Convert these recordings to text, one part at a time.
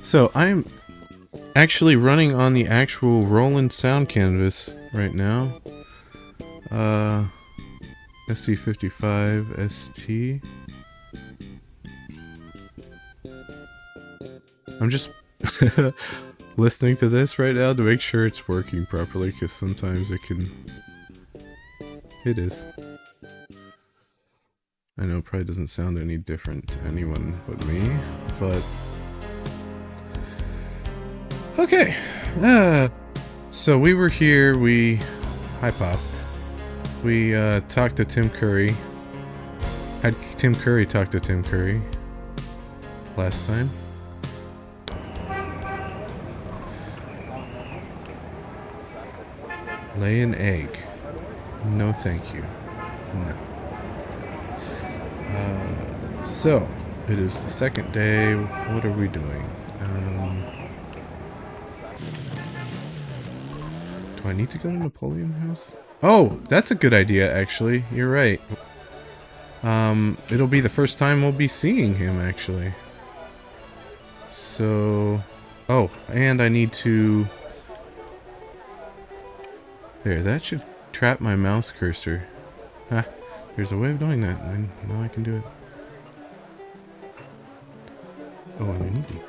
So I'm actually running on the actual Roland sound canvas right now. SC55 ST. I'm just listening to this right now to make sure it's working properly, because sometimes it can... It is. I know it probably doesn't sound any different to anyone but me, but... Okay. So we were here, Hi Pop. We talked to Tim Curry. Had Tim Curry talk to Tim Curry last time. Lay an egg. No thank you. No. So, it is the second day. What are we doing? Do I need to go to Napoleon House? Oh, that's a good idea, actually. You're right. It'll be the first time we'll be seeing him, actually. So... Oh, and I need to... There, that should trap my mouse cursor. Ah, there's a way of doing that, and now I can do it. Oh, and I need to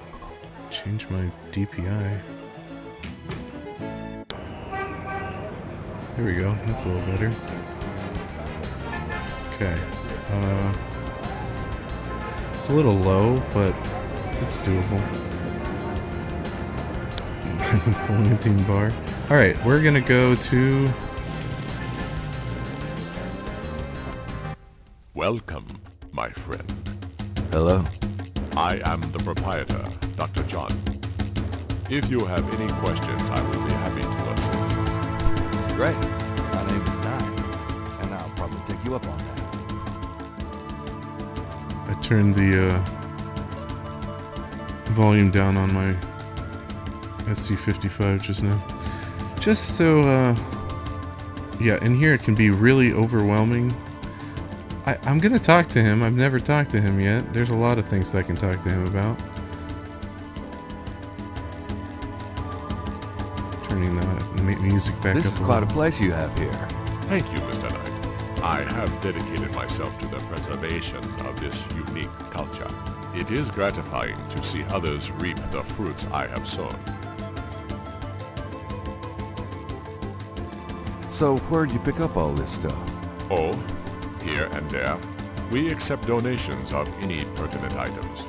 change my DPI. There we go, that's a little better. Okay, it's a little low, but it's doable. Napoleon bar. Alright, we're gonna go to... Welcome, my friend. Hello. I am the proprietor, Dr. John. If you have any questions, I will be happy to assist. Great. My name is Knight, and I'll probably take you up on that. I turned the volume down on my SC55 just now. Just so, yeah, in here it can be really overwhelming. I'm gonna talk to him. I've never talked to him yet. There's a lot of things I can talk to him about. Turning the music back up. This is quite a place you have here. Thank you, Mr. Knight. I have dedicated myself to the preservation of this unique culture. It is gratifying to see others reap the fruits I have sown. So where'd you pick up all this stuff? Oh, here and there. We accept donations of any pertinent items.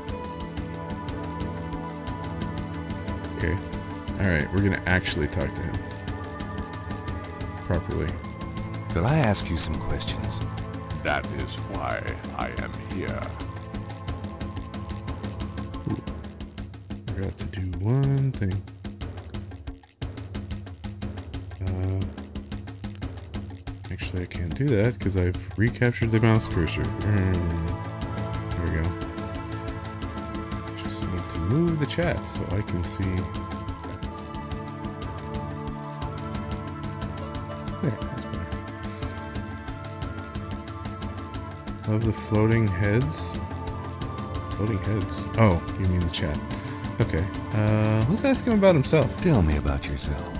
Okay. Alright, we're gonna actually talk to him. Properly. Could I ask you some questions? That is why I am here. Ooh. Forgot to do one thing. Actually, I can't do that because I've recaptured the mouse cursor. There we go. Just need to move the chat so I can see. There, that's better. Love the floating heads. Floating heads. Oh, you mean the chat. Okay. Let's ask him about himself. Tell me about yourself.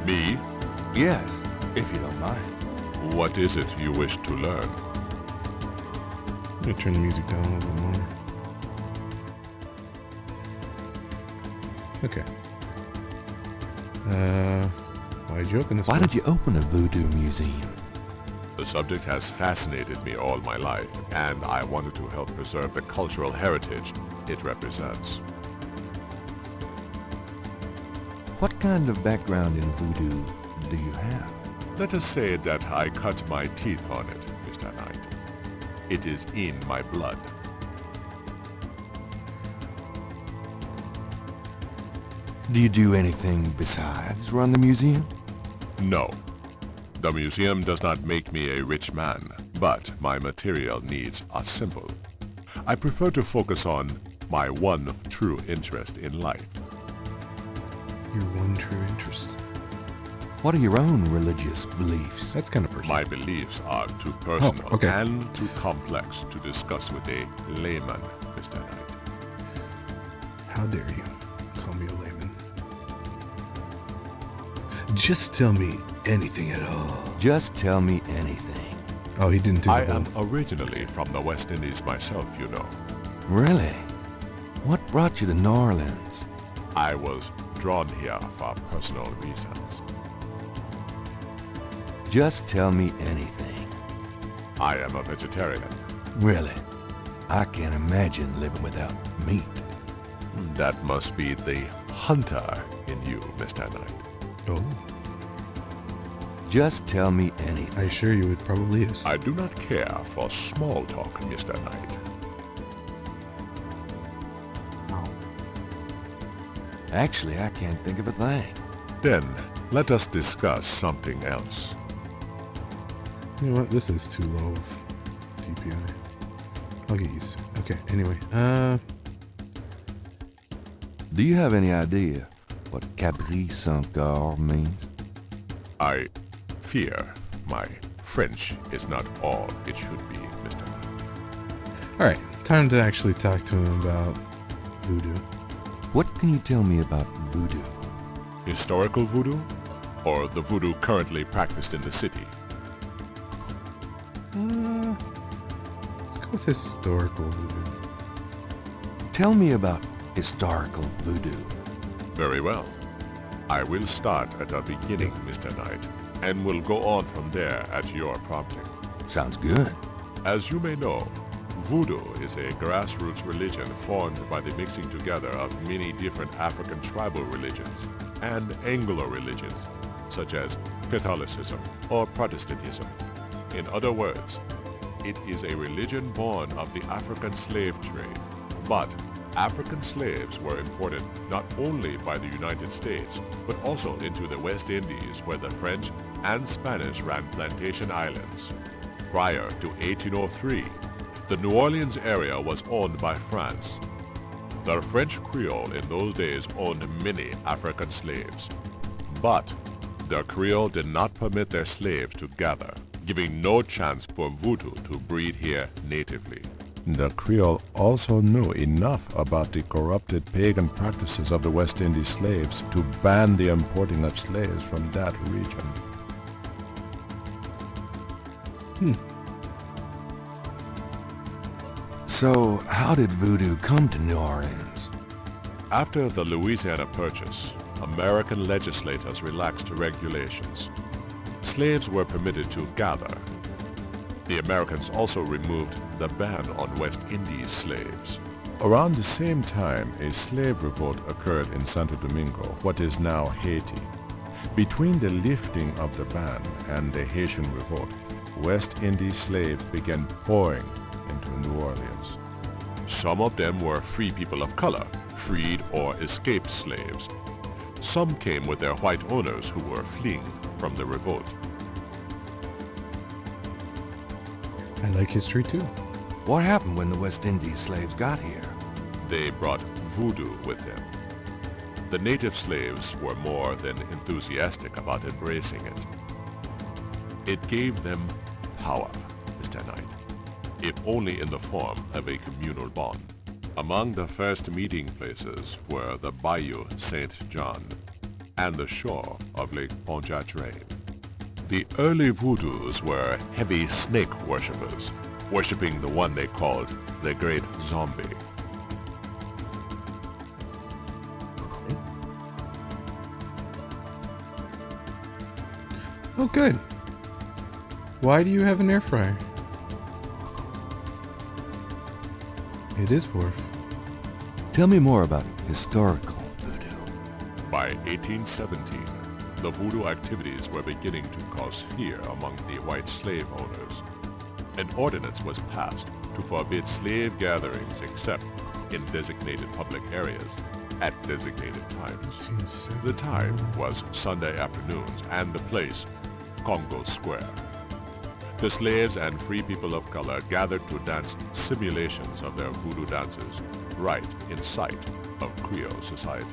Me? Yes, if you don't mind. What is it you wish to learn? I'm gonna turn the music down a little bit more. Okay. Why'd you open this? Why did you open a voodoo museum? The subject has fascinated me all my life, and I wanted to help preserve the cultural heritage it represents. What kind of background in voodoo do you have? Let us say that I cut my teeth on it, Mr. Knight. It is in my blood. Do you do anything besides run the museum? No. The museum does not make me a rich man, but my material needs are simple. I prefer to focus on my one true interest in life. Your one true interest. What are your own religious beliefs? That's kind of personal. My beliefs are too personal okay. and too complex to discuss with a layman, Mr. Knight. How dare you call me a layman? Just tell me anything at all. Just tell me anything. Oh, he didn't do the I whole... am originally from the West Indies myself, you know. Really? What brought you to New Orleans? I was drawn here for personal reasons. Just tell me anything. I am a vegetarian. Really? I can't imagine living without meat. That must be the hunter in you, Mr. Knight. Oh, Just tell me anything. I assure you it probably is. I do not care for small talk, Mr. Knight. Actually, I can't think of a thing. Then, let us discuss something else. You know what? This is too low of DPI. I'll get used to it. Okay, anyway. Do you have any idea what Cabri Saint-Gar means? I fear my French is not all it should be, Mr. Knight. Alright, time to actually talk to him about voodoo. What can you tell me about voodoo? Historical voodoo? Or the voodoo currently practiced in the city? Let's go with historical voodoo. Tell me about historical voodoo. Very well. I will start at the beginning, Mr. Knight, and will go on from there at your prompting. Sounds good. As you may know, voodoo is a grassroots religion formed by the mixing together of many different African tribal religions and Anglo religions, such as Catholicism or Protestantism. In other words, it is a religion born of the African slave trade, but African slaves were imported not only by the United States, but also into the West Indies, where the French and Spanish ran plantation islands. Prior to 1803, the New Orleans area was owned by France. The French Creole in those days owned many African slaves, but the Creole did not permit their slaves to gather, giving no chance for voodoo to breed here natively. The Creole also knew enough about the corrupted pagan practices of the West Indies slaves to ban the importing of slaves from that region. So, how did voodoo come to New Orleans? After the Louisiana Purchase, American legislators relaxed regulations. Slaves were permitted to gather. The Americans also removed the ban on West Indies slaves. Around the same time, a slave revolt occurred in Santo Domingo, what is now Haiti. Between the lifting of the ban and the Haitian revolt, West Indies slaves began pouring into New Orleans. Some of them were free people of color, freed or escaped slaves. Some came with their white owners who were fleeing from the revolt. I like history too. What happened when the West Indies slaves got here? They brought voodoo with them. The native slaves were more than enthusiastic about embracing it. It gave them power, Mr. Knight, if only in the form of a communal bond. Among the first meeting places were the Bayou Saint John and the shore of Lake Pontchartrain. The early voodoos were heavy snake worshippers, worshipping the one they called the Great Zombie. Oh, good. Why do you have an air fryer? It is Worf. Tell me more about historical voodoo. By 1817, the voodoo activities were beginning to cause fear among the white slave owners. An ordinance was passed to forbid slave gatherings except in designated public areas at designated times. The time was Sunday afternoons and the place, Congo Square. The slaves and free people of color gathered to dance simulations of their voodoo dances right in sight of Creole society.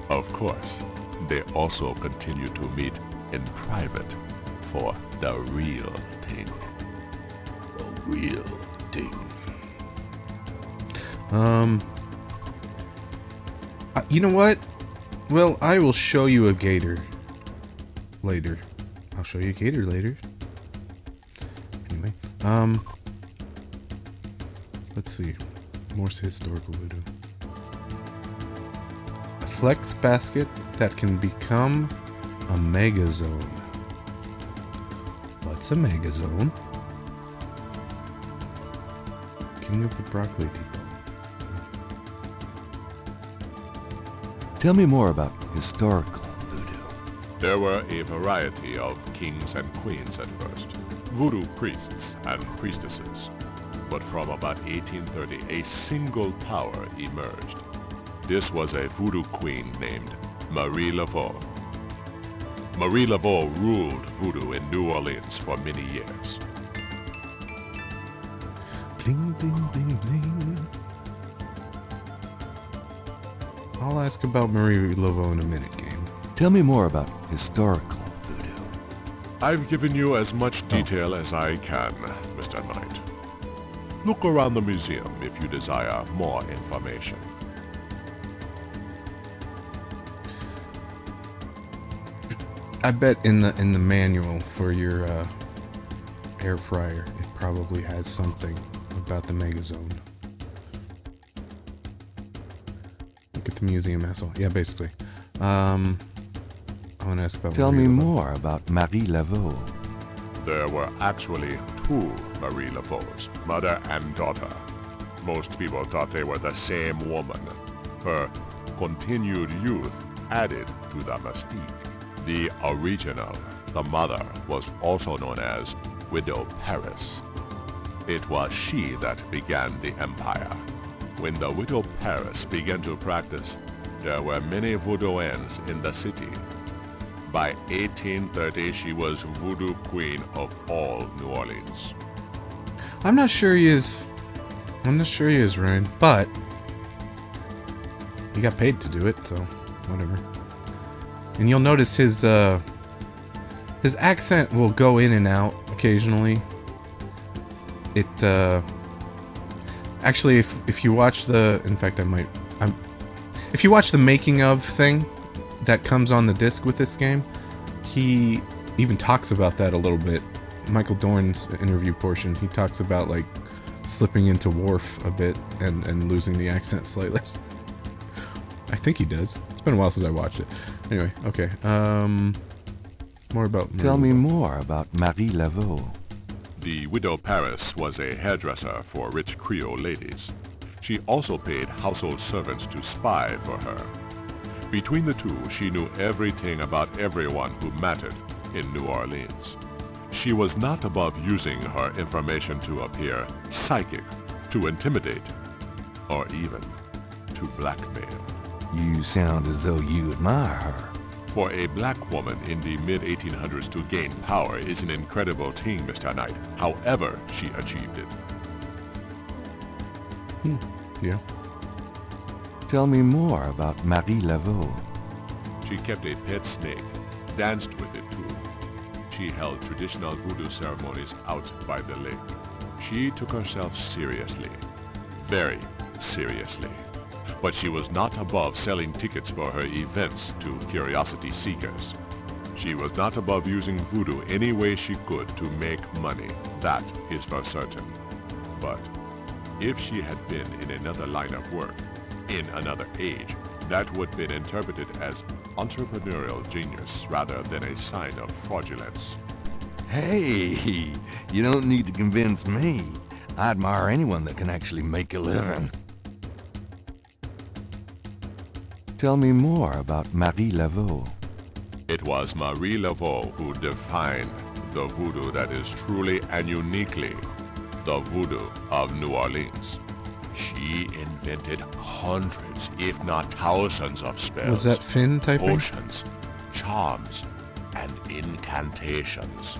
Of course, they also continued to meet in private for the real thing. The real thing. You know what? Well, I will show you a gator later. I'll show you a gator later. Anyway, let's see. More historical voodoo. A flex basket that can become a megazone. What's a megazone? King of the Broccoli Depot. Tell me more about historical voodoo. There were a variety of kings and queens at first, voodoo priests and priestesses. But from about 1830, a single power emerged. This was a voodoo queen named Marie Laveau. Marie Laveau ruled voodoo in New Orleans for many years. Bling, bling, bling, bling. I'll ask about Marie Laveau in a minute, game. Tell me more about historical voodoo. I've given you as much detail as I can, Mr. Knight. Look around the museum if you desire more information. I bet in the manual for your air fryer, it probably has something about the megazone. Look at the museum asshole. Yeah, basically. I want to ask about. Tell Marie me Laveau. more about Marie Laveau. There were actually two Marie Laveaux, mother and daughter. Most people thought they were the same woman. Her continued youth added to the mystique. The original, the mother, was also known as Widow Paris. It was she that began the empire. When the Widow Paris began to practice, there were many voodooans in the city. By 1830, she was voodoo queen of all New Orleans. I'm not sure he is, Ryan, but he got paid to do it, so whatever. And you'll notice his accent will go in and out occasionally. It actually, if you watch if you watch the making of thing that comes on the disc with this game, he even talks about that a little bit. Michael Dorn's interview portion, he talks about like slipping into Worf a bit and losing the accent slightly. I think he does. It's been a while since I watched it. Anyway, okay. More about. Tell me more about Marie Laveau. The Widow Paris was a hairdresser for rich Creole ladies. She also paid household servants to spy for her. Between the two, she knew everything about everyone who mattered in New Orleans. She was not above using her information to appear psychic, to intimidate, or even to blackmail. You sound as though you admire her. For a black woman in the mid-1800s to gain power is an incredible thing, Mr. Knight. However she achieved it. Yeah. Tell me more about Marie Laveau. She kept a pet snake, danced with it too. She held traditional voodoo ceremonies out by the lake. She took herself seriously, very seriously. But she was not above selling tickets for her events to curiosity seekers. She was not above using voodoo any way she could to make money. That is for certain. But if she had been in another line of work, in another age, that would have been interpreted as entrepreneurial genius rather than a sign of fraudulence. Hey, you don't need to convince me. I admire anyone that can actually make a living. Tell me more about Marie Laveau. It was Marie Laveau who defined the voodoo that is truly and uniquely the voodoo of New Orleans. She invented hundreds, if not thousands of spells. Was that Finn typing? Potions, charms, and incantations.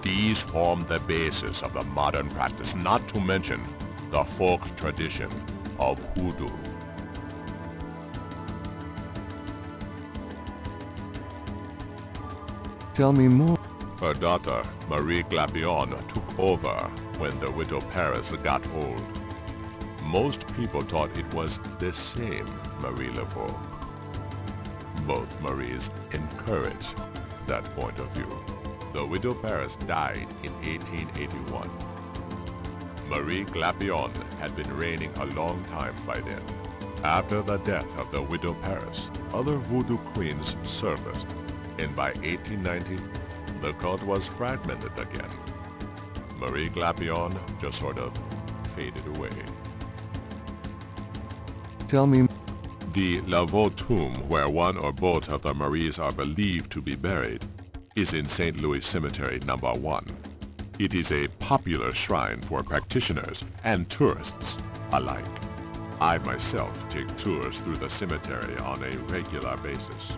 These form the basis of the modern practice, not to mention the folk tradition of hoodoo. Tell me more. Her daughter, Marie Glapion, took over when the Widow Paris got old. Most people thought it was the same Marie Laveau. Both Maries encouraged that point of view. The widow Paris died in 1881. Marie Glapion had been reigning a long time by then. After the death of the widow Paris, other voodoo queens surfaced, and by 1890, the cult was fragmented again. Marie Glapion just sort of faded away. Tell me. The Laveau tomb, where one or both of the Maries are believed to be buried, is in St. Louis Cemetery No. 1. It is a popular shrine for practitioners and tourists alike. I myself take tours through the cemetery on a regular basis.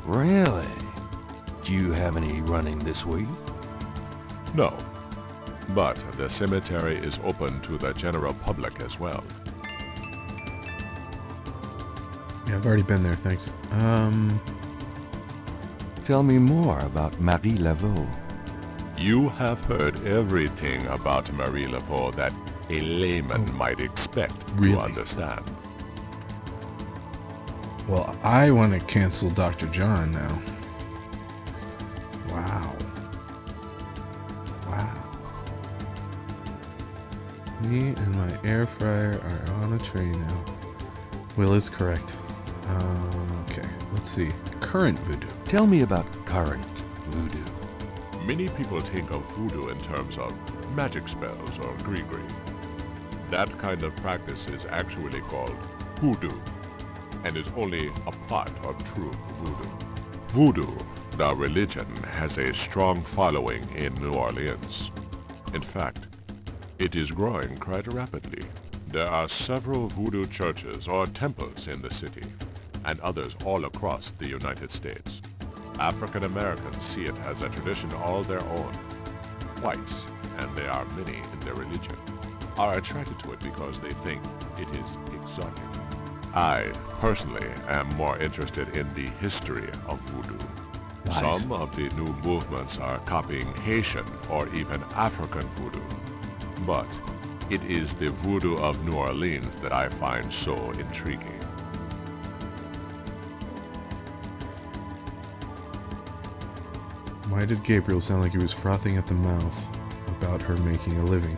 Really? Do you have any running this week? No, but the cemetery is open to the general public as well. Yeah, I've already been there, thanks. Tell me more about Marie Laveau. You have heard everything about Marie Laveau that a layman might expect really? to understand. Well, I want to cancel Dr. John now. Wow. Wow. Me and my air fryer are on a train now. Will is correct. Okay, let's see. Current voodoo. Tell me about current voodoo. Many people think of voodoo in terms of magic spells or gree-gree. That kind of practice is actually called hoodoo, and is only a part of true voodoo. Voodoo, the religion, has a strong following in New Orleans. In fact, it is growing quite rapidly. There are several voodoo churches or temples in the city, and others all across the United States. African Americans see it as a tradition all their own. Whites, and there are many in their religion, are attracted to it because they think it is exotic. I, personally, am more interested in the history of voodoo. Nice. Some of the new movements are copying Haitian or even African voodoo. But it is the voodoo of New Orleans that I find so intriguing. Why did Gabriel sound like he was frothing at the mouth about her making a living?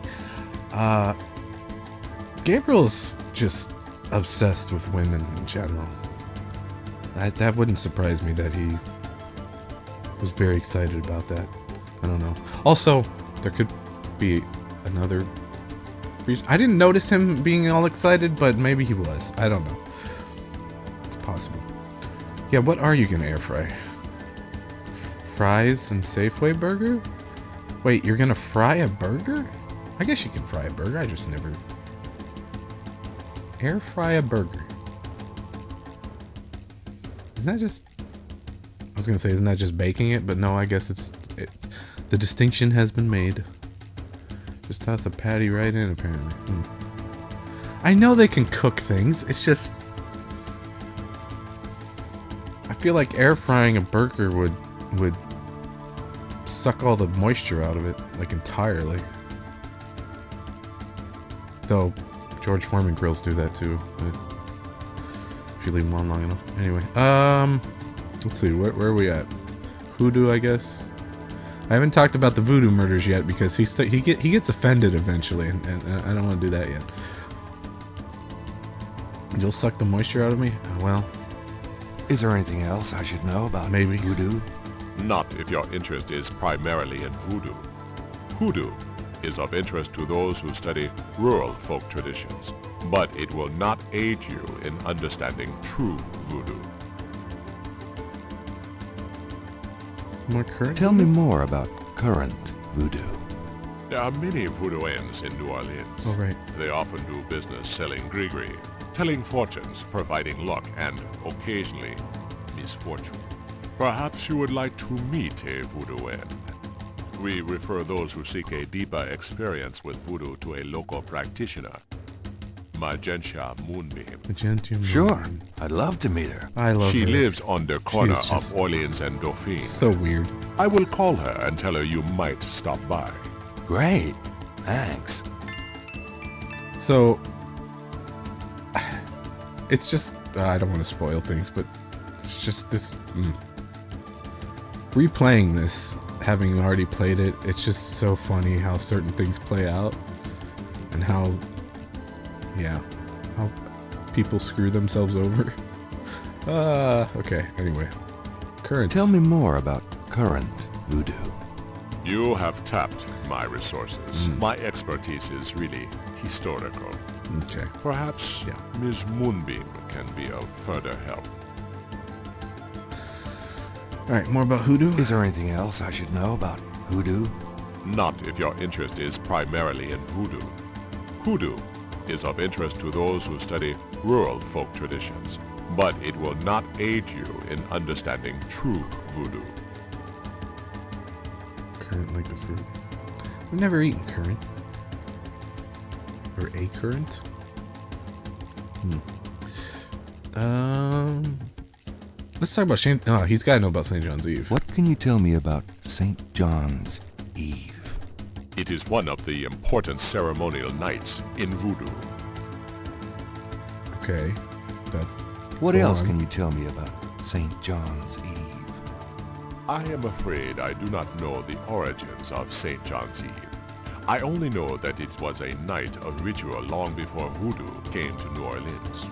Gabriel's just obsessed with women in general. That wouldn't surprise me that he was very excited about that. I don't know. Also, there could be another reason. I didn't notice him being all excited, but maybe he was. I don't know. It's possible. Yeah, what are you gonna air fry? Fries and Safeway burger? Wait, you're gonna fry a burger? I guess you can fry a burger. I just never air fry a burger. Isn't that just? I was gonna say, isn't that just baking it? But no, I guess the distinction has been made. Just toss a patty right in, apparently. I know they can cook things. It's just, I feel like air frying a burger would suck all the moisture out of it, like entirely. Though George Foreman grills do that too, but if you leave them on long enough. Anyway, let's see, where are we at? Hoodoo, I guess. I haven't talked about the voodoo murders yet because he gets offended eventually, and I don't want to do that yet. You'll suck the moisture out of me? Well, Is there anything else I should know about maybe. voodoo? Not if your interest is primarily in voodoo. Hoodoo is of interest to those who study rural folk traditions, but it will not aid you in understanding true voodoo. More current? Tell me more about current voodoo. There are many voodooians in New Orleans. Oh, right. They often do business selling gree-gree, telling fortunes, providing luck, and occasionally misfortune. Perhaps you would like to meet a voodooian. We refer those who seek a deeper experience with voodoo to a local practitioner, Magentia Moonbeam. Magenta Sure, Moon. I'd love to meet her. I love She her. lives on the corner She's just of Orleans and Dauphine. so weird. I will call her and tell her you might stop by. Great, thanks. So, it's just I don't want to spoil things, but it's just this replaying this, having already played it. It's just so funny how certain things play out and how people screw themselves over. Okay. Anyway, current. Tell me more about current voodoo. You have tapped my resources. My expertise is really historical. Okay. Perhaps Ms. Moonbeam can be of further help. All right. More about hoodoo. Is there anything else I should know about hoodoo? Not if your interest is primarily in voodoo. Hoodoo is of interest to those who study rural folk traditions, but it will not aid you in understanding true voodoo. Current like the fruit. We've never eaten currant. Or a currant? Let's talk about Shane. Oh, he's got to know about St. John's Eve. What can you tell me about St. John's Eve? It is one of the important ceremonial nights in voodoo. Okay. What Go else on. can you tell me about St. John's Eve? I am afraid I do not know the origins of St. John's Eve. I only know that it was a night of ritual long before voodoo came to New Orleans.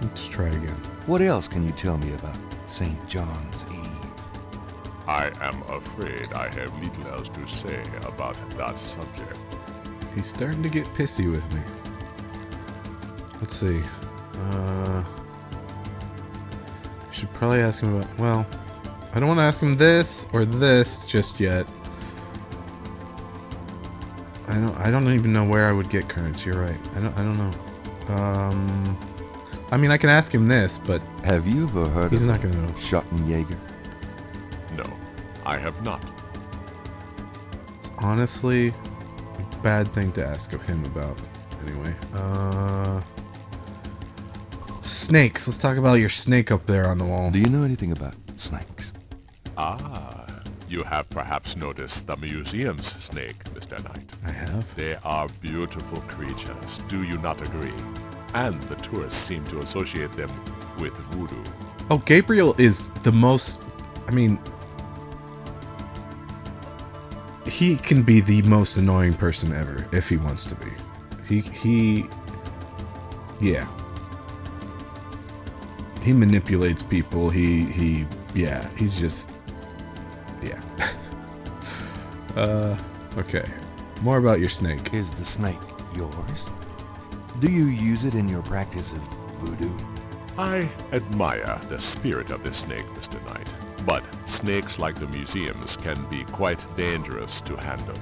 Let's try again. What else can you tell me about St. John's Eve? I am afraid I have little else to say about that subject. He's starting to get pissy with me. Let's see. Should probably ask him about. Well, I don't want to ask him this or this just yet. I don't even know where I would get currents. You're right. I don't know. I mean, I can ask him this, but Have you ever heard he's of not gonna know. Schottenjäger? No, I have not. It's honestly a bad thing to ask of him about. Anyway, snakes. Let's talk about your snake up there on the wall. Do you know anything about snakes? Ah, you have perhaps noticed the museum's snake, Mr. Knight. I have. They are beautiful creatures, do you not agree? And the tourists seem to associate them with voodoo. Oh, Gabriel is the most. I mean, he can be the most annoying person ever if he wants to be. Yeah. He manipulates people. He's just, yeah. Okay. More about your snake. Is the snake yours? Do you use it in your practice of voodoo? I admire the spirit of the snake, Mr. Knight, but snakes like the museums can be quite dangerous to handle.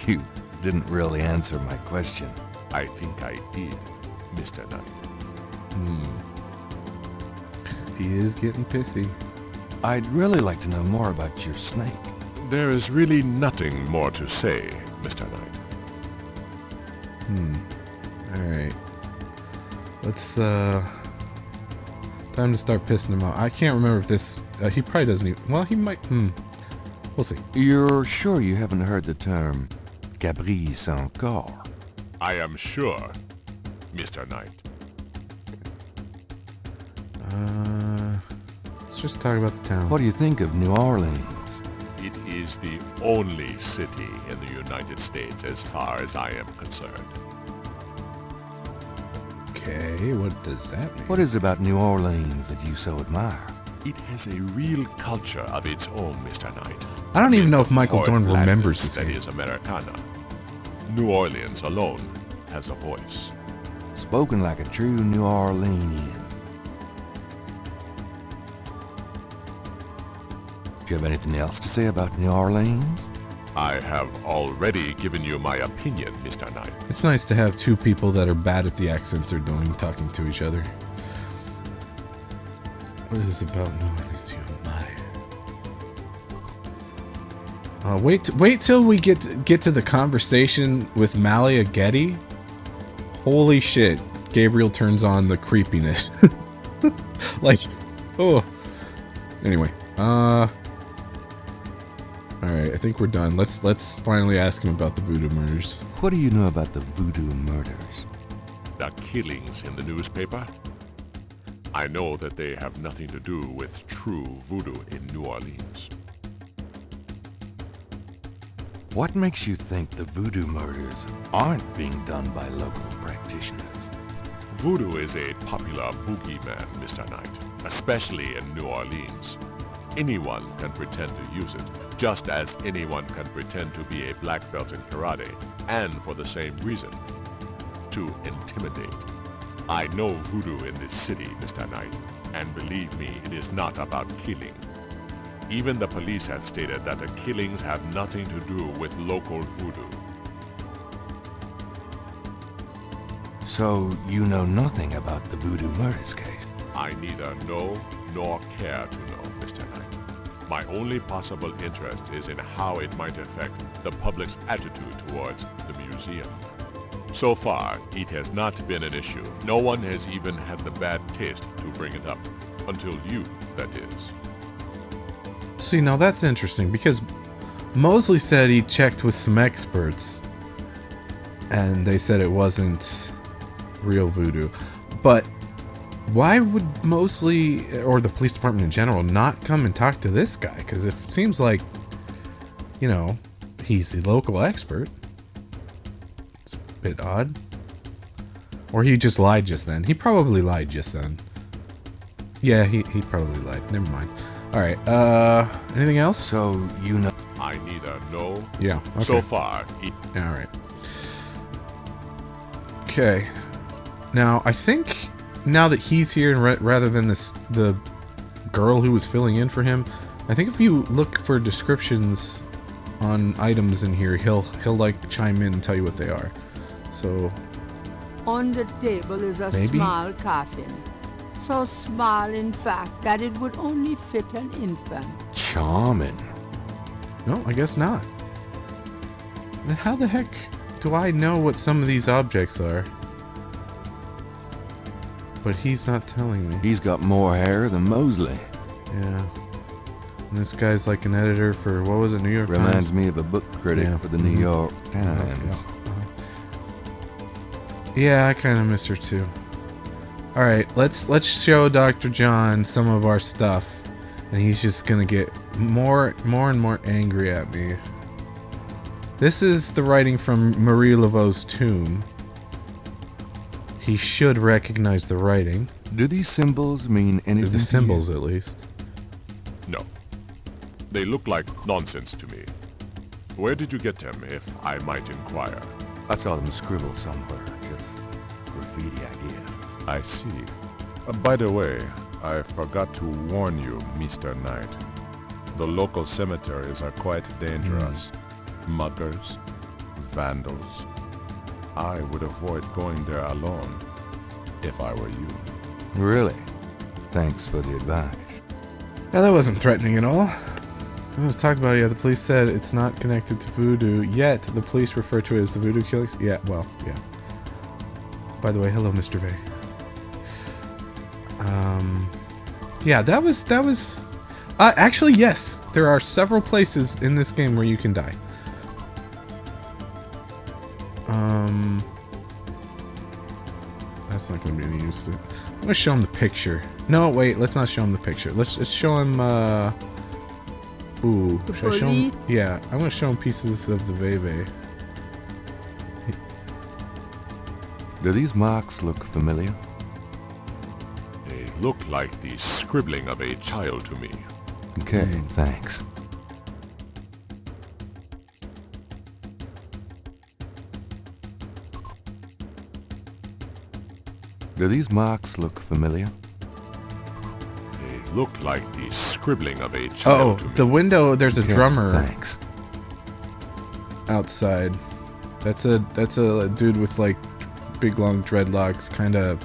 You didn't really answer my question. I think I did, Mr. Knight. He is getting pissy. I'd really like to know more about your snake. There is really nothing more to say, Mr. Knight. Alright. Let's, time to start pissing him off. I can't remember if this, he probably doesn't even, well, he might, we'll see. You're sure you haven't heard the term Gabriel Knight? I am sure, Mr. Knight. Let's just talk about the town. What do you think of New Orleans? It is the only city in the United States as far as I am concerned. Okay, what does that mean? What is it about New Orleans that you so admire? It has a real culture of its own, Mr. Knight. I don't even know if Michael Foreign Dorn remembers gladness this that game. is Americana. New Orleans alone has a voice. Spoken like a true New Orleanian. Do you have anything else to say about New Orleans? I have already given you my opinion, Mr. Knight. It's nice to have two people that are bad at the accents they're doing talking to each other. What is this about New Orleans, you and my? Wait till we get to the conversation with Malia Getty. Holy shit! Gabriel turns on the creepiness. Like, oh. Anyway, Alright, I think we're done. Let's finally ask him about the voodoo murders. What do you know about the voodoo murders? The killings in the newspaper? I know that they have nothing to do with true voodoo in New Orleans. What makes you think the voodoo murders aren't being done by local practitioners? Voodoo is a popular boogeyman, Mr. Knight, especially in New Orleans. Anyone can pretend to use it, just as anyone can pretend to be a black belt in karate, and for the same reason, to intimidate. I know voodoo in this city, Mr. Knight, and believe me, it is not about killing. Even the police have stated that the killings have nothing to do with local voodoo. So you know nothing about the voodoo murders case? I neither know nor care to know, Mr. Knight. My only possible interest is in how it might affect the public's attitude towards the museum. So far, it has not been an issue. No one has even had the bad taste to bring it up. Until you, that is. See, now that's interesting, because Mosley said he checked with some experts, and they said it wasn't real voodoo. But why would Mosley, or the police department in general, not come and talk to this guy? Because it seems like, you know, he's the local expert. It's a bit odd. Or he just lied just then. He probably lied just then. Yeah, he probably lied. Never mind. Alright, anything else? So you know... I neither know. Yeah, okay. So far, Alright. Okay. Now, I think now that he's here, rather than the girl who was filling in for him, I think if you look for descriptions on items in here, he'll like chime in and tell you what they are. So on the table is a maybe? small coffin. So small, in fact, that it would only fit an infant. Charming. No, I guess not. Then how the heck do I know what some of these objects are? But he's not telling me. He's got more hair than Mosley. Yeah. And this guy's like an editor for, what was it, New York Times? Reminds me of a book critic Yeah. for the New York Times. Yeah, I kind of miss her too. All right, let's show Dr. John some of our stuff, and he's just gonna get more and more angry at me. This is the writing from Marie Laveau's tomb. He should recognize the writing. Do these symbols mean anything The to symbols, you? at least. no. They look like nonsense to me. Where did you get them, if I might inquire? I saw them scribbled somewhere. Just graffiti, I guess. I see. By the way, I forgot to warn you, Mr. Knight. The local cemeteries are quite dangerous. Muggers, vandals. I would avoid going there alone, if I were you. Really? Thanks for the advice. Yeah, that wasn't threatening at all. It was talked about, yeah, the police said it's not connected to voodoo, yet the police refer to it as the voodoo killings. Yeah, well, yeah. By the way, hello, Mr. Vey. Yeah, that was... actually, yes, there are several places in this game where you can die. That's not going to be any use to... I'm going to show him the picture. No, wait, let's not show him the picture. Let's just show him, Ooh, The should I show him? police? Yeah, I'm going to show him pieces of the Veve. Do these marks look familiar? They look like the scribbling of a child to me. Okay, thanks. Do these marks look familiar? They look like the scribbling of a Oh, child to me. the window, there's a Okay, drummer Thanks. outside. That's a dude with like big long dreadlocks, kind of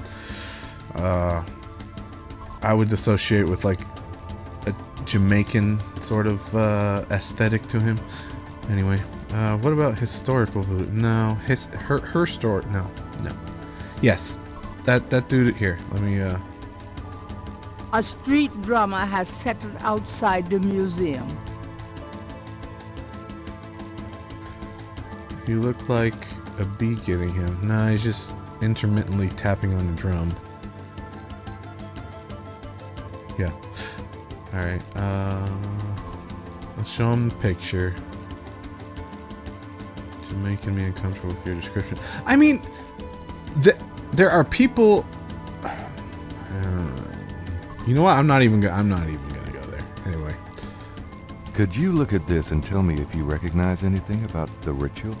I would associate with like a Jamaican sort of aesthetic to him. Anyway, what about historical voodoo? No, her story. No. Yes, that dude here. Let me. A street drummer has settled outside the museum. You look like a bee getting him. Nah, he's just intermittently tapping on the drum. Yeah. Alright, let's show him the picture. You're making me uncomfortable with your description. I mean, there are people... you know what? I'm not even gonna go there. Anyway. Could you look at this and tell me if you recognize anything about the ritual?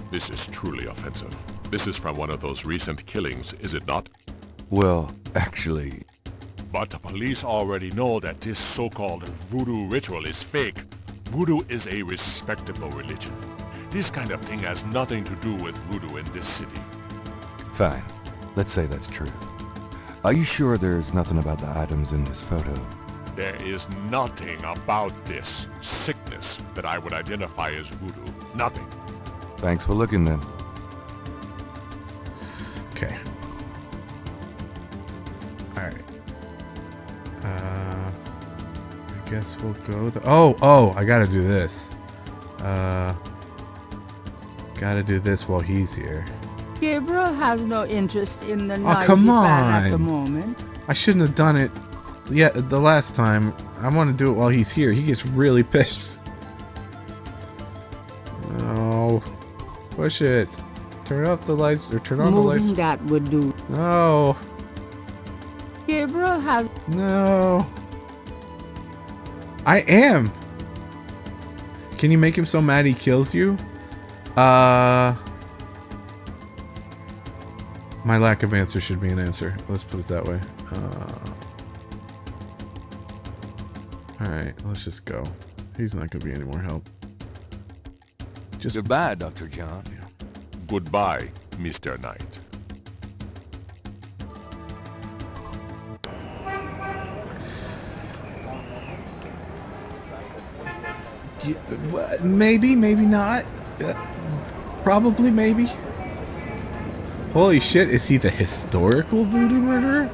This is truly offensive. This is from one of those recent killings, is it not? Well, actually... But the police already know that this so-called voodoo ritual is fake. Voodoo is a respectable religion. This kind of thing has nothing to do with voodoo in this city. Fine. Let's say that's true. Are you sure there's nothing about the items in this photo? There is nothing about this sickness that I would identify as voodoo. Nothing. Thanks for looking then. Okay. Alright. I guess we'll go oh, I gotta do this. Gotta do this while he's here. Gabriel has no interest in the noisy come band at the on. moment. I shouldn't have done it yet the last time. I want to do it while he's here. He gets really pissed. Oh. Push it. Turn off the lights, or turn on the lights. Moving that would do. No. Gabriel has... No. I am. Can you make him so mad he kills you? My lack of answer should be an answer. Let's put it that way. Alright, let's just go. He's not gonna be any more help. Just Goodbye, Dr. John. Goodbye, Mr. Knight. maybe, maybe not. Probably, maybe. Holy shit, is he the historical voodoo murderer?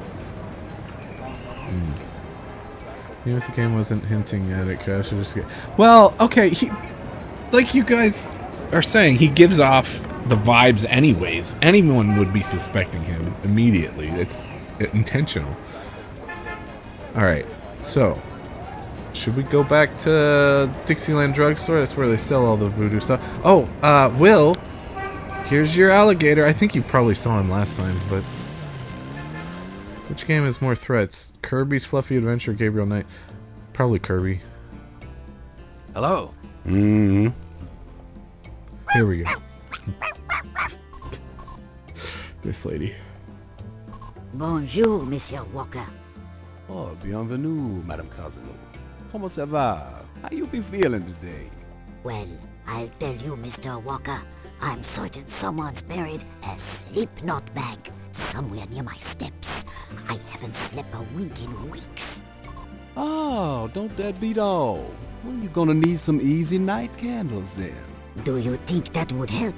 Even if the game wasn't hinting at it, I should just get... Well, okay, he... Like you guys are saying, he gives off the vibes anyways. Anyone would be suspecting him immediately. It's intentional. Alright, so... Should we go back to Dixieland Drugstore? That's where they sell all the voodoo stuff. Oh, Will... Here's your alligator. I think you probably saw him last time, but... Which game has more threats? Kirby's Fluffy Adventure, Gabriel Knight? Probably Kirby. Hello. Here we go. This lady. Bonjour, Monsieur Walker. Oh, bienvenue, Madame Casino. Comment ça va? How you be feeling today? Well, I'll tell you, Mr. Walker. I'm certain someone's buried a slip-knot bag somewhere near my steps. I haven't slept a wink in weeks. Oh, don't that beat all? Well, you're gonna need some easy night candles then. Do you think that would help?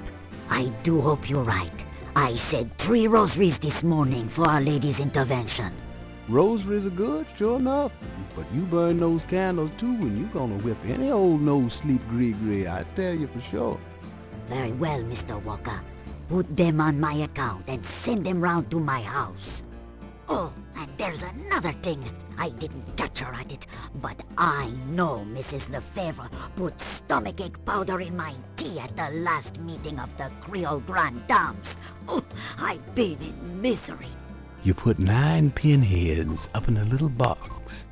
I do hope you're right. I said 3 rosaries this morning for Our Lady's intervention. Rosaries are good, sure enough. But you burn those candles too and you're gonna whip any old no-sleep gree-gree, I tell you for sure. Very well, Mr. Walker. Put them on my account and send them round to my house. Oh, and there's another thing. I didn't catch her at it, but I know Mrs. Lefebvre put stomachache powder in my tea at the last meeting of the Creole Grand Dames. Oh, I've been in misery. You put 9 pinheads up in a little box,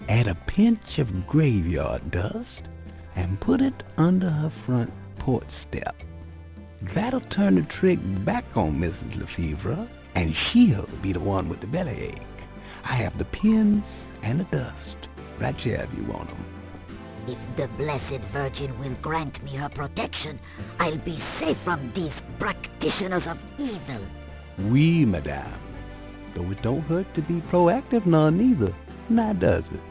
add a pinch of graveyard dust, and put it under her front porch step. That'll turn the trick back on Mrs. Lefebvre, and she'll be the one with the bellyache. I have the pins and the dust right here if you want them. If the Blessed Virgin will grant me her protection, I'll be safe from these practitioners of evil. Oui, madame. Though it don't hurt to be proactive none either, now does it?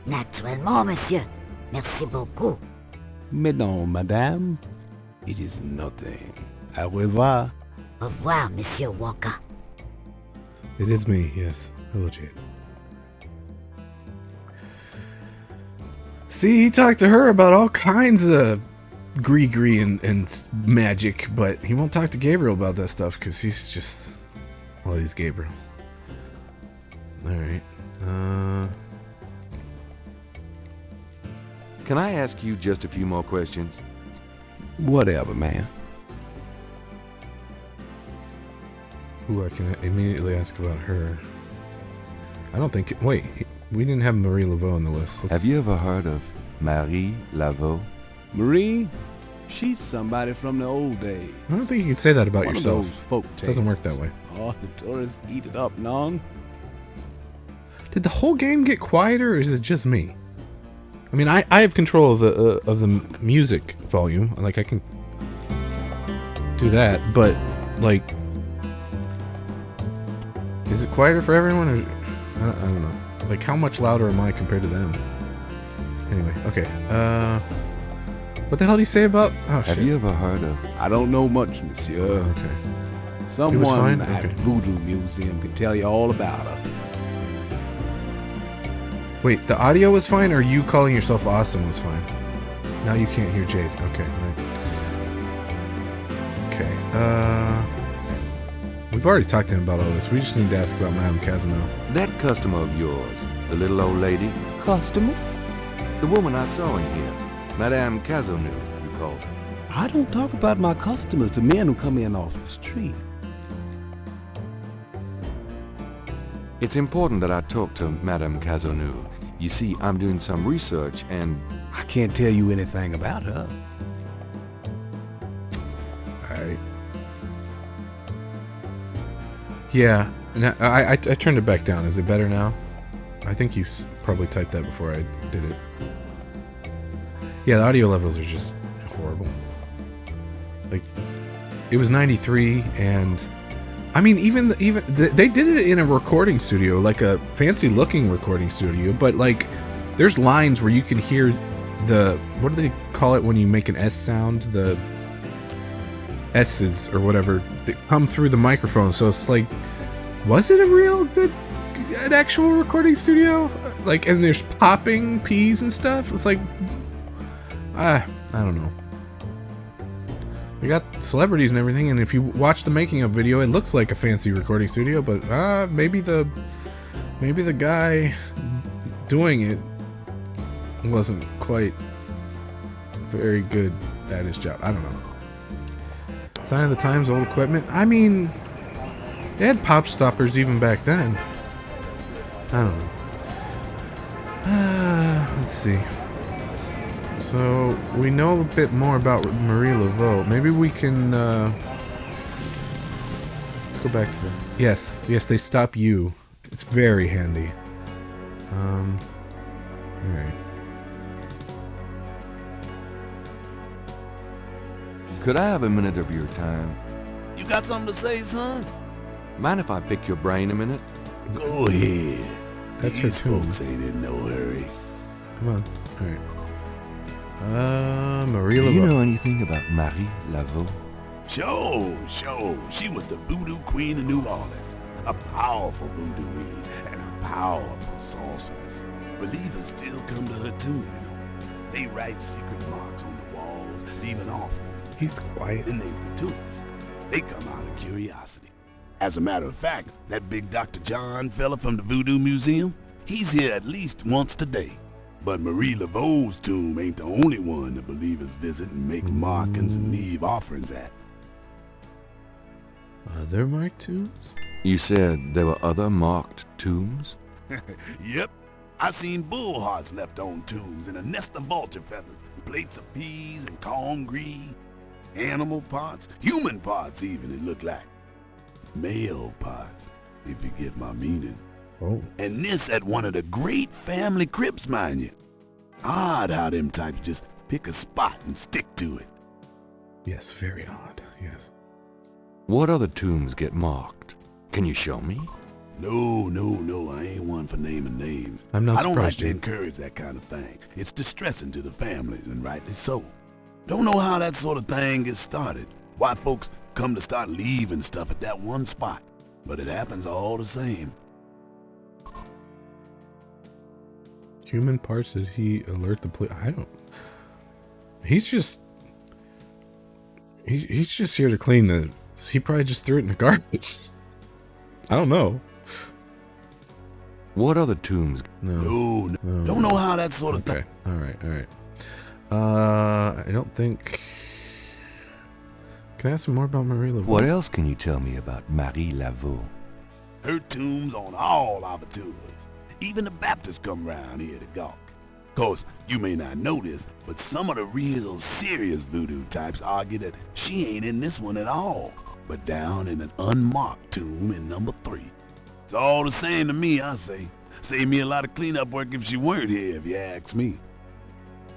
Naturellement, monsieur. Merci beaucoup. Mais non, madame. It is nothing. Au revoir. Au revoir, Monsieur Walker. It is me, yes. Hello, Jade. See, he talked to her about all kinds of gree and magic, but he won't talk to Gabriel about that stuff because he's just, well, he's Gabriel. All right. Can I ask you just a few more questions? Whatever, man. Ooh, I can immediately ask about her. I don't think. Wait, we didn't have Marie Laveau on the list. Have you ever heard of Marie Laveau? Marie, she's somebody from the old days. I don't think you can say that about One of yourself. those folk It doesn't work that way. Oh, the tourists eat it up, non. Did the whole game get quieter, or is it just me? I mean, I have control of the music volume. Like, I can do that, but like, is it quieter for everyone, or I don't know. Like, how much louder am I compared to them? Anyway, okay. What the hell do you say about? Oh, Have shit. you ever heard of? I don't know much, monsieur. Okay. Someone fine? at Okay. Voodoo Museum can tell you all about her. Wait, the audio was fine, or you calling yourself awesome was fine? Now you can't hear Jade. Okay, right. Okay, we've already talked to him about all this. We just need to ask about Madame Casino. That customer of yours, the little old lady. Customer? The woman I saw in here. Madame Cazeneuve, you called her. I don't talk about my customers to men who come in off the street. It's important that I talk to Madame Cazeneuve. You see, I'm doing some research and... I can't tell you anything about her. Alright. Yeah, I turned it back down. Is it better now? I think you probably typed that before I did it. Yeah, the audio levels are just horrible. Like, it was 93, and I mean, they did it in a recording studio, like a fancy-looking recording studio. But like, there's lines where you can hear the, what do they call it when you make an S sound? The S's or whatever that come through the microphone. So it's like, was it a real good, an actual recording studio? Like, and there's popping P's and stuff. It's like, I don't know. We got celebrities and everything, and if you watch the making of video, it looks like a fancy recording studio, but maybe the guy doing it wasn't quite very good at his job. I don't know. Sign of the times, old equipment. I mean, they had pop stoppers even back then. I don't know. Let's see. So, we know a bit more about Marie Laveau. Maybe we can, let's go back to the... Yes, they stop you. It's very handy. Alright. Could I have a minute of your time? You got something to say, son? Mind if I pick your brain a minute? Go ahead. That's her These tune. folks ain't in no hurry. Come on. Alright. Marie Do you Laveau. know anything about Marie Laveau? Sure. She was the voodoo queen of New Orleans. A powerful voodoo queen and a powerful sorceress. Believers still come to her tomb, you know. They write secret marks on the walls, leaving offerings. He's quiet. Then there's the tourists. They come out of curiosity. As a matter of fact, that big Dr. John fella from the Voodoo Museum, he's here at least once today. But Marie Laveau's tomb ain't the only one the believers visit and make markings and leave offerings at. Other marked tombs? You said there were other marked tombs? Yep. I seen bull hearts left on tombs and a nest of vulture feathers, plates of peas and calm green. Animal parts, human parts even, it looked like. Male parts, if you get my meaning. Oh. And this at one of the great family crypts, mind you. Odd how them types just pick a spot and stick to it. Yes, very odd. Yes. What other tombs get marked? Can you show me? No, I ain't one for naming names. I'm not I don't like surprised, to Jane. encourage that kind of thing. It's distressing to the families, and rightly so. Don't know how that sort of thing gets started. Why folks come to start leaving stuff at that one spot. But it happens all the same. Human parts, did he alert the police? I don't... He's just He's just here to clean the... He probably just threw it in the garbage. I don't know. What other tombs? No. Don't know how that sort of thing. Okay. All right. I don't think... Can I ask some more about Marie Laveau? What else can you tell me about Marie Laveau? Her tomb's on all our tours. Even the Baptists come round here to gawk. Course, you may not know this, but some of the real serious voodoo types argue that she ain't in this one at all, but down in an unmarked tomb in number 3. It's all the same to me, I say. Save me a lot of cleanup work if she weren't here, if you ask me.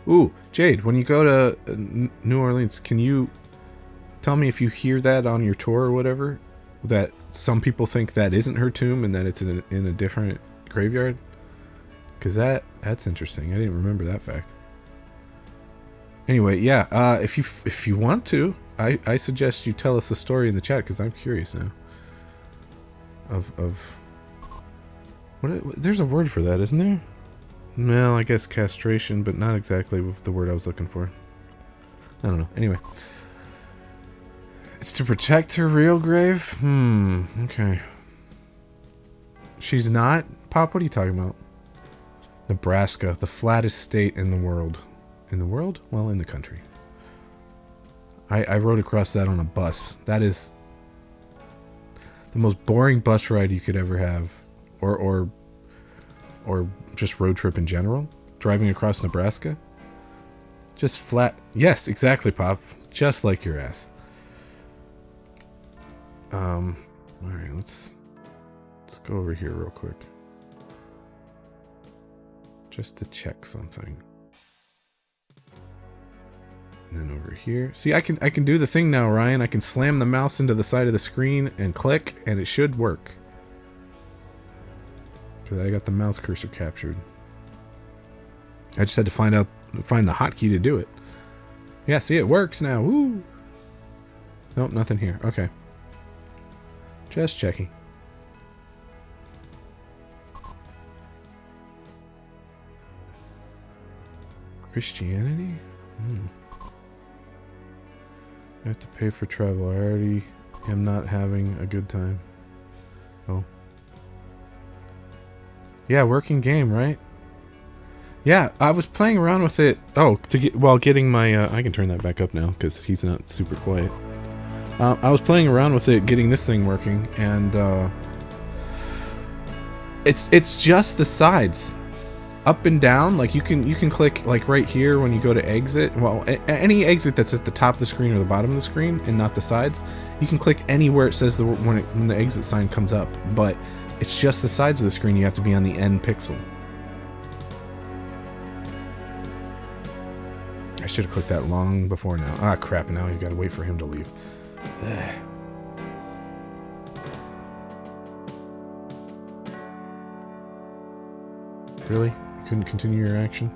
Ooh, Jade, when you go to New Orleans, can you tell me if you hear that on your tour or whatever? That some people think that isn't her tomb and that it's in a different graveyard? Because that's interesting. I didn't remember that fact. Anyway, yeah, if you want to, I suggest you tell us the story in the chat, because I'm curious now. Of what? There's a word for that, isn't there? Well, I guess castration, but not exactly the word I was looking for. I don't know. Anyway. It's to protect her real grave? Okay. She's not? Pop, what are you talking about? Nebraska, the flattest state in the world. In the world? Well, in the country. I rode across that on a bus. That is the most boring bus ride you could ever have. Or just road trip in general. Driving across Nebraska. Just flat. Yes, exactly, Pop. Just like your ass. Alright, let's go over here real quick. Just to check something. And then over here. See, I can do the thing now, Ryan. I can slam the mouse into the side of the screen and click, and it should work. Because I got the mouse cursor captured. I just had to find the hotkey to do it. Yeah, see, it works now. Woo! Nope, nothing here. Okay. Just checking. Christianity? I have to pay for travel. I already am not having a good time. Oh. Yeah, working game, right? Yeah, I was playing around with it. Oh, while getting my... I can turn that back up now, because he's not super quiet. I was playing around with it, getting this thing working, and it's just the sides, up and down. Like you can click like right here when you go to exit. Well, any exit that's at the top of the screen or the bottom of the screen, and not the sides. You can click anywhere it says when the exit sign comes up, but it's just the sides of the screen. You have to be on the end pixel. I should have clicked that long before now. Ah, crap! Now you gotta wait for him to leave. Really? You couldn't continue your action?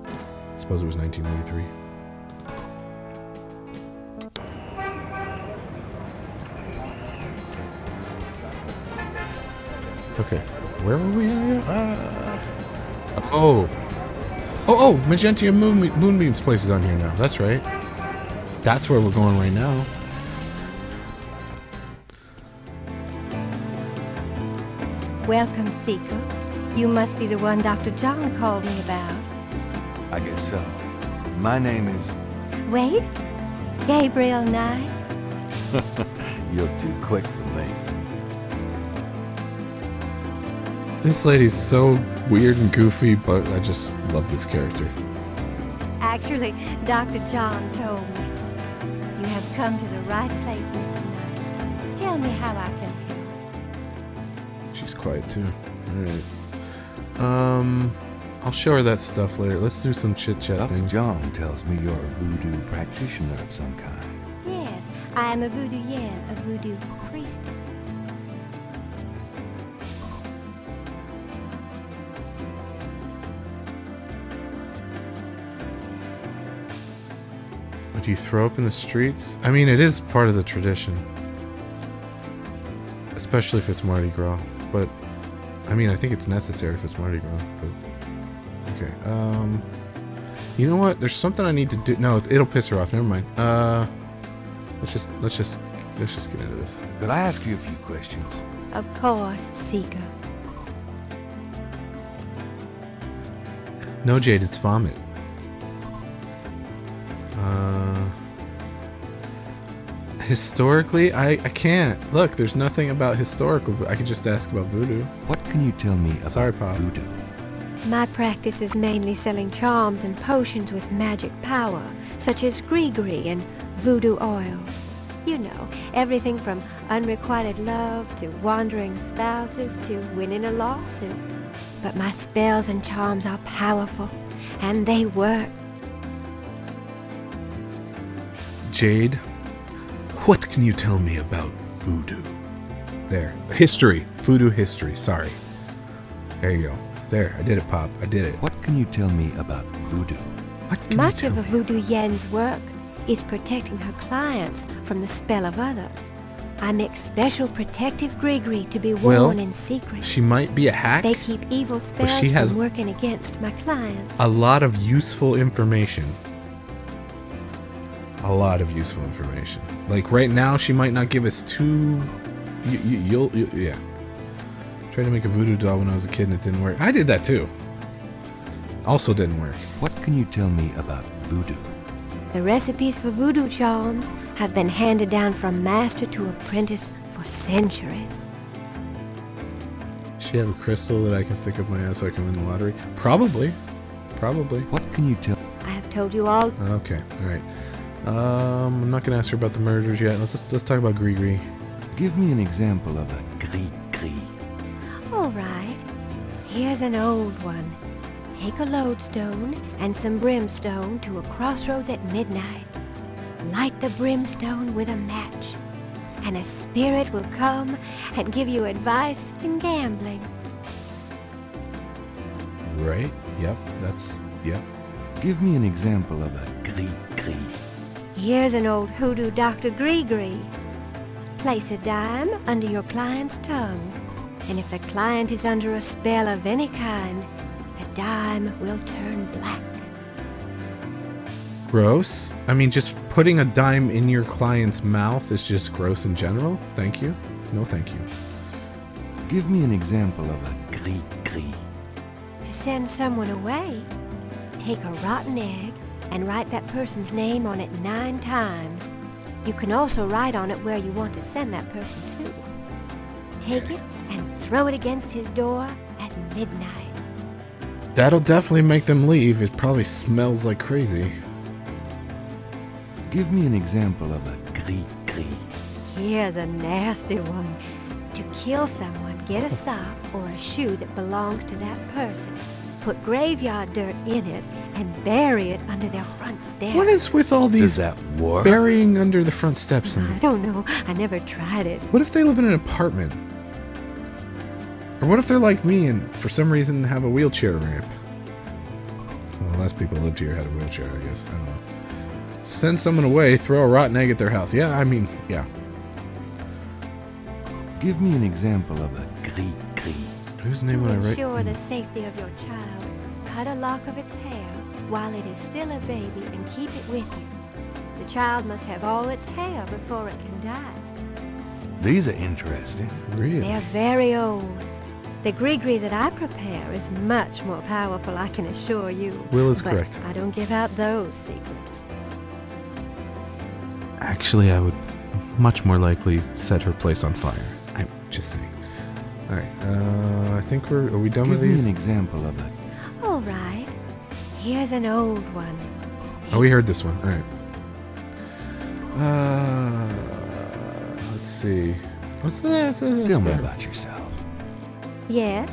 I suppose it was 1993. Okay, where were we at? Oh, Magenta Moonbeam's place is on here now. That's right. That's where we're going right now. Welcome, Seeker. You must be the one Dr. John called me about. I guess so. My name is... Wait? Gabriel Knight? You're too quick for me. This lady's so weird and goofy, but I just love this character. Actually, Dr. John told me. You have come to the right place, Mr. Knight. Tell me how I can help. She's quiet too. Alright. I'll show her that stuff later. Let's do some chit-chat Dr. things. John tells me you're a voodoo practitioner of some kind. Yes, I am a voodoo yen, a voodoo priestess. Do you throw up in the streets? I mean, it is part of the tradition. Especially if it's Mardi Gras. But, I mean, I think it's necessary if it's Mardi Gras. But, okay, you know what? There's something I need to do. No, it'll piss her off. Never mind. Let's just get into this. Could I ask you a few questions? Of course, Seeker. No, Jade, it's vomit. Historically, I can't. Look, there's nothing about historical. I could just ask about voodoo. What can you tell me about Sorry, Pop. voodoo? My practice is mainly selling charms and potions with magic power, such as gree-gree and voodoo oils. You know, everything from unrequited love to wandering spouses to winning a lawsuit. But my spells and charms are powerful, and they work. Jade, what can you tell me about voodoo? There. History. Voodoo history. Sorry. There you go. There. I did it, Pop. I did it. What can you tell me about voodoo? What can Much you of tell a me? voodoo yen's work is protecting her clients from the spell of others. I make special protective gree-gree to be Well, worn in secret. She might be a hack. They keep evil spells she has from working against my clients. A lot of useful information. A lot of useful information. Like right now, she might not give us too. Yeah. Tried to make a voodoo doll when I was a kid and it didn't work. I did that too. Also didn't work. What can you tell me about voodoo? The recipes for voodoo charms have been handed down from master to apprentice for centuries. Does she have a crystal that I can stick up my ass so I can win the lottery? Probably. Probably. What can you tell? I have told you all. Okay. All right. I'm not gonna ask her about the murders yet. Let's talk about gree-gree. Give me an example of a gree-gree. All right. Here's an old one. Take a lodestone and some brimstone to a crossroads at midnight. Light the brimstone with a match, and a spirit will come and give you advice in gambling. Right? Yep. Yep. Give me an example of a gree-gree. Here's an old hoodoo Dr. Gree-Gree. Place a dime under your client's tongue, and if the client is under a spell of any kind, the dime will turn black. Gross. I mean, just putting a dime in your client's mouth is just gross in general. Thank you. No, thank you. Give me an example of a gree-gree. To send someone away, take a rotten egg and write that person's name on it 9 times. You can also write on it where you want to send that person to. Take it and throw it against his door at midnight. That'll definitely make them leave. It probably smells like crazy. Give me an example of a gree-gree. Here's a nasty one. To kill someone, get a sock or a shoe that belongs to that person. Put graveyard dirt in it and bury it under their front steps. What is with all Does these that work? burying under the front steps? I don't know. I never tried it. What if they live in an apartment? Or what if they're like me and for some reason have a wheelchair ramp? Well, less people lived here had a wheelchair, I guess. I don't know. Send someone away, throw a rotten egg at their house. Yeah, I mean, yeah. Give me an example of a gree-gree. Whose name would To I write? ensure the safety of your child, cut a lock of its hair while it is still a baby and keep it with you. The child must have all its hair before it can die. These are interesting. Really? They're very old. The gree-gree that I prepare is much more powerful, I can assure you. Will is But correct. I don't give out those secrets. Actually, I would much more likely set her place on fire. I'm just saying. Alright, I think are we done Give with me these? an example of a... All right. Here's an old one. Oh, we heard this one. Alright. Let's see. What's this? Tell me about yourself. Yes?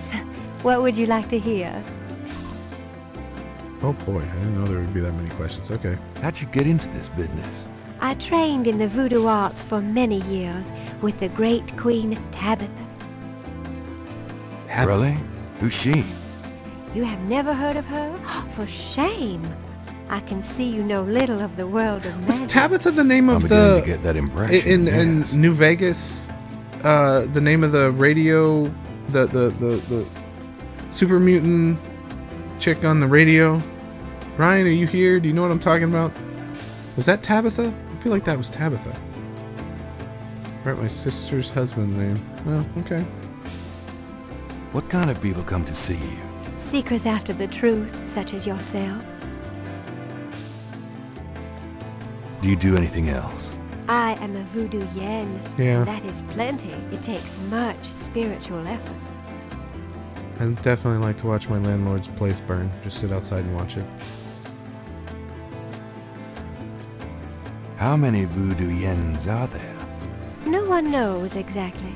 What would you like to hear? Oh boy, I didn't know there would be that many questions. Okay. How'd you get into this business? I trained in the voodoo arts for many years with the great Queen Tabitha. Really? Who's she? You have never heard of her? For shame! I can see you know little of the world of Was magic. Tabitha the name I'm of beginning the to get that impression. in yes. New Vegas? The name of the radio, the super mutant chick on the radio. Ryan, are you here? Do you know what I'm talking about? Was that Tabitha? I feel like that was Tabitha. Write my sister's husband's name. Well, okay. What kind of people come to see you? Seekers after the truth, such as yourself. Do you do anything else? I am a voodoo yen. Yeah. That is plenty. It takes much spiritual effort. I'd definitely like to watch my landlord's place burn. Just sit outside and watch it. How many voodoo yens are there? No one knows exactly.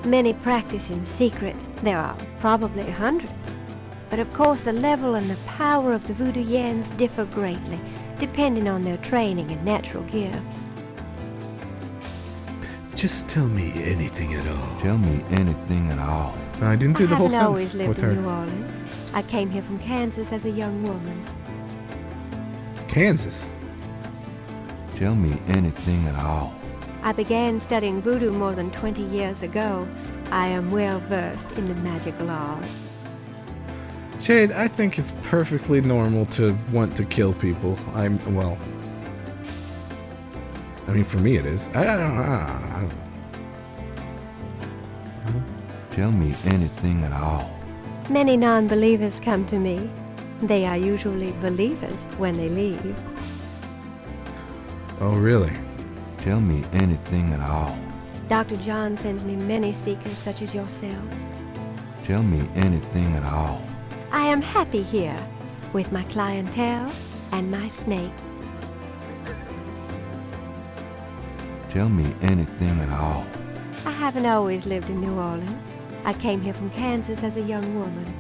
Many practice in secret. There are probably hundreds. But of course the level and the power of the voodoo yens differ greatly, depending on their training and natural gifts. Just tell me anything at all. Tell me anything at all. No, I didn't do the whole haven't always sentence lived with in New her. Orleans. I came here from Kansas as a young woman. Kansas. Tell me anything at all. I began studying voodoo more than 20 years ago. I am well versed in the magical art. Jade, I think it's perfectly normal to want to kill people. I mean, for me it is. I don't know. Tell me anything at all. Many non-believers come to me. They are usually believers when they leave. Oh, really? Tell me anything at all. Dr. John sends me many seekers such as yourself. Tell me anything at all. I am happy here with my clientele and my snake. Tell me anything at all. I haven't always lived in New Orleans. I came here from Kansas as a young woman.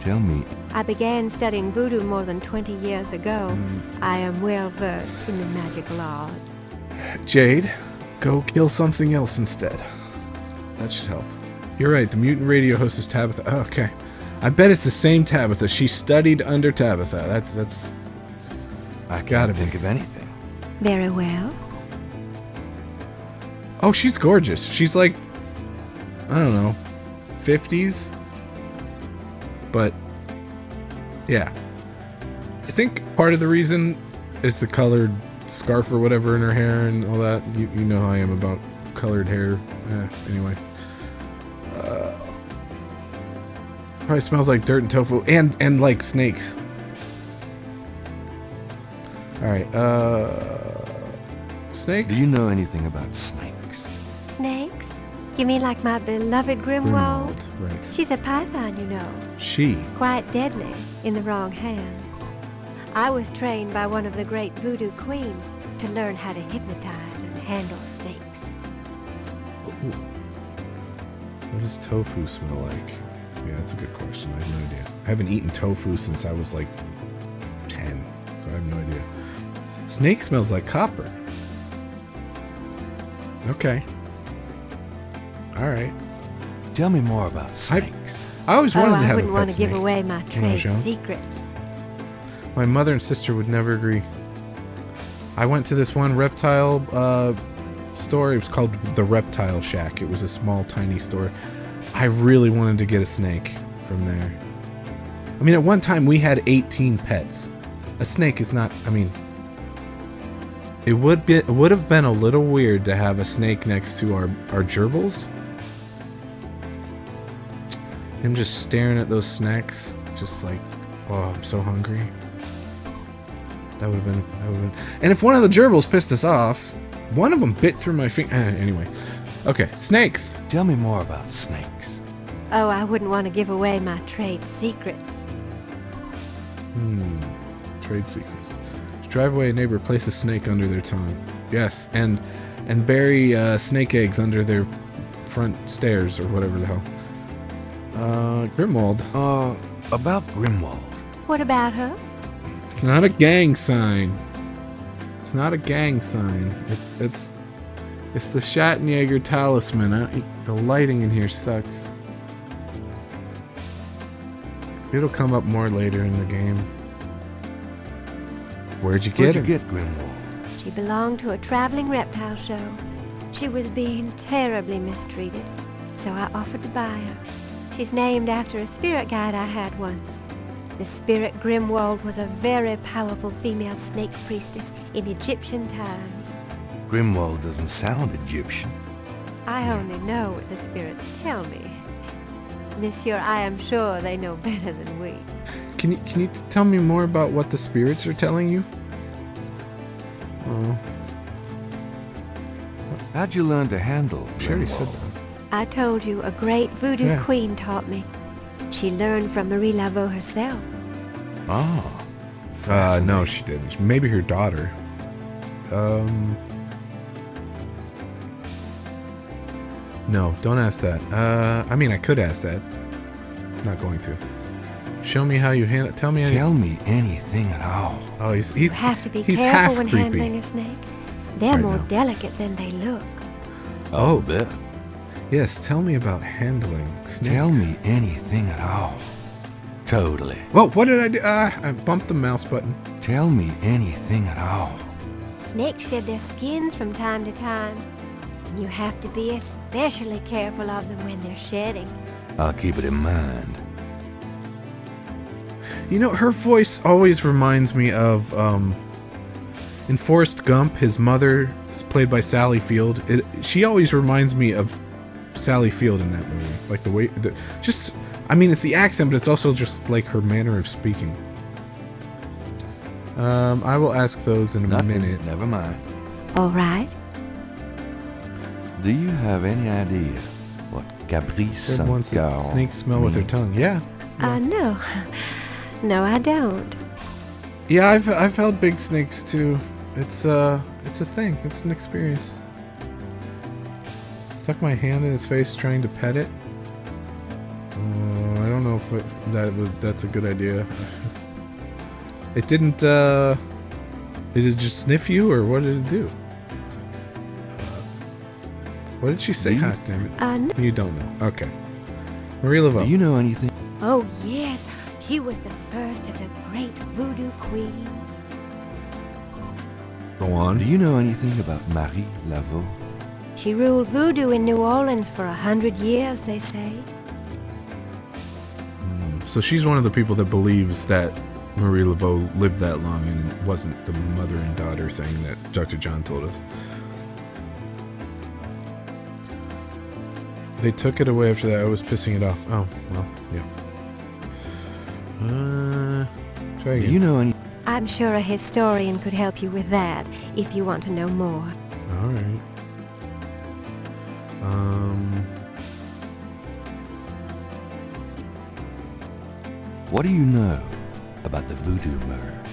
Tell me. I began studying voodoo more than 20 years ago. I am well versed in the magical art. Jade, go kill something else instead. That should help. You're right, the mutant radio host is Tabitha. Oh, okay. I bet it's the same Tabitha. She studied under Tabitha. That's I gotta can't think of anything. Very well. Oh, she's gorgeous. She's like, I don't know, 50s? But, yeah. I think part of the reason is the colored scarf or whatever in her hair and all that. You know how I am about colored hair. Anyway. Probably smells like dirt and tofu and like snakes. Alright, snakes? Do you know anything about snakes? Snakes? You mean like my beloved Grimwald? Right. She's a python, you know. She. Quite deadly in the wrong hands. I was trained by one of the great voodoo queens to learn how to hypnotize and handle snakes. Ooh. What does tofu smell like? Yeah, that's a good question. I have no idea. I haven't eaten tofu since I was like 10, so I have no idea. Snake smells like copper. Okay. Alright. Tell me more about snakes. I always wanted to I have a wouldn't pet want to snake give away my when I was trade young. secrets. My mother and sister would never agree. I went to this one reptile store. It was called the Reptile Shack. It was a small, tiny store. I really wanted to get a snake from there. I mean, at one time we had 18 pets. A snake is not, I mean, it would have been a little weird to have a snake next to our gerbils. Him just staring at those snacks, just like, oh, I'm so hungry. That would have been. And if one of the gerbils pissed us off, one of them bit through my finger. Anyway, okay, snakes. Tell me more about snakes. Oh, I wouldn't want to give away my trade secrets. Trade secrets. Drive away a neighbor, place a snake under their tongue. Yes, and bury snake eggs under their front stairs or whatever the hell. Grimwald. About Grimwald. What about her? It's not a gang sign. It's not a gang sign. It's the Schattenjäger talisman. The lighting in here sucks. It'll come up more later in the game. Where'd you get her? Where'd you get Grimwald? She belonged to a traveling reptile show. She was being terribly mistreated, so I offered to buy her. She's named after a spirit guide I had once. The spirit Grimwald was a very powerful female snake priestess in Egyptian times. Grimwald doesn't sound Egyptian. I only know what the spirits tell me. Monsieur, I am sure they know better than we. Can you tell me more about what the spirits are telling you? Oh, How'd you learn to handle she already said Grimwald? that. I told you a great voodoo Yeah. queen taught me. She learned from Marie Laveau herself. Oh. No, she didn't. Maybe her daughter. No, don't ask that. I mean, I could ask that. Not going to. Show me how you handle. Tell me. Tell me anything at all. Oh, he's You have to be he's careful half when creepy. handling a snake. They're Right more now. delicate than they look. Oh. Bet. Yes, tell me about handling snakes. Tell me anything at all. Totally. Whoa, what did I do? I bumped the mouse button. Tell me anything at all. Snakes shed their skins from time to time. And you have to be especially careful of them when they're shedding. I'll keep it in mind. You know, her voice always reminds me of, in Forrest Gump, his mother is played by Sally Field. She always reminds me of Sally Field in that movie. Like the way, I mean, it's the accent, but it's also just like her manner of speaking. I will ask those in a Nothing. minute. Never mind. All right. Do you have any idea what Caprice Said once that snakes smell with their tongue. Yeah. No. No, I don't. Yeah, I've held big snakes too. It's a thing. It's an experience. Stuck my hand in its face trying to pet it. I don't know if that's a good idea. It didn't. Did it just sniff you, or what did it do? What did she say? God damn it! No. You don't know. Okay. Marie Laveau. Do you know anything? Oh, yes. She was the first of the great voodoo queens. Go on. Do you know anything about Marie Laveau? She ruled voodoo in New Orleans for 100 years, they say. So she's one of the people that believes that Marie Laveau lived that long and it wasn't the mother and daughter thing that Dr. John told us. They took it away after that. I was pissing it off. Oh, well, yeah. Try Do again. you know any? I'm sure a historian could help you with that, if you want to know more. Alright. What do you know about the voodoo murders?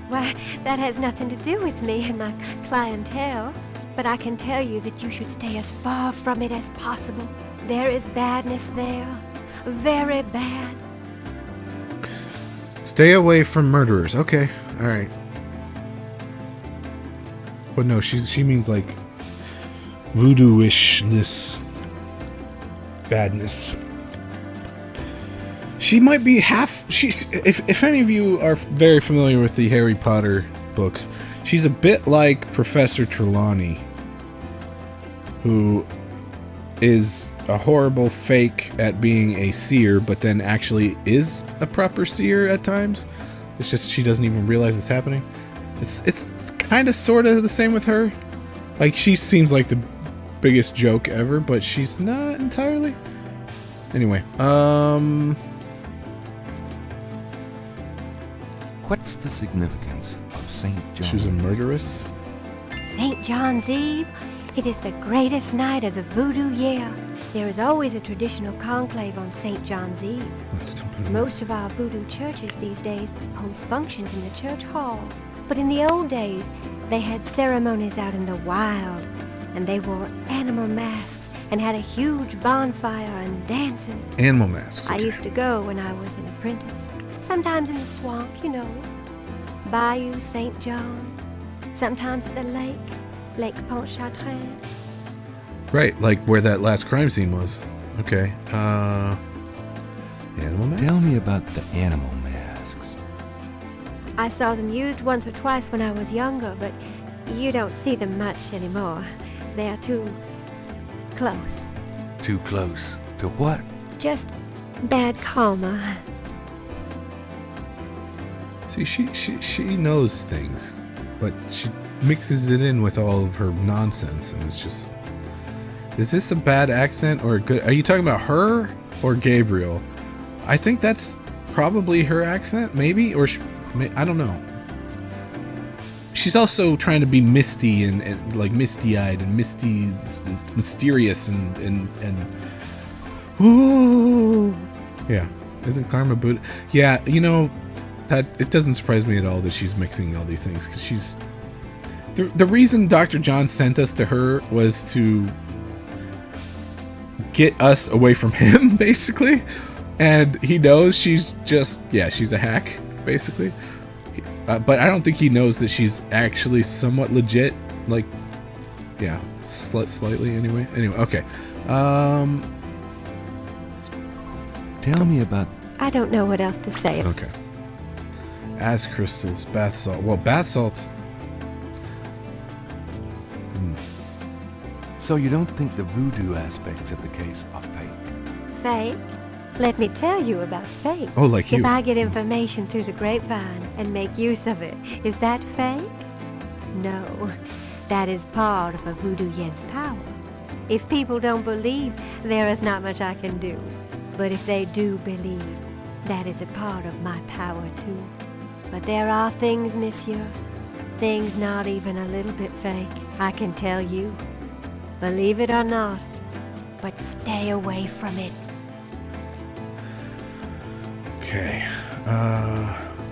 Why, that has nothing to do with me and my clientele. But I can tell you that you should stay as far from it as possible. There is badness there. Very bad. Stay away from murderers. Okay, alright. But no, she means like voodoo-ishness. Badness. She might be if any of you are very familiar with the Harry Potter books, she's a bit like Professor Trelawney, who is a horrible fake at being a seer, but then actually is a proper seer at times. It's just she doesn't even realize it's happening. It's kind of sort of the same with her. Like, she seems like the biggest joke ever, but she's not entirely. Anyway, What's the significance of St. John? she was a murderess. St. John's Eve, it is the greatest night of the voodoo year. There is always a traditional conclave on St. John's Eve. Let's don't put it Most of our voodoo churches these days hold functions in the church hall. But in the old days, they had ceremonies out in the wild, and they wore animal masks and had a huge bonfire and dancing. Animal masks. I okay. used to go when I was an apprentice. Sometimes in the swamp, you know. Bayou St. John. Sometimes at the lake, Lake Pontchartrain. Right, like where that last crime scene was. Okay. Animal masks? Tell me about the animal masks. I saw them used once or twice when I was younger, but you don't see them much anymore. They are too close. Too close to what? Just bad karma. See, she knows things, but she mixes it in with all of her nonsense, and it's just... Is this a bad accent or a good... Are you talking about her or Gabriel? I think that's probably her accent, maybe? Or... I don't know. She's also trying to be misty and like misty-eyed and misty... It's mysterious and ooh. Yeah. Isn't Karma Buddha? Yeah, you know, that it doesn't surprise me at all that she's mixing all these things, because she's... The reason Dr. John sent us to her was to get us away from him, basically. And he knows she's just... Yeah, she's a hack, basically. But I don't think he knows that she's actually somewhat legit. Like, yeah, slightly anyway. Anyway, okay. Tell me about... I don't know what else to say. Okay. As crystals, bath salt. Well, bath salts... So you don't think the voodoo aspects of the case are fake? Fake? Let me tell you about fake. Oh, like you. If I get information through the grapevine and make use of it, is that fake? No. That is part of a voodoo yen's power. If people don't believe, there is not much I can do. But if they do believe, that is a part of my power too. But there are things, monsieur, things not even a little bit fake, I can tell you. Believe it or not, but stay away from it. Okay.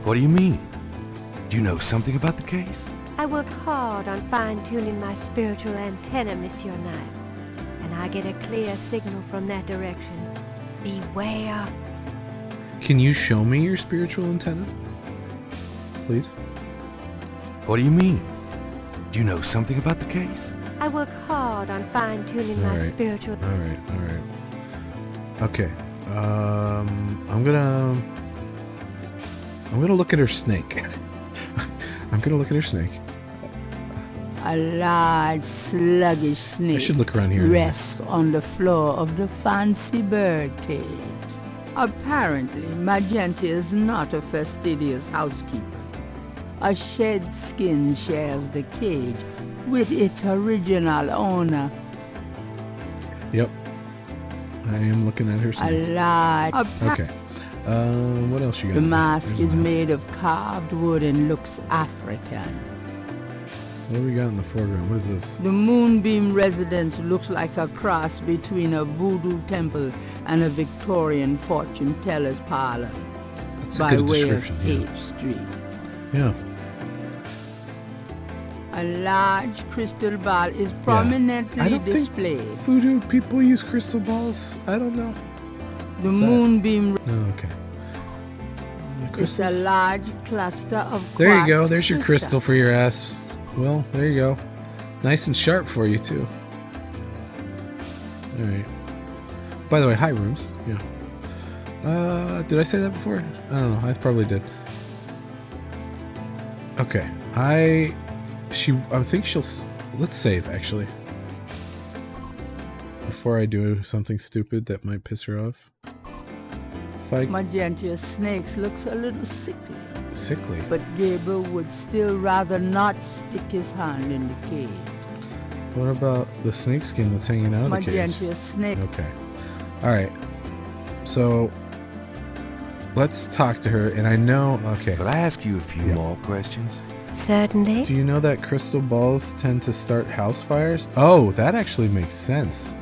What do you mean? Do you know something about the case? I work hard on fine-tuning my spiritual antenna, Monsieur Knight. And I get a clear signal from that direction. Beware. Can you show me your spiritual antenna? Please? What do you mean? Do you know something about the case? I work hard on fine-tuning my spiritual... Alright. Okay. I'm gonna look at her snake. I'm gonna look at her snake. A large, sluggish snake I should look around here. rests on the floor of the fancy bird cage. Apparently, Magenta is not a fastidious housekeeper. A shed skin shares the cage with its original owner. Yep. I am looking at her snake. A large... Okay. What else you got? The mask There's is a mask. made of carved wood and looks African. What do we got in the foreground? What is this? The Moonbeam residence looks like a cross between a voodoo temple and a Victorian fortune teller's parlor. That's a by good way description. of Yeah. 8th Street. Yeah. A large crystal ball is prominently I don't displayed. think voodoo people use crystal balls. I don't know. The What's that? Moonbeam No, okay. is a Crystals. large cluster of There you quartz go. There's your crystal for your ass. Well, there you go. Nice and sharp for you, too. Alright. By the way, hi, rooms. Yeah. Did I say that before? I don't know. I probably did. Okay. I think she'll... Let's save, actually. Before I do something stupid that might piss her off. If I... Magenta snakes looks a little sickly, Sickly. but Gabriel would still rather not stick his hand in the cage. What about the snake skin that's hanging out of the cage? Magenta snake. Okay. Alright. So... Let's talk to her, and I know... Okay. Could I ask you a few more questions? Certainly. Do you know that crystal balls tend to start house fires? Oh, that actually makes sense.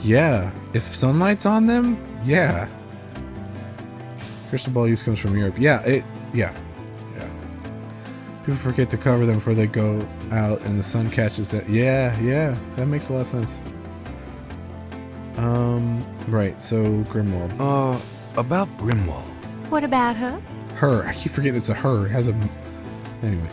Yeah. If sunlight's on them, yeah. Crystal ball use comes from Europe. Yeah, yeah. People forget to cover them before they go out and the sun catches that. Yeah, that makes a lot of sense. Right, so Grimwald. About Grimwald. What about her? Her. I keep forgetting it's a her. It has a... Anyway,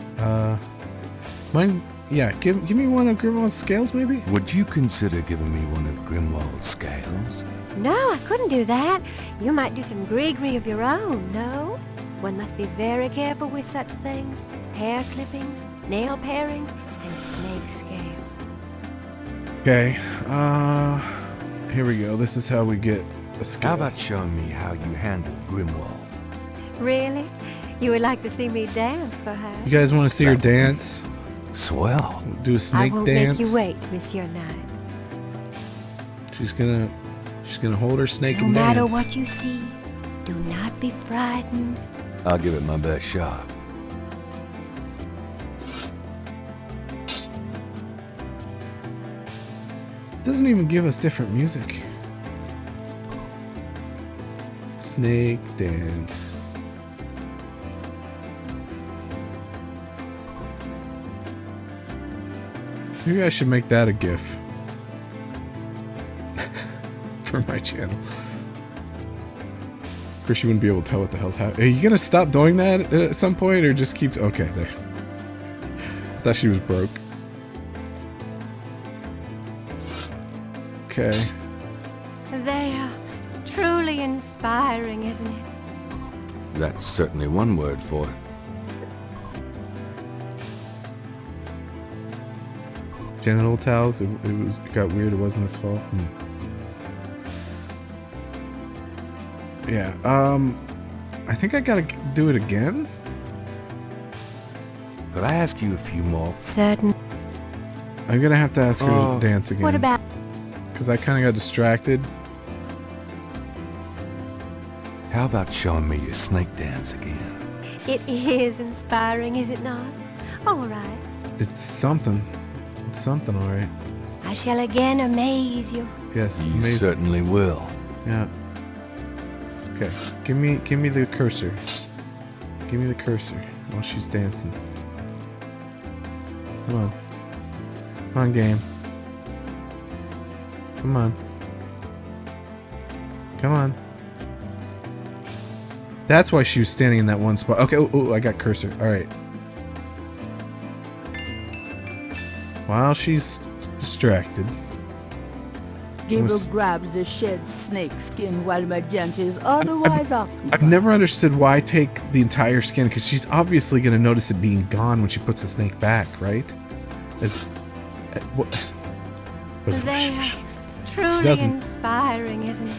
mine... Yeah, give me one of Grimwald's scales, maybe? Would you consider giving me one of Grimwald's scales? No, I couldn't do that. You might do some gree-gree of your own, no? One must be very careful with such things. Hair clippings, nail parings, and snake scale. Okay, here we go. This is how we get a scale. How about showing me how you handle Grimwald? Really? You would like to see me dance, perhaps? You guys want to see her dance? Swell. Do a I snake won't dance? make you wait, Monsieur Knight. She's gonna hold her snake No and matter dance. what you see, do not be frightened. I'll give it my best shot. Doesn't even give us different music. Snake dance. Maybe I should make that a GIF for my channel. Of course, you wouldn't be able to tell what the hell's happening. Are you gonna stop doing that at some point, or just keep? Okay, there. I thought she was broke. Okay. There. Truly inspiring, isn't it? That's certainly one word for it. Genital towels. It got weird. It wasn't his fault. Yeah. I think I gotta do it again. Could I ask you a few more? Certain. I'm gonna have to ask her to dance again. What about... Because I kind of got distracted. How about showing me your snake dance again? It is inspiring, is it not? All right. It's something. It's something, all right. I shall again amaze you. Yes, You amazing. certainly will. Yeah. Okay. Give me the cursor. Give me the cursor while she's dancing. Come on. Come on, game. Come on. Come on. That's why she was standing in that one spot. Okay, oh, I got cursor. All right. While she's distracted. Gabriel grabs the shed snake skin while Magenta is otherwise occupied. I've never understood why take the entire skin, because she's obviously going to notice it being gone when she puts the snake back, right? It's... what? There. Truly doesn't. inspiring, isn't it?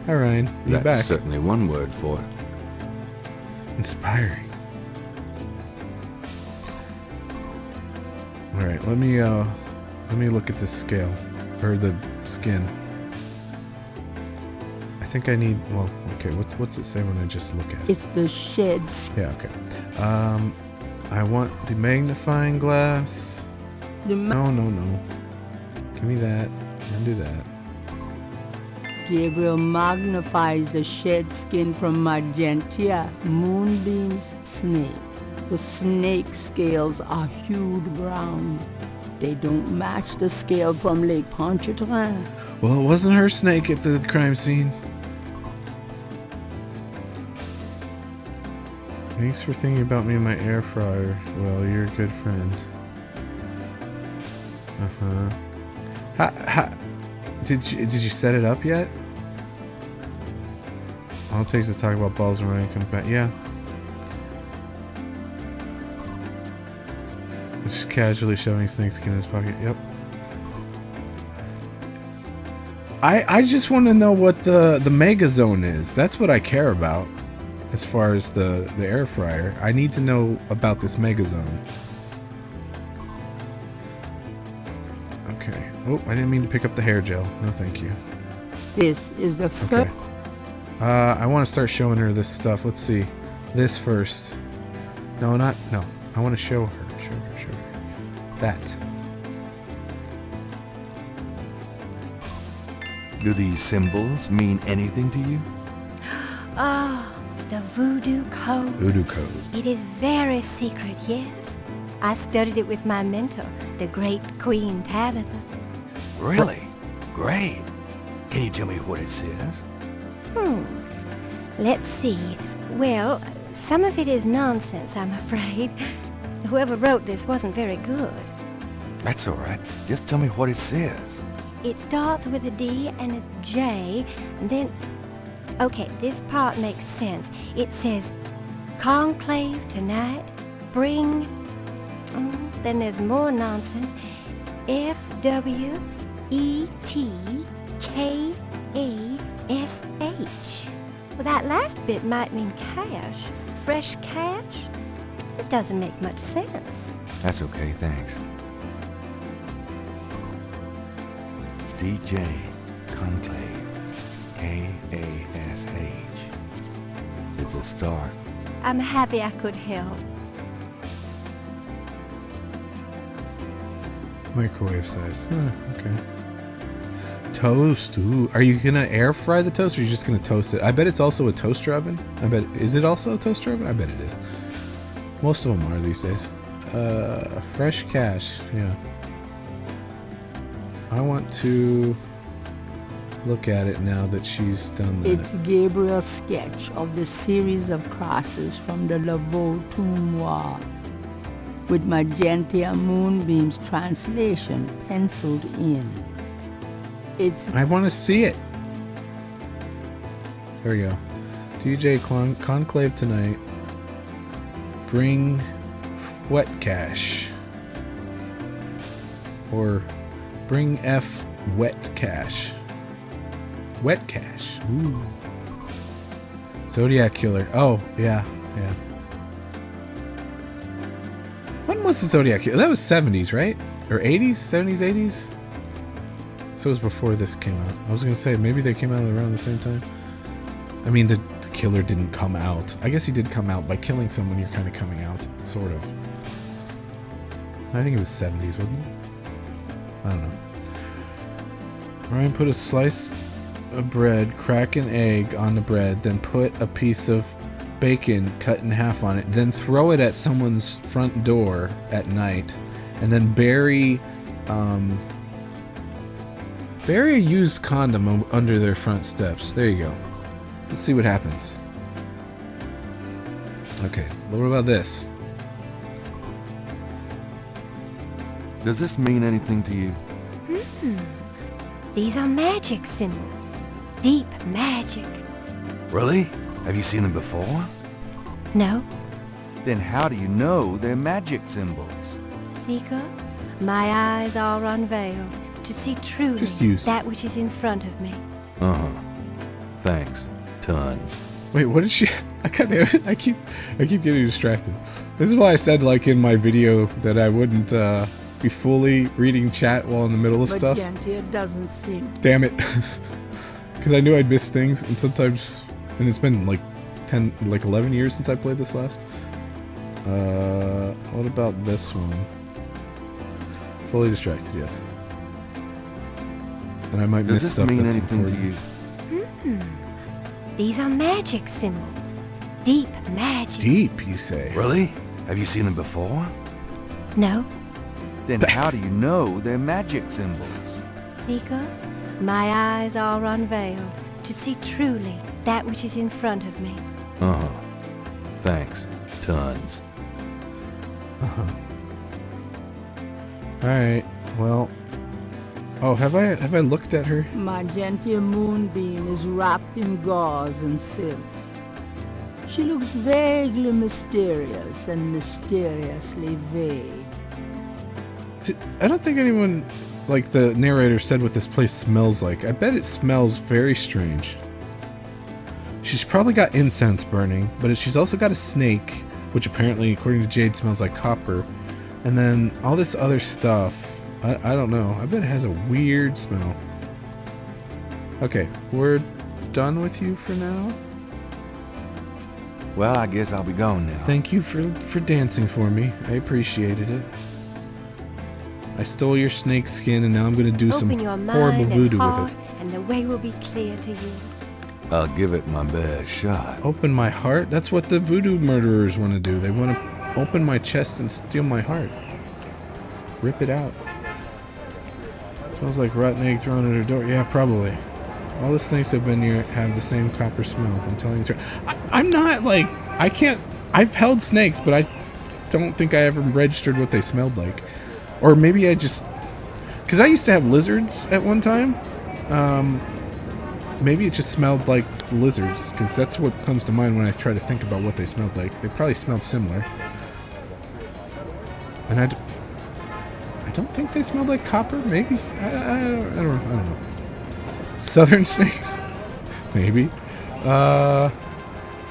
All right, you're That's back. certainly one word for it. Inspiring. All right, let me look at this scale, or the skin. I think I need. Well, okay. What's it say when I just look at it? It's the shed. Yeah. Okay. I want the magnifying glass. No. Give me that. Undo that. Gabriel magnifies the shed skin from Magenta, Moonbeam's snake. The snake scales are hued brown. They don't match the scale from Lake Pontchartrain. Well, it wasn't her snake at the crime scene. Thanks for thinking about me and my air fryer. Well, you're a good friend. Did you set it up yet? All it takes to talk about balls and Ryan comes back. Yeah. Just casually shoving snake skin in his pocket. Yep. I just want to know what the mega zone is. That's what I care about. As far as the air fryer, I need to know about this mega zone. Okay. Oh, I didn't mean to pick up the hair gel. No, thank you. This is the Okay. first. I want to start showing her this stuff. Let's see. This first. No, not no. I want to show her. Show her. That. Do these symbols mean anything to you? Oh, the voodoo code. Voodoo code. It is very secret, yes. I studied it with my mentor, the great Queen Tabitha. Really? Great. Can you tell me what it says? Let's see. Well, some of it is nonsense, I'm afraid. Whoever wrote this wasn't very good. That's all right. Just tell me what it says. It starts with a D and a J, and then... Okay, this part makes sense. It says, conclave tonight, bring... then there's more nonsense. FWETKASH. Well, that last bit might mean cash. fresh cash? It doesn't make much sense. That's okay, thanks. DJ Conclave. K-A-S-H. It's a start. I'm happy I could help. Microwave size. Okay. Toast. Ooh. Are you gonna air fry the toast or are you just gonna toast it? I bet it's also a toaster oven. I bet. Is it also a toaster oven? I bet it is. Most of them are these days. Fresh cash. Yeah. I want to look at it now that she's done that. It's Gabriel's sketch of the series of crosses from the Laveau tomb wall, with magenta moonbeams translation penciled in. I want to see it. There we go. DJ Conclave tonight. Bring wet cash. Or bring F wet cash. Wet cash. Ooh. Zodiac Killer. Oh, yeah. When was the Zodiac Killer? That was 70s, right? Or 80s? 70s, 80s? So it was before this came out. I was going to say, maybe they came out around the same time. I mean, the killer didn't come out. I guess he did come out. By killing someone, you're kind of coming out. Sort of. I think it was 70s, wasn't it? I don't know. Ryan put a slice of bread, crack an egg on the bread, then put a piece of bacon cut in half on it, then throw it at someone's front door at night, and then bury a used condom under their front steps. There you go. Let's see what happens. Okay, what about this? Does this mean anything to you? These are magic symbols. Deep magic. Really? Have you seen them before? No? Then how do you know they're magic symbols? Seeker, my eyes are unveiled to see truly that which is in front of me. Uh-huh. Thanks. Tons. Wait, what did she... I keep getting distracted. This is why I said, like, in my video that I wouldn't be fully reading chat while in the middle of stuff. It doesn't seem... Damn it. Because I knew I'd miss things, and sometimes... And it's been, like, 11 years since I played this last. What about this one? Fully distracted, yes. And I might miss stuff that's important. Does this mean anything to you? These are magic symbols. Deep magic. Deep, you say? Really? Have you seen them before? No. Then how do you know they're magic symbols? Seeker, my eyes are unveiled to see truly that which is in front of me. Uh-huh. Thanks. Tons. Uh-huh. Alright, well... Oh, have I looked at her? Magenta moonbeam is wrapped in gauze and silks. She looks vaguely mysterious and mysteriously vague. I don't think anyone, like the narrator, said what this place smells like. I bet it smells very strange. She's probably got incense burning, but she's also got a snake, which apparently, according to Jade, smells like copper. And then all this other stuff. I don't know. I bet it has a weird smell. Okay, we're done with you for now. Well, I guess I'll be gone now. Thank you for dancing for me. I appreciated it. I stole your snake skin, and now I'm going to do some horrible voodoo with it. And the way will be clear to you. I'll give it my best shot. Open my heart? That's what the voodoo murderers want to do. They want to open my chest and steal my heart. Rip it out. Smells like rotten egg thrown at her door. Yeah, probably. All the snakes have been here have the same copper smell. I'm telling you the truth. I'm not like... I can't... I've held snakes, but I don't think I ever registered what they smelled like. Or maybe I just... Because I used to have lizards at one time. Maybe it just smelled like lizards. Because that's what comes to mind when I try to think about what they smelled like. They probably smelled similar. And I don't think they smelled like copper. Maybe. I don't know. Southern snakes? Maybe.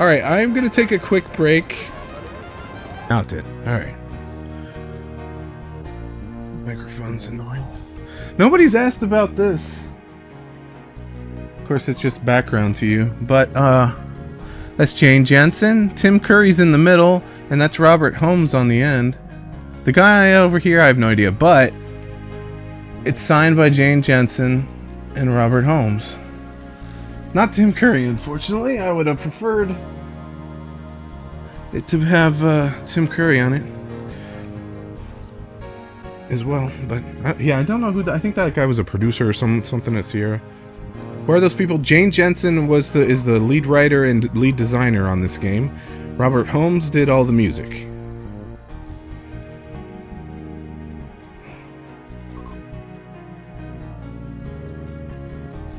Alright, I'm gonna take a quick break. Now it did. Alright. Microphone's annoying. Nobody's asked about this. Of course, it's just background to you. But, that's Jane Jensen. Tim Curry's in the middle. And that's Robert Holmes on the end. The guy over here, I have no idea. But, it's signed by Jane Jensen and Robert Holmes. Not Tim Curry, unfortunately. I would have preferred it to have Tim Curry on it as well. But yeah, I don't know who. I think that guy was a producer or something at Sierra. Who are those people? Jane Jensen is the lead writer and lead designer on this game. Robert Holmes did all the music.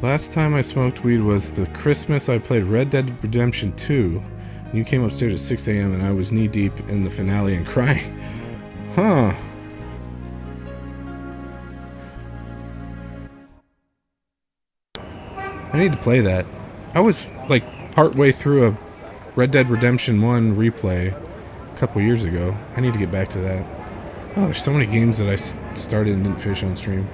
Last time I smoked weed was the Christmas I played Red Dead Redemption 2. You came upstairs at 6 a.m. and I was knee-deep in the finale and crying. Huh. I need to play that. I was, like, partway through a Red Dead Redemption 1 replay a couple years ago. I need to get back to that. Oh, there's so many games that I started and didn't finish on stream.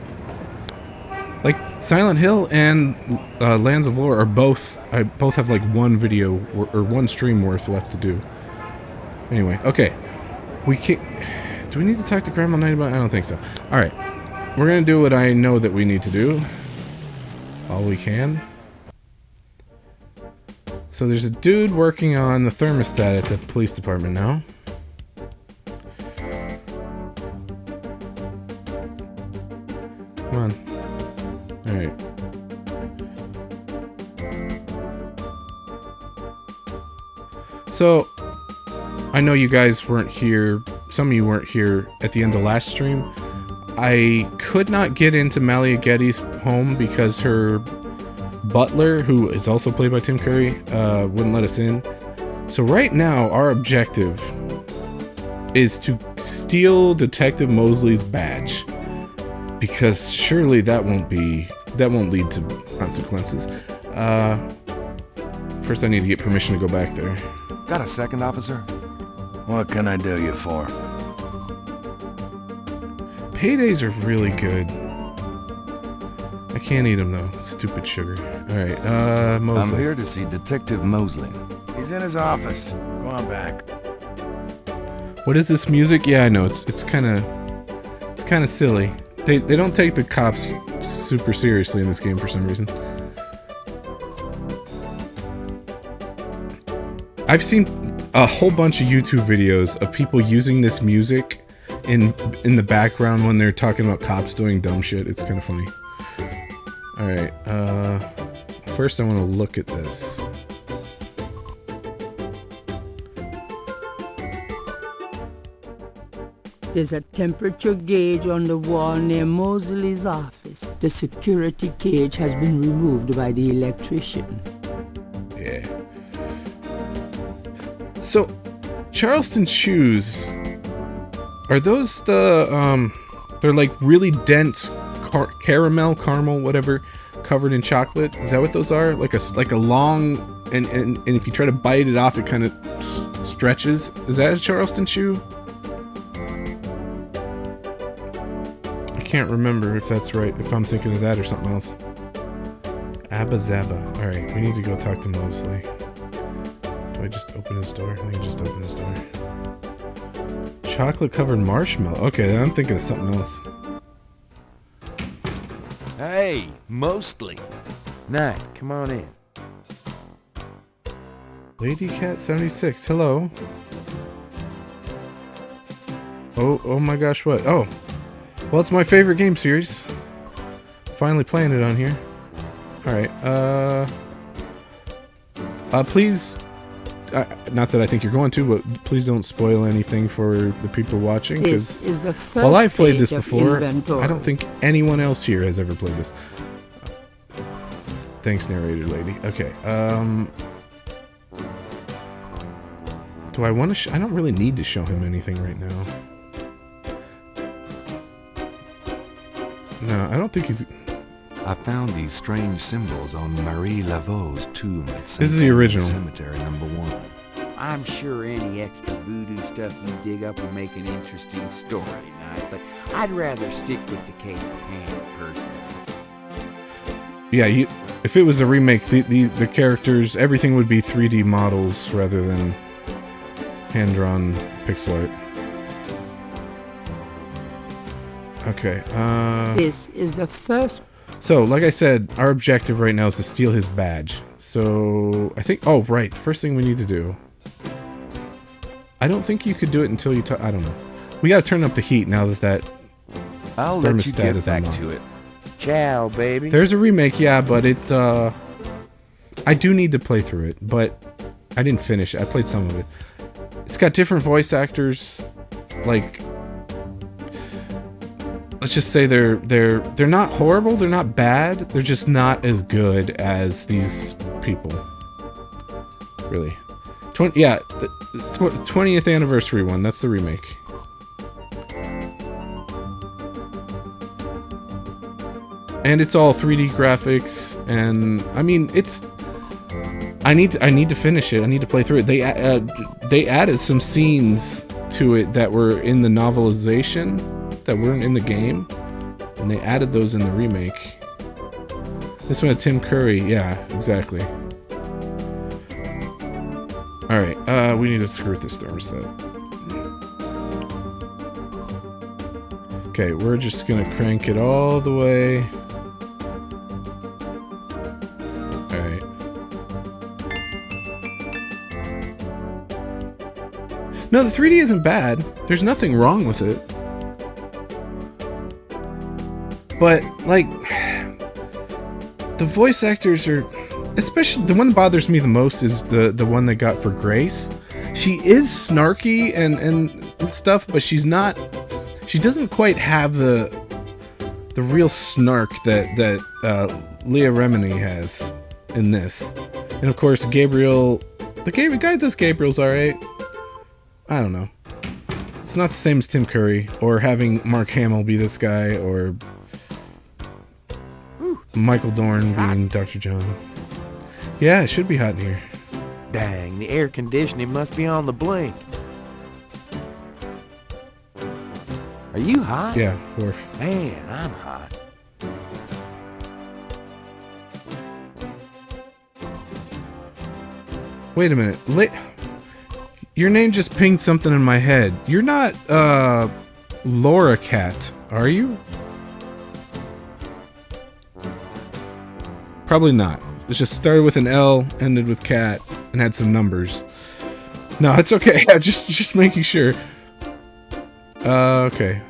Like, Silent Hill and Lands of Lore are both have like one video or one stream worth left to do. Anyway, okay. We can't... Do we need to talk to Grandma Knight about it? I don't think so. Alright. We're gonna do what I know that we need to do. All we can. So there's a dude working on the thermostat at the police department now. Come on. Alright. So, I know you guys weren't here, some of you weren't here at the end of last stream. I could not get into Malia Getty's home because her butler, who is also played by Tim Curry, wouldn't let us in. So right now, our objective is to steal Detective Mosley's badge. Because surely that won't lead to consequences. First I need to get permission to go back there. Got a second, officer? What can I do you for? Paydays are really good. I can't eat them though. Stupid sugar. Alright, Mosley. I'm here to see Detective Mosley. He's in his office. Go on back. What is this music? Yeah, I know. It's kind of silly. They don't take the cops super seriously in this game for some reason. I've seen a whole bunch of YouTube videos of people using this music in the background when they're talking about cops doing dumb shit. It's kind of funny. Alright, first I want to look at this. There's a temperature gauge on the wall near Mosley's office. The security cage has been removed by the electrician. Yeah. So, Charleston shoes, are those the, they're like really dense caramel, whatever, covered in chocolate? Is that what those are? Like a long, and if you try to bite it off, it kind of stretches? Is that a Charleston shoe? I can't remember if that's right, if I'm thinking of that or something else. Abba Zaba. Alright, we need to go talk to Mosley. Do I just open his door? I think I just open his door. Chocolate covered marshmallow. Okay, then I'm thinking of something else. Hey, Mosley. Knight, come on in. Lady Cat 76, hello. Oh my gosh, what? Oh. Well, it's my favorite game series. Finally playing it on here. Alright, please, not that I think you're going to, but please don't spoil anything for the people watching, because while I've played this before, I don't think anyone else here has ever played this. Thanks, narrator lady. Okay, do I want to I don't really need to show him anything right now. No, I don't think he's... I found these strange symbols on Marie Laveau's tomb at This is the original. Cemetery number 1. I'm sure any extra voodoo stuff you dig up will make an interesting story, Knight, but I'd rather stick with the case at hand, personally. Yeah, if it was a remake, the characters, everything would be 3D models rather than hand-drawn pixel art. Okay, This is the first. So, like I said, our objective right now is to steal his badge. So, I think... Oh, right. The first thing we need to do... I don't think you could do it until you... I don't know. We gotta turn up the heat now that I'll let you thermostat get is back unlocked. to it. Ciao, baby. There's a remake, yeah, but it... I do need to play through it, but I didn't finish it. I played some of it. It's got different voice actors. Like... Let's just say they're not horrible, they're not bad, they're just not as good as these people. Really. 20th anniversary one, that's the remake. And it's all 3D graphics, and I mean, it's... I need to finish it. I need to play through it. They added some scenes to it that were in the novelization that weren't in the game, and they added those in the remake. This one had Tim Curry. Yeah, exactly. All right, we need to screw with this thermostat. Okay, we're just gonna crank it all the way. Alright. No, the 3D isn't bad. There's nothing wrong with it. But, like, the voice actors are... Especially, the one that bothers me the most is the one they got for Grace. She is snarky and stuff, but she's not... She doesn't quite have the real snark that Leah Remini has in this. And of course, Gabriel... The guy that does Gabriel's alright. I don't know. It's not the same as Tim Curry, or having Mark Hamill be this guy, or... Michael Dorn being Dr. John. Yeah, it should be hot in here. Dang, the air conditioning must be on the blink. Are you hot? Yeah, Worf. Man, I'm hot. Wait a minute. Your name just pinged something in my head. You're not, Laura Cat, are you? Probably not. It just started with an L, ended with cat, and had some numbers. No, it's okay. just making sure. Okay.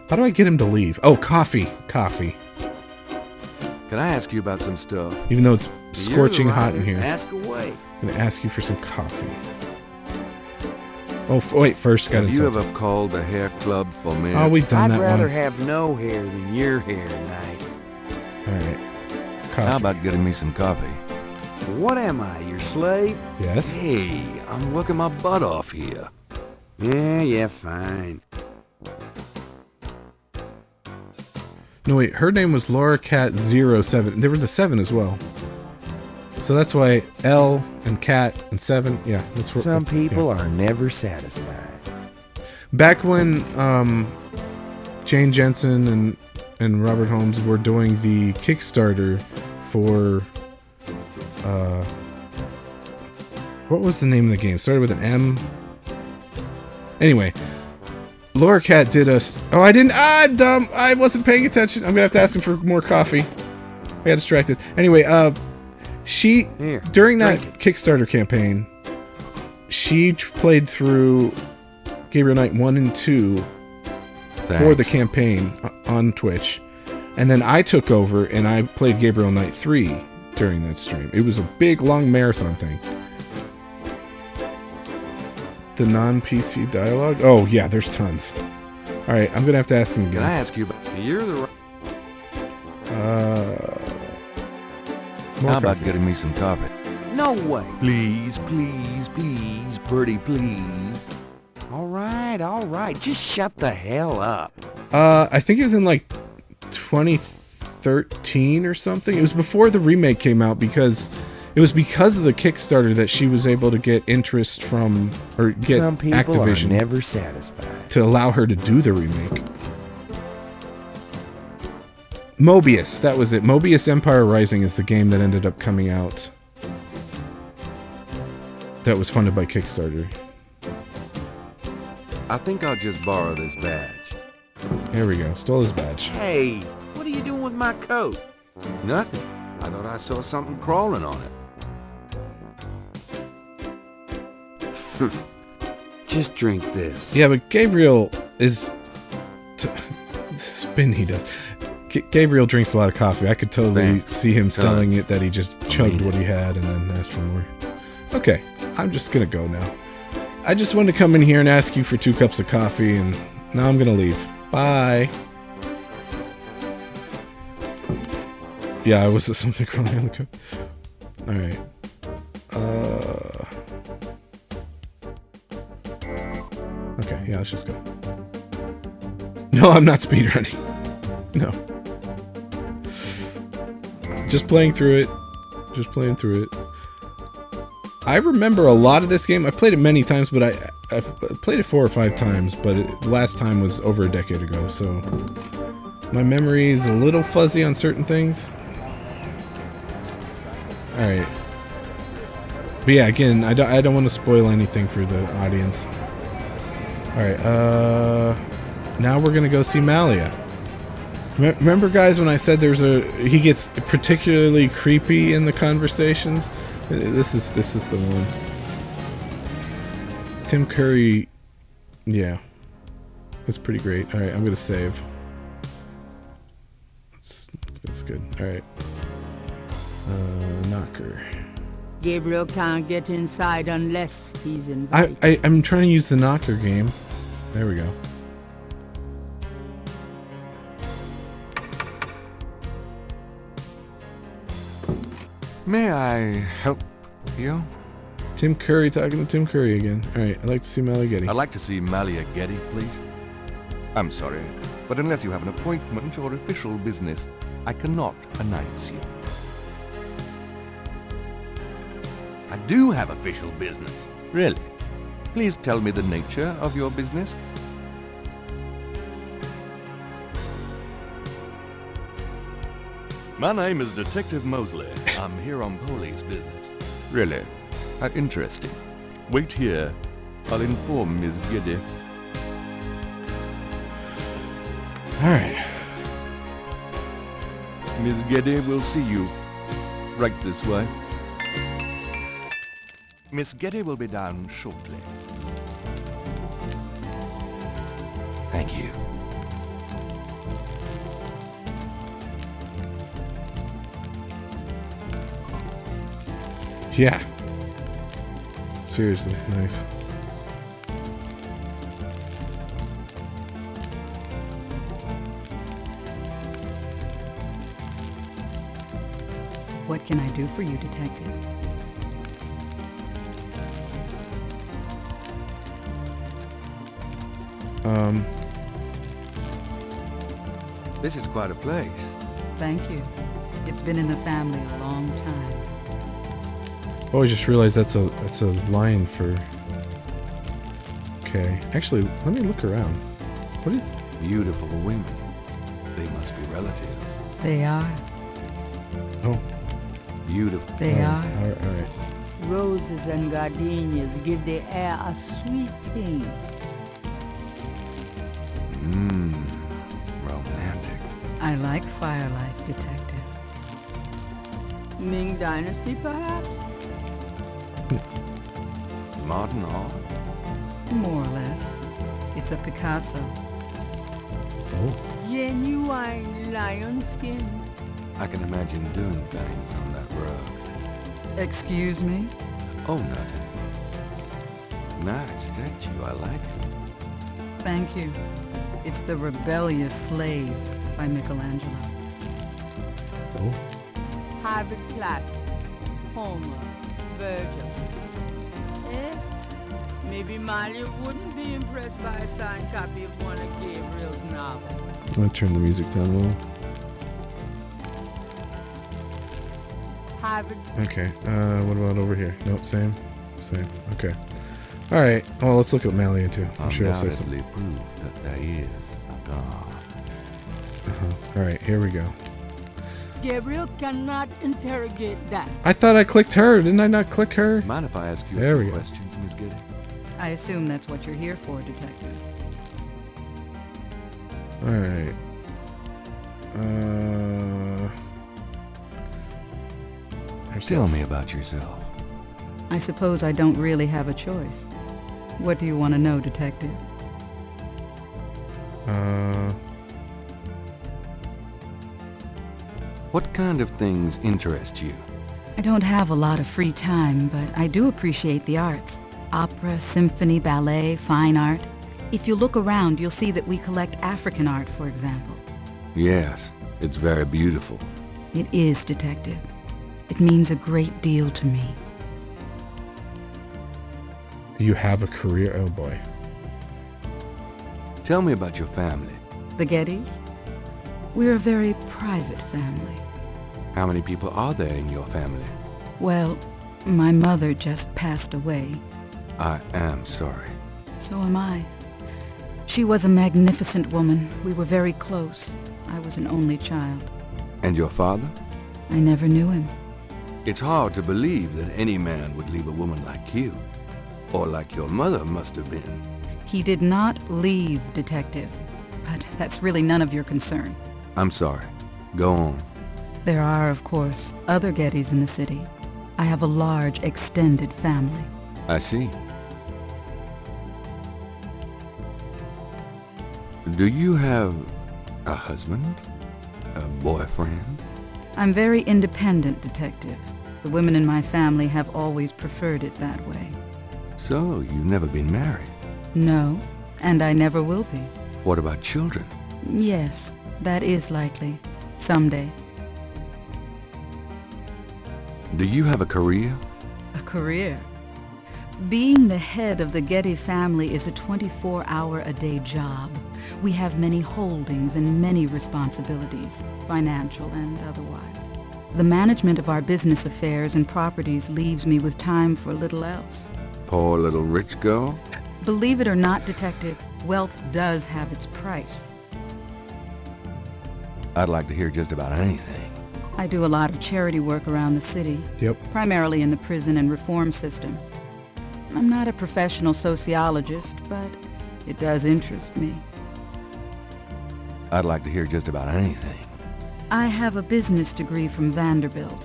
How do I get him to leave? Oh, coffee. Coffee. Can I ask you about some stuff? Even though it's scorching hot in here. Ask away. I'm gonna ask you for some coffee. Oh, wait, first got Have you something. ever called a hair club for men? Oh, we've done I'd that rather one. have no hair than your hair, Knight. Alright. Coffee. How about getting me some coffee? What am I, your slave? Yes? Hey, I'm working my butt off here. Yeah, fine. No, wait, her name was Laura Cat 07. There was a 7 as well. So that's why L and Cat and 7, yeah, that's where... Some people yeah. are never satisfied. Back when Jane Jensen and Robert Holmes were doing the Kickstarter for what was the name of the game? Started with an M. Anyway, Laura Cat did us. Oh, I didn't. Dumb. I wasn't paying attention. I'm gonna have to ask him for more coffee. I got distracted. Anyway, she Here, during that drink it. Kickstarter campaign, she played through Gabriel Knight 1 and 2 for the campaign on Twitch, and then I took over and I played Gabriel Knight 3 during that stream. It was a big, long marathon thing. The non-PC dialogue? Oh, yeah, there's tons. Alright, I'm gonna have to ask him Can I again. ask you about... You're the... More How about coffee. getting me some coffee? No way. Please, please, please, pretty please. All right. Just shut the hell up. I think it was in like 2013 or something. It was before the remake came out because it was because of the Kickstarter that she was able to get interest from, or get Some people Activision are never satisfied. to allow her to do the remake. Mobius, that was it. Mobius Empire Rising is the game that ended up coming out. That was funded by Kickstarter. I think I'll just borrow this badge. There we go. Stole his badge. Hey, what are you doing with my coat? Nothing. I thought I saw something crawling on it. Just drink this. Yeah, but Gabriel is... the spin he does. Gabriel drinks a lot of coffee. I could totally see him selling it, that he just chugged what he had and then asked for more. Okay, I'm just gonna go now. I just wanted to come in here and ask you for 2 cups of coffee, and now I'm gonna leave. Bye. Yeah, was it something crawling on the cup? Alright. Okay, yeah, let's just go. No, I'm not speedrunning. No. Just playing through it. Just playing through it. I remember a lot of this game. I played it many times, but I played it 4 or 5 times, but the last time was over a decade ago, so my memory is a little fuzzy on certain things. Alright. But yeah, again, I don't want to spoil anything for the audience. Alright, now we're gonna go see Malia. Remember, guys, when I said he gets particularly creepy in the conversations? This is the one. Tim Curry, yeah, it's pretty great. All right, I'm gonna save. That's good. All right, knocker. Gabriel can't get inside unless he's invited. I'm trying to use the knocker game. There we go. May I help you? Tim Curry talking to Tim Curry again. Alright, I'd like to see Malia Getty. I'd like to see Malia Getty, please. I'm sorry, but unless you have an appointment or official business, I cannot announce you. I do have official business. Really? Please tell me the nature of your business. My name is Detective Mosley. I'm here on police business. Really? How interesting. Wait here. I'll inform Ms. Getty. Alright. Ms. Getty will see you. Right this way. Miss Getty will be down shortly. Thank you. Yeah. Seriously, nice. What can I do for you, Detective? This is quite a place. Thank you. It's been in the family a long time. Oh, I just realized that's a line for... Okay. Actually, let me look around. What is... Beautiful women. They must be relatives. They are. Oh. Beautiful. They are. Alright. Roses and gardenias give the air a sweet taint. Romantic. I like firelight, Detective. Ming Dynasty, perhaps? Modern art? More or less. It's a Picasso. Oh. Genuine lion skin. I can imagine doing things on that rug. Excuse me? Oh, nothing. Nice statue, I like it. Thank you. It's The Rebellious Slave by Michelangelo. Oh. Harvard Classic. Homer. Virgil. Maybe Malia wouldn't be impressed by a signed copy of one of Gabriel's novels. I'm gonna turn the music down a little. Okay, what about over here? Nope, same. Okay. Alright, well, let's look at Malia too. I'm sure I'll say something. Prove that there is a God. Alright, here we go. Gabriel cannot interrogate that. I thought I clicked her. Didn't I not click her? Mind if I ask you There a we few go. questions, Miss Getty? I assume that's what you're here for, Detective. Alright. Tell me about yourself. I suppose I don't really have a choice. What do you want to know, Detective? What kind of things interest you? I don't have a lot of free time, but I do appreciate the arts. Opera, symphony, ballet, fine art. If you look around, you'll see that we collect African art, for example. Yes, it's very beautiful. It is, Detective. It means a great deal to me. You have a career? Oh boy. Tell me about your family. The Gettys? We're a very private family. How many people are there in your family? Well, my mother just passed away. I am sorry. So am I. She was a magnificent woman. We were very close. I was an only child. And your father? I never knew him. It's hard to believe that any man would leave a woman like you. Or like your mother must have been. He did not leave, Detective. But that's really none of your concern. I'm sorry. Go on. There are, of course, other Gettys in the city. I have a large, extended family. I see. Do you have a husband? A boyfriend? I'm very independent, Detective. The women in my family have always preferred it that way. So, you've never been married? No, and I never will be. What about children? Yes, that is likely. Someday. Do you have a career? A career? Being the head of the Getty family is a 24-hour-a-day job. We have many holdings and many responsibilities, financial and otherwise. The management of our business affairs and properties leaves me with time for little else. Poor little rich girl? Believe it or not, Detective, wealth does have its price. I'd like to hear just about anything. I do a lot of charity work around the city. Yep. Primarily in the prison and reform system. I'm not a professional sociologist, but it does interest me. I'd like to hear just about anything. I have a business degree from Vanderbilt.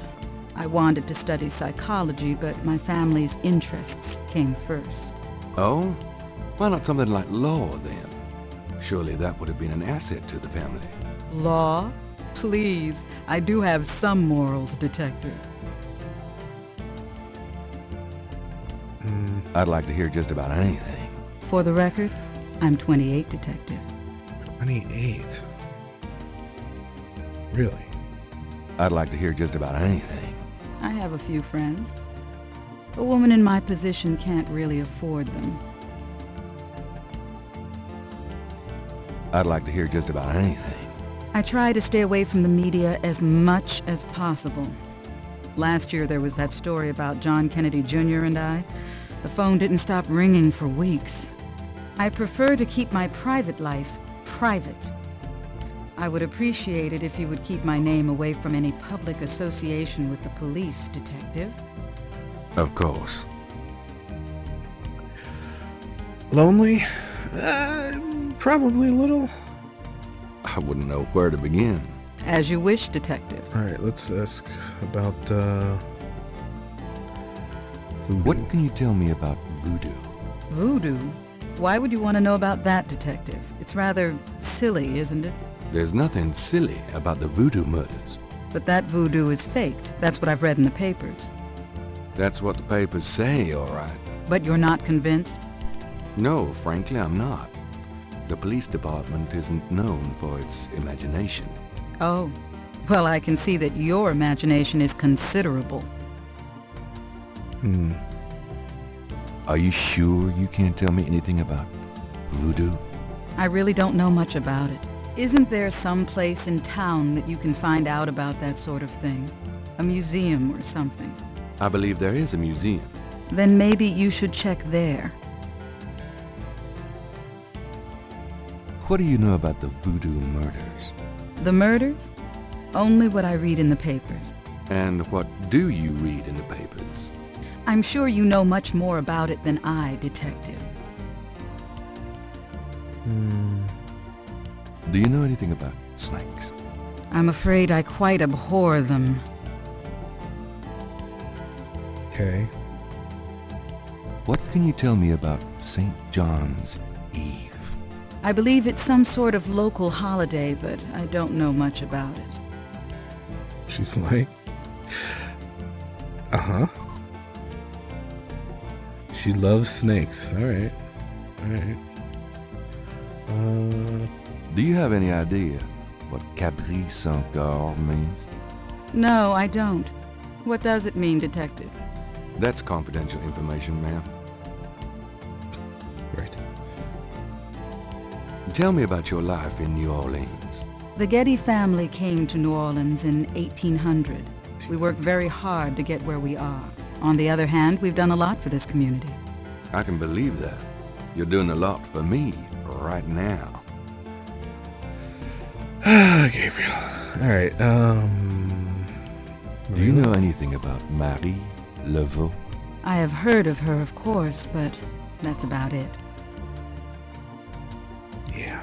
I wanted to study psychology, but my family's interests came first. Oh? Why not something like law, then? Surely that would have been an asset to the family. Law? Please, I do have some morals, Detective. I'd like to hear just about anything. For the record, I'm 28, Detective. 28? Really? I'd like to hear just about anything. I have a few friends. A woman in my position can't really afford them. I'd like to hear just about anything. I try to stay away from the media as much as possible. Last year there was that story about John Kennedy Jr. and I. The phone didn't stop ringing for weeks. I prefer to keep my private life private. I would appreciate it if you would keep my name away from any public association with the police, Detective. Of course. Lonely? Probably a little. I wouldn't know where to begin. As you wish, Detective. Alright, let's ask about, voodoo. What can you tell me about voodoo? Voodoo? Why would you want to know about that, Detective? It's rather silly, isn't it? There's nothing silly about the voodoo murders. But that voodoo is faked. That's what I've read in the papers. That's what the papers say, all right. But you're not convinced? No, frankly, I'm not. The police department isn't known for its imagination. Oh. Well, I can see that your imagination is considerable. Are you sure you can't tell me anything about voodoo? I really don't know much about it. Isn't there some place in town that you can find out about that sort of thing? A museum or something? I believe there is a museum. Then maybe you should check there. What do you know about the voodoo murders? The murders? Only what I read in the papers. And what do you read in the papers? I'm sure you know much more about it than I, Detective. Do you know anything about snakes? I'm afraid I quite abhor them. Okay. What can you tell me about St. John's Eve? I believe it's some sort of local holiday, but I don't know much about it. She's like, uh-huh. She loves snakes. All right. All right. Do you have any idea what Cabri Saint-Gor means? No, I don't. What does it mean, Detective? That's confidential information, ma'am. Right. Tell me about your life in New Orleans. The Getty family came to New Orleans in 1800. We worked very hard to get where we are. On the other hand, we've done a lot for this community. I can believe that. You're doing a lot for me right now. Gabriel. All right. Do you know anything about Marie Laveau? I have heard of her, of course, but that's about it. Yeah.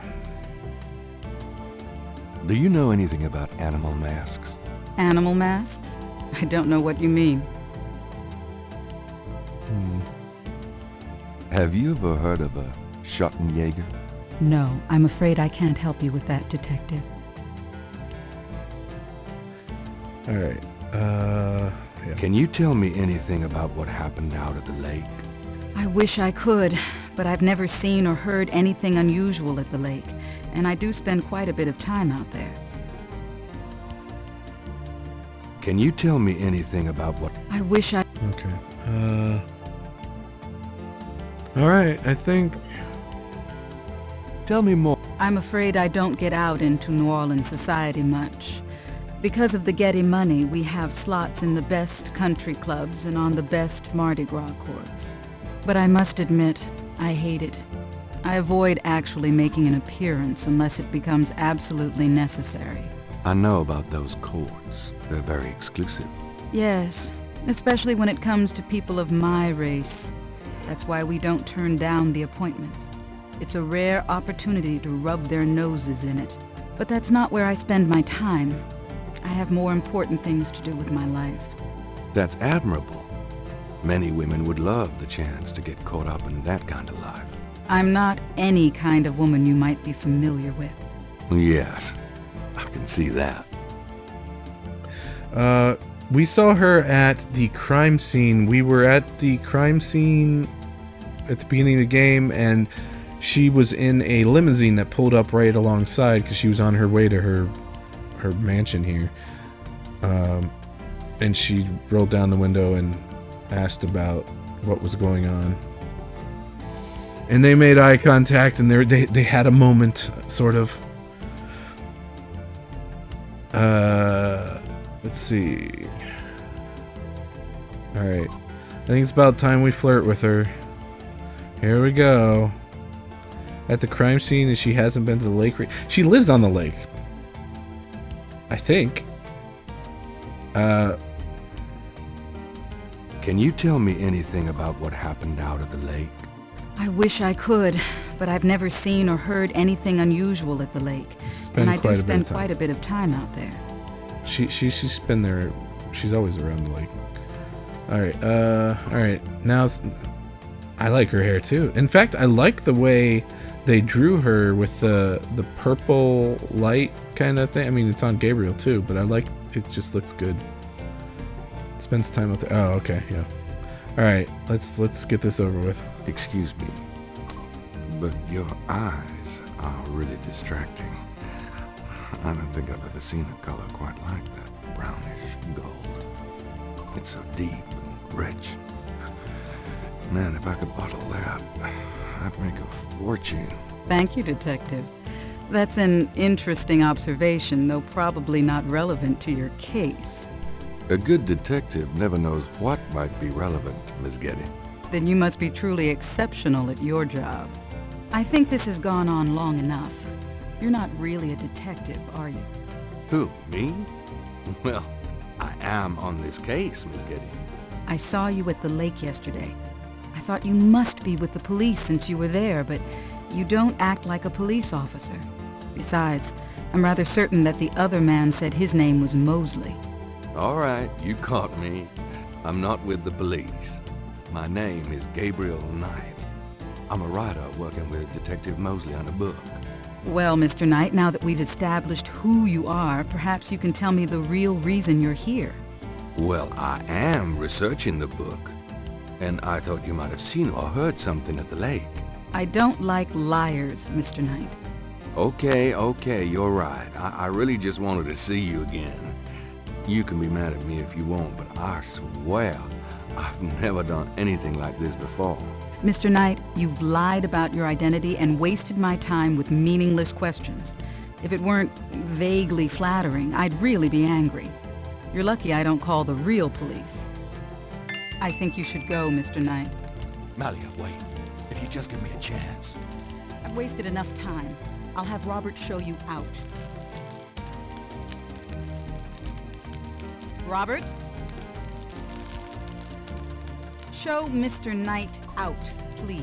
Do you know anything about animal masks? Animal masks? I don't know what you mean. Have you ever heard of a Schottenjäger? No, I'm afraid I can't help you with that, Detective. All right. Yeah. Can you tell me anything about what happened out at the lake? I wish I could, but I've never seen or heard anything unusual at the lake, and I do spend quite a bit of time out there. Can you tell me anything about what... I wish I... Okay. All right. I think... Tell me more. I'm afraid I don't get out into New Orleans society much. Because of the Getty money, we have slots in the best country clubs and on the best Mardi Gras courts. But I must admit, I hate it. I avoid actually making an appearance unless it becomes absolutely necessary. I know about those courts. They're very exclusive. Yes, especially when it comes to people of my race. That's why we don't turn down the appointments. It's a rare opportunity to rub their noses in it. But that's not where I spend my time. I have more important things to do with my life. That's admirable. Many women would love the chance to get caught up in that kind of life. I'm not any kind of woman you might be familiar with. Yes, I can see that. We saw her at the crime scene. We were at the crime scene at the beginning of the game, and she was in a limousine that pulled up right alongside because she was on her way to her mansion here. And she rolled down the window and asked about what was going on. And they made eye contact, and they had a moment, sort of. Let's see. Alright. I think it's about time we flirt with her. Here we go. At the crime scene, and she hasn't been to the lake. She lives on the lake. I think. Can you tell me anything about what happened out at the lake? I wish I could, but I've never seen or heard anything unusual at the lake. And I do spend quite a bit of time out there. She's been there. She's always around the lake. Alright, now I like her hair too. In fact, I like the way they drew her with the purple light kind of thing. I mean, it's on Gabriel too, but I like it. Just looks good. Spends time out there. Oh, okay, yeah. All right, let's get this over with. Excuse me, but your eyes are really distracting. I don't think I've ever seen a color quite like that. Brownish gold. It's so deep and rich. Man, if I could bottle that, I'd make a fortune. Thank you, Detective. That's an interesting observation, though probably not relevant to your case. A good detective never knows what might be relevant, Miss Getty. Then you must be truly exceptional at your job. I think this has gone on long enough. You're not really a detective, are you? Who, me? Well, I am on this case, Miss Getty. I saw you at the lake yesterday. I thought you must be with the police since you were there, but you don't act like a police officer. Besides, I'm rather certain that the other man said his name was Mosley. All right, you caught me. I'm not with the police. My name is Gabriel Knight. I'm a writer working with Detective Mosley on a book. Well, Mr. Knight, now that we've established who you are, perhaps you can tell me the real reason you're here. Well, I am researching the book, and I thought you might have seen or heard something at the lake. I don't like liars, Mr. Knight. Okay, you're right. I really just wanted to see you again. You can be mad at me if you want, but I swear I've never done anything like this before. Mr. Knight, you've lied about your identity and wasted my time with meaningless questions. If it weren't vaguely flattering, I'd really be angry. You're lucky I don't call the real police. I think you should go, Mr. Knight. Malia, wait. If you just give me a chance. I've wasted enough time. I'll have Robert show you out. Robert? Show Mr. Knight out, please.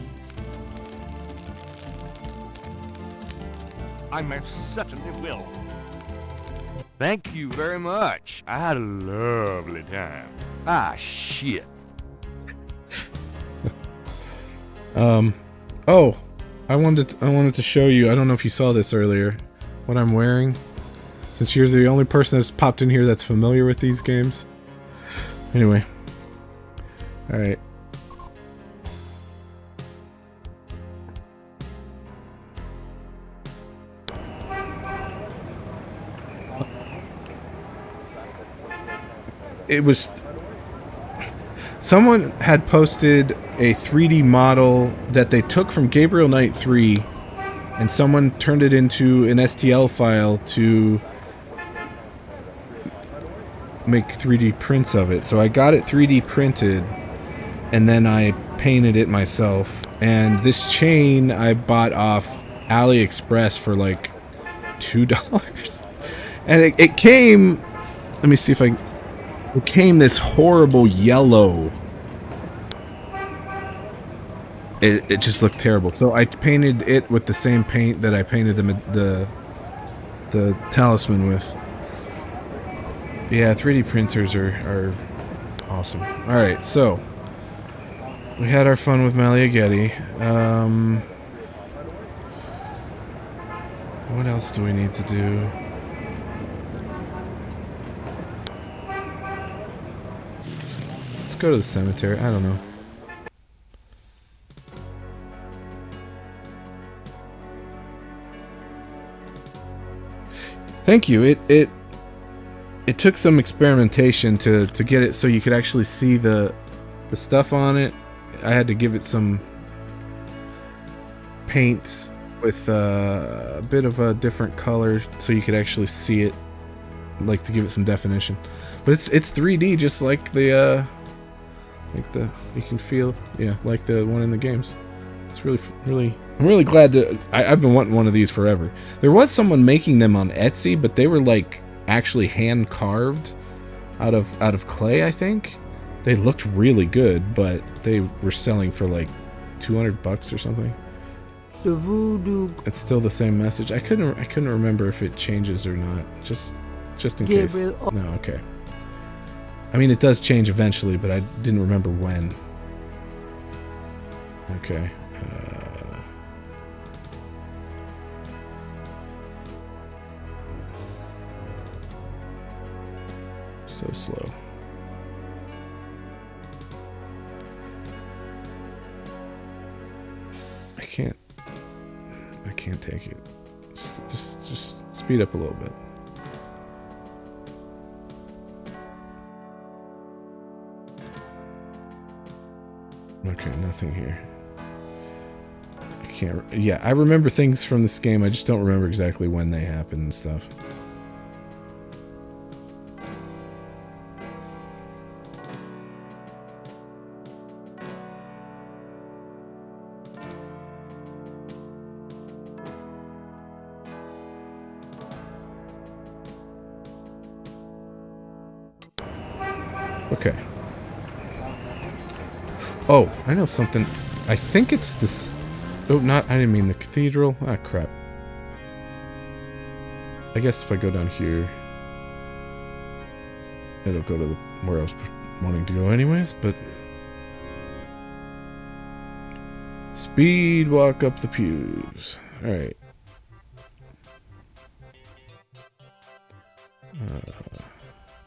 I most certainly will. Thank you very much. I had a lovely time. Ah, shit. Oh, I wanted to show you, I don't know if you saw this earlier, what I'm wearing. Since you're the only person that's popped in here that's familiar with these games. Anyway. Alright. It was... Someone had posted a 3D model that they took from Gabriel Knight 3, and someone turned it into an STL file to make 3D prints of it. So I got it 3D printed, and then I painted it myself. And this chain I bought off AliExpress for like $2. And it came... Let me see if I... It came this horrible yellow. It just looked terrible. So I painted it with the same paint that I painted the talisman with. Yeah, 3D printers are awesome. Alright, so we had our fun with Malia Getty. What else do we need to do? Let's go to the cemetery. I don't know. Thank you. It took some experimentation to get it so you could actually see the stuff on it. I had to give it some paints with a bit of a different color so you could actually see it, like to give it some definition. But it's 3D, just like the you can feel, yeah, like the one in the games. It's really I'm really glad to. I've been wanting one of these forever. There was someone making them on Etsy, but they were like actually hand carved out of clay. I think they looked really good, but they were selling for like $200 or something. The voodoo. It's still the same message. I couldn't remember if it changes or not. Just in case. No, okay. I mean, it does change eventually, but I didn't remember when. Okay. So slow. I can't take it. Just speed up a little bit. Okay, nothing here. I can't... Yeah, I remember things from this game. I just don't remember exactly when they happened and stuff. Okay. Oh, I know something. I think it's this... Oh, not... I didn't mean the cathedral. Ah, crap. I guess if I go down here... It'll go to the... where I was wanting to go anyways, but... Speed walk up the pews. Alright.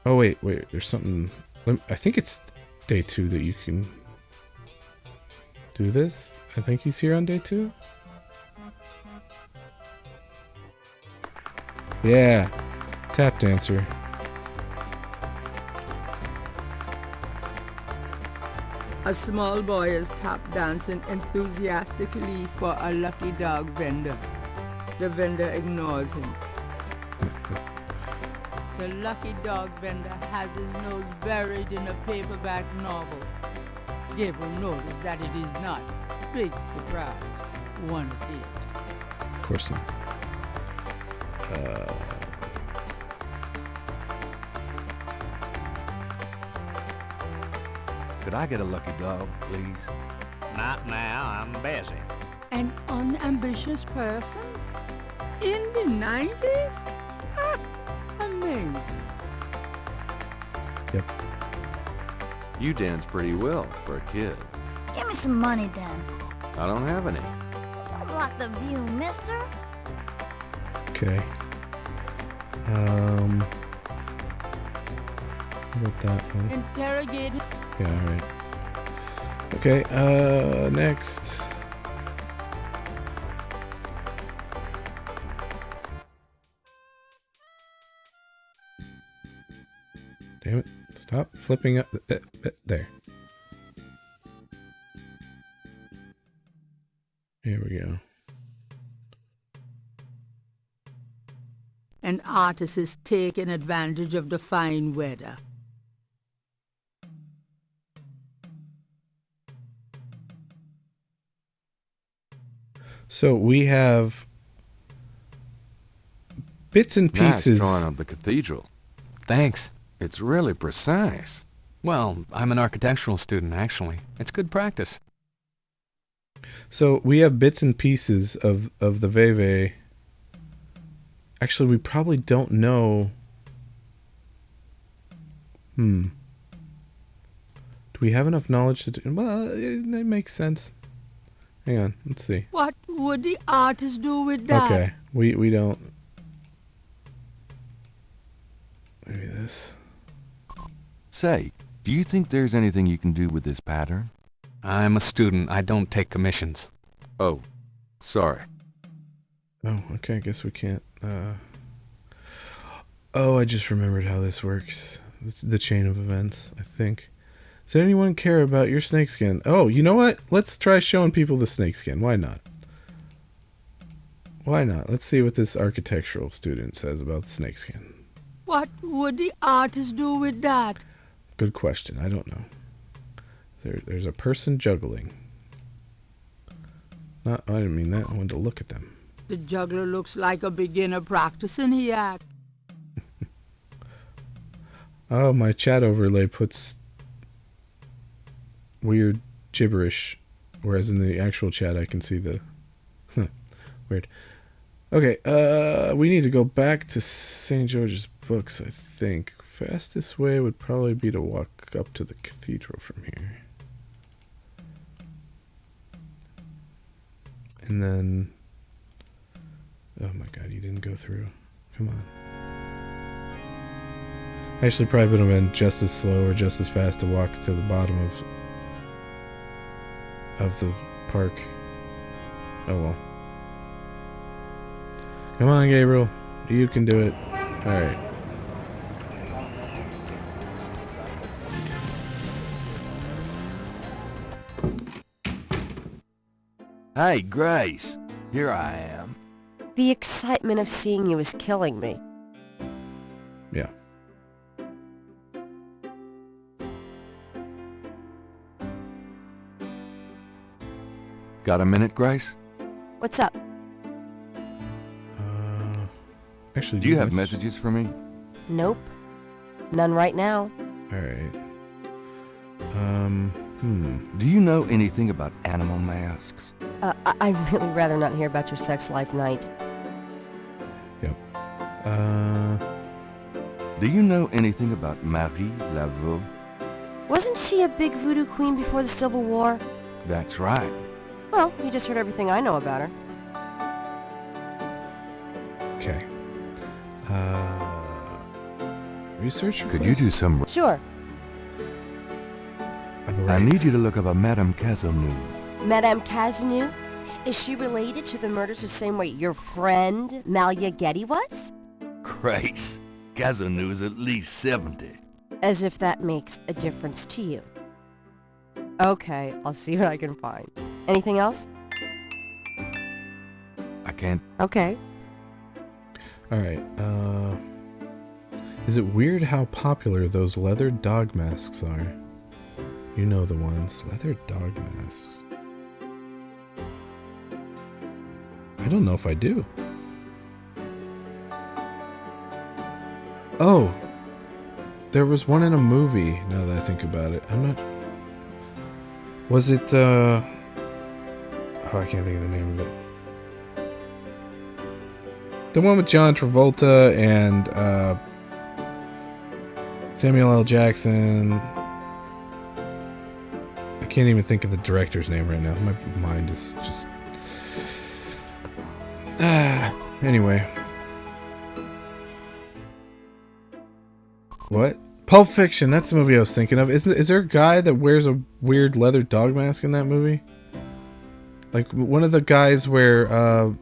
Oh, wait. There's something... I think it's day 2 that you can... do this. I think he's here on day 2. Yeah. Tap dancer. A small boy is tap dancing enthusiastically for a lucky dog vendor. The vendor ignores him. The lucky dog vendor has his nose buried in a paperback novel. Gabriel noticed that it is not. Big surprise. One it is. Of course not. Could I get a lucky dog, please? Not now, I'm busy. An unambitious person? In the 90s? Ha! Amazing. Yep. You dance pretty well for a kid. Give me some money, Dan. I don't have any. Don't block the view, mister. Okay. How about that one? Interrogated. Yeah, alright. Okay, next. Damn it. Stop flipping up. There. Here we go. An artist is taking advantage of the fine weather. So we have bits and pieces. Nice drawing of the cathedral. Thanks. It's really precise. Well, I'm an architectural student, actually. It's good practice. So we have bits and pieces of the Veve. Actually, we probably don't know. Do we have enough knowledge to do? Well, it makes sense. Hang on, let's see. What would the artist do with that? Okay, we don't. Maybe this. Say, do you think there's anything you can do with this pattern? I'm a student. I don't take commissions. Oh, sorry. Oh, okay, I guess we can't. Oh, I just remembered how this works. The chain of events, I think. Does anyone care about your snakeskin? Oh, you know what? Let's try showing people the snakeskin. Why not? Why not? Let's see what this architectural student says about the snakeskin. What would the artist do with that? Good question. I don't know. There's a person juggling. I didn't mean that. I wanted to look at them. The juggler looks like a beginner practicing the act. Oh, my chat overlay puts weird gibberish, whereas in the actual chat I can see the... Weird. Okay, we need to go back to St. George's Books, I think. Fastest way would probably be to walk up to the cathedral from here. And then... Oh my god, you didn't go through. Come on. Actually, probably would have been just as slow or just as fast to walk to the bottom of the park. Oh well. Come on, Gabriel. You can do it. Alright. Hey, Grace. Here I am. The excitement of seeing you is killing me. Yeah. Got a minute, Grace? What's up? Actually, Do you have messages for me? Nope. None right now. Alright. Do you know anything about animal masks? I'd really rather not hear about your sex life, Knight. Yep. Do you know anything about Marie Laveau? Wasn't she a big voodoo queen before the Civil War? That's right. Well, you just heard everything I know about her. Okay. Research request? Could you do some... Sure. I need you to look up a Madame Cazeneuve. Madame Cazeneuve? Is she related to the murders the same way your friend, Malia Getty, was? Grace, Cazeneuve's at least 70. As if that makes a difference to you. Okay, I'll see what I can find. Anything else? I can't... Okay. Alright, is it weird how popular those leather dog masks are? You know the ones. Leather dog masks. I don't know if I do. Oh! There was one in a movie, now that I think about it. I'm not... Was it, Oh, I can't think of the name of it. The one with John Travolta and, Samuel L. Jackson. I can't even think of the director's name right now. My mind is just... Anyway. What? Pulp Fiction, that's the movie I was thinking of. Is there a guy that wears a weird leather dog mask in that movie? Like, one of the guys where,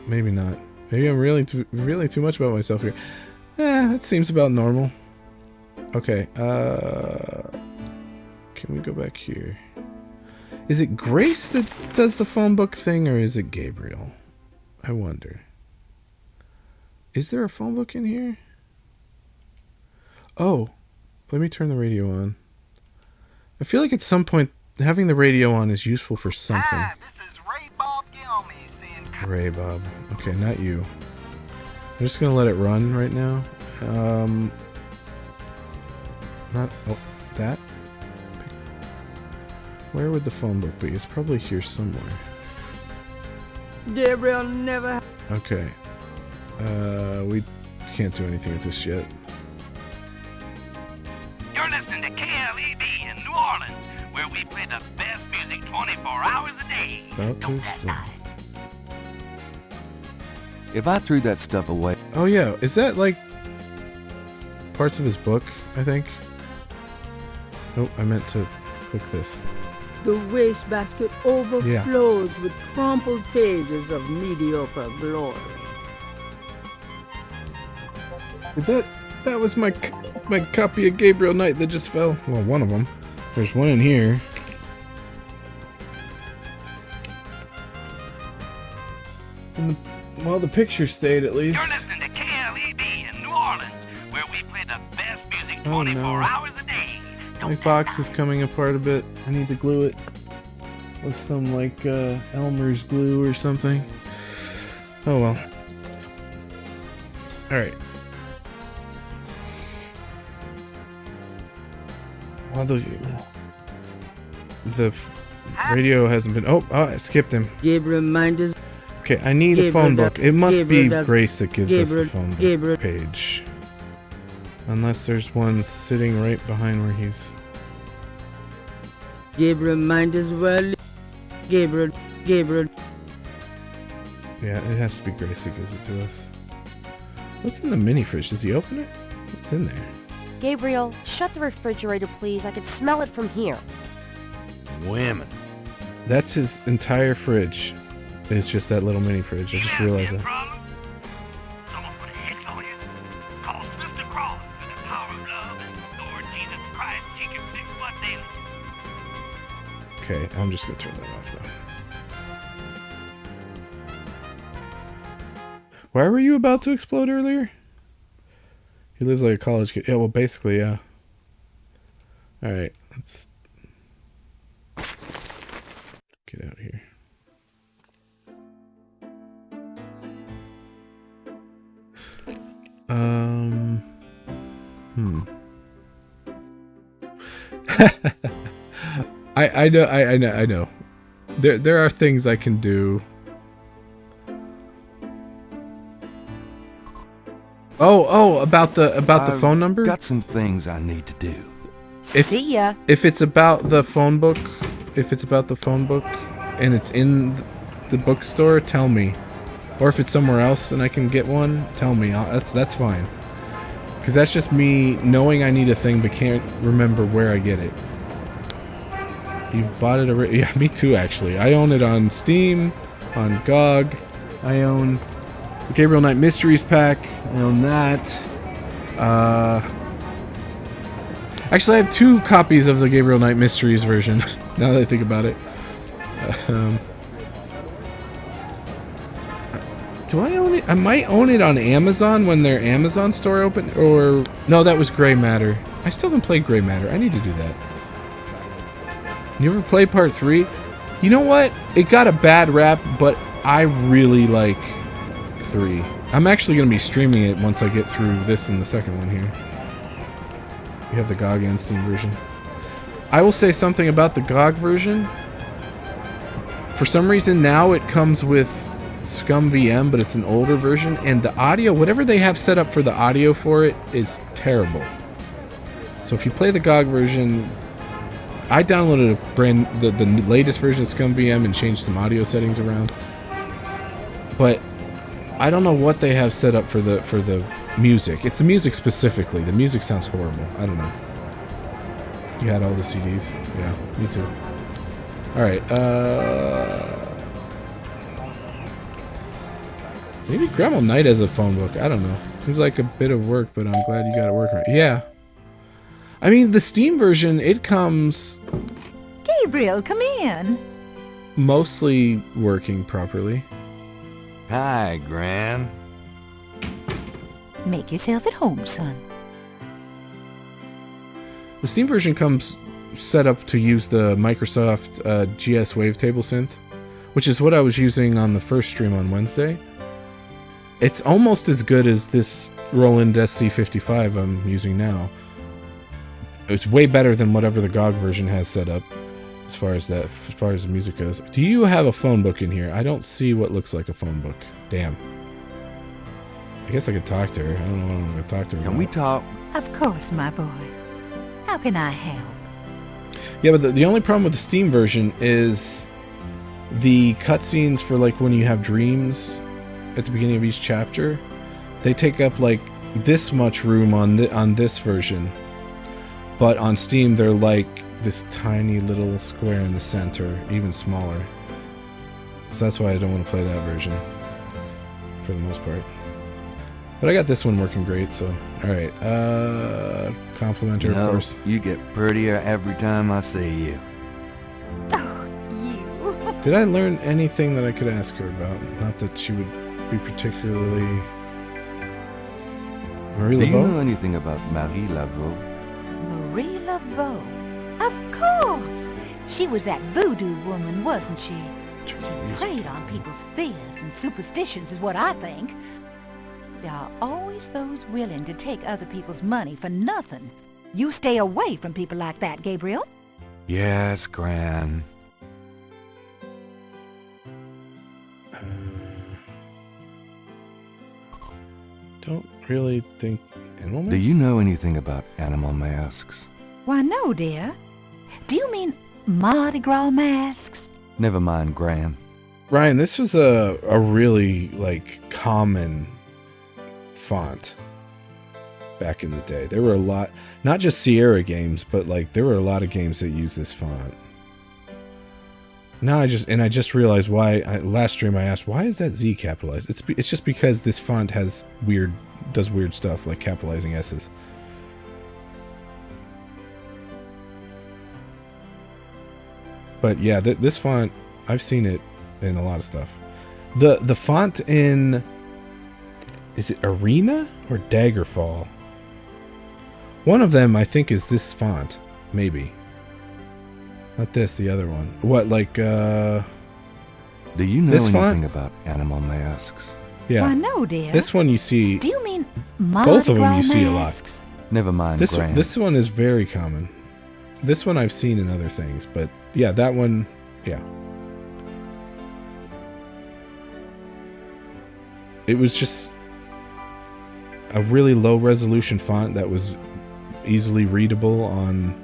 maybe not. Maybe I'm really too much about myself here. That seems about normal. Okay, can we go back here? Is it Grace that does the phone book thing, or is it Gabriel? I wonder. Is there a phone book in here? Oh, let me turn the radio on. I feel like at some point having the radio on is useful for something. Hi, this is Ray Bob Gilmy saying... Ray Bob. Okay, not you. I'm just gonna let it run right now. Not... Oh, that? Where would the phone book be? It's probably here somewhere. Gabriel never... Okay. We can't do anything with this yet. You're listening to KLEB in New Orleans, where we play the best music 24 hours a day. Don't that night. If I threw that stuff away... Oh yeah, is that like parts of his book, I think? Oh, I meant to click this. The wastebasket overflows with crumpled pages of mediocre glory. That was my copy of Gabriel Knight that just fell. Well, one of them. There's one in here. And the picture stayed at least. You're listening to KLEB in New Orleans, where we play the best music 24 hours a day. My box is coming apart a bit. I need to glue it with some like Elmer's glue or something. Oh well. Alright. Well, the radio hasn't been... Oh, I skipped him. Gabriel Minders. Okay, I need a phone book. It must be Grace that gives us the phone book page. Unless there's one sitting right behind where he's... Gabriel Minders, well... Gabriel. Yeah, it has to be Grace that gives it to us. What's in the mini fridge? Does he open it? What's in there? Gabriel, shut the refrigerator, please. I can smell it from here. Women. That's his entire fridge. It's just that little mini fridge. I just realized that. Someone put a hit on you. Call Sister Cross for the power of love and Lord Jesus Christ. She can fix what they... Okay, I'm just gonna turn that off now. Why were you about to explode earlier? He lives like a college kid. Yeah, well, basically, yeah. Alright, let's get out here. I know. There are things I can do. About the phone number? Got some things I need to do. See ya. If it's about the phone book, and it's in the bookstore, tell me. Or if it's somewhere else and I can get one, tell me. That's fine. Because that's just me knowing I need a thing but can't remember where I get it. You've bought it already? Yeah, me too, actually. I own it on Steam, on GOG. I own the Gabriel Knight Mysteries pack. I own that. Actually, I have 2 copies of the Gabriel Knight Mysteries version, now that I think about it. Do I own it? I might own it on Amazon when their Amazon store open, or... No, that was Grey Matter. I still haven't played Grey Matter. I need to do that. You ever played Part 3? You know what? It got a bad rap, but I really like 3. I'm actually going to be streaming it once I get through this and the second one here. You have the GOG and Steam version. I will say something about the GOG version. For some reason now it comes with ScumVM, but it's an older version, and the audio, whatever they have set up for the audio for it, is terrible. So if you play the GOG version, I downloaded the latest version of ScumVM and changed some audio settings around. But I don't know what they have set up for the music. It's the music specifically. The music sounds horrible. I don't know. You had all the CDs? Yeah, me too. Alright, maybe Gabriel Knight has a phone book. I don't know. Seems like a bit of work, but I'm glad you got it working right. Yeah. I mean, the Steam version, it comes... Gabriel, come in. Mostly working properly. Hi, Gran. Make yourself at home, son. The Steam version comes set up to use the Microsoft GS Wavetable synth, which is what I was using on the first stream on Wednesday. It's almost as good as this Roland SC55 I'm using now. It's way better than whatever the GOG version has set up, as far as the music goes. Do you have a phone book in here? I don't see what looks like a phone book. Damn. I guess I could talk to her. I don't know what I'm going to talk to her about. Can we talk? Of course, my boy. How can I help? Yeah, but the only problem with the Steam version is the cutscenes for like when you have dreams at the beginning of each chapter. They take up like this much room on this version, but on Steam they're like this tiny little square in the center, even smaller. So that's why I don't want to play that version for the most part. But I got this one working great, so alright. Compliment her, of course. You get prettier every time I see you. Oh, you. Did I learn anything that I could ask her about? Not that she would be particularly... Marie Do you Laveau? know anything about Marie Laveau? Marie Laveau. Of course. She was that voodoo woman, wasn't she? She preyed on people's fears and superstitions is what I think. There are always those willing to take other people's money for nothing. You stay away from people like that, Gabriel. Yes, Gran. Don't really think animal masks? Do you know anything about animal masks? Why, no, dear. Do you mean Mardi Gras masks? Never mind, Gran. Ryan, this was a really, like, common font back in the day. There were a lot, not just Sierra games, but, like, there were a lot of games that use this font. Now I just realized why, last stream I asked, why is that Z capitalized? It's just because this font does weird stuff, like capitalizing S's. But yeah, this font, I've seen it in a lot of stuff. The font in Is it Arena or Daggerfall? One of them, I think, is this font. Maybe. Not this, the other one. What, like, Do you know this anything font? about animal masks? Yeah. Why, no, dear. This one you see... Do you mean both of them Mardi you Gras see a lot. masks? Never mind, Gran. This one is very common. This one I've seen in other things, but yeah, that one, yeah. It was just a really low resolution font that was easily readable on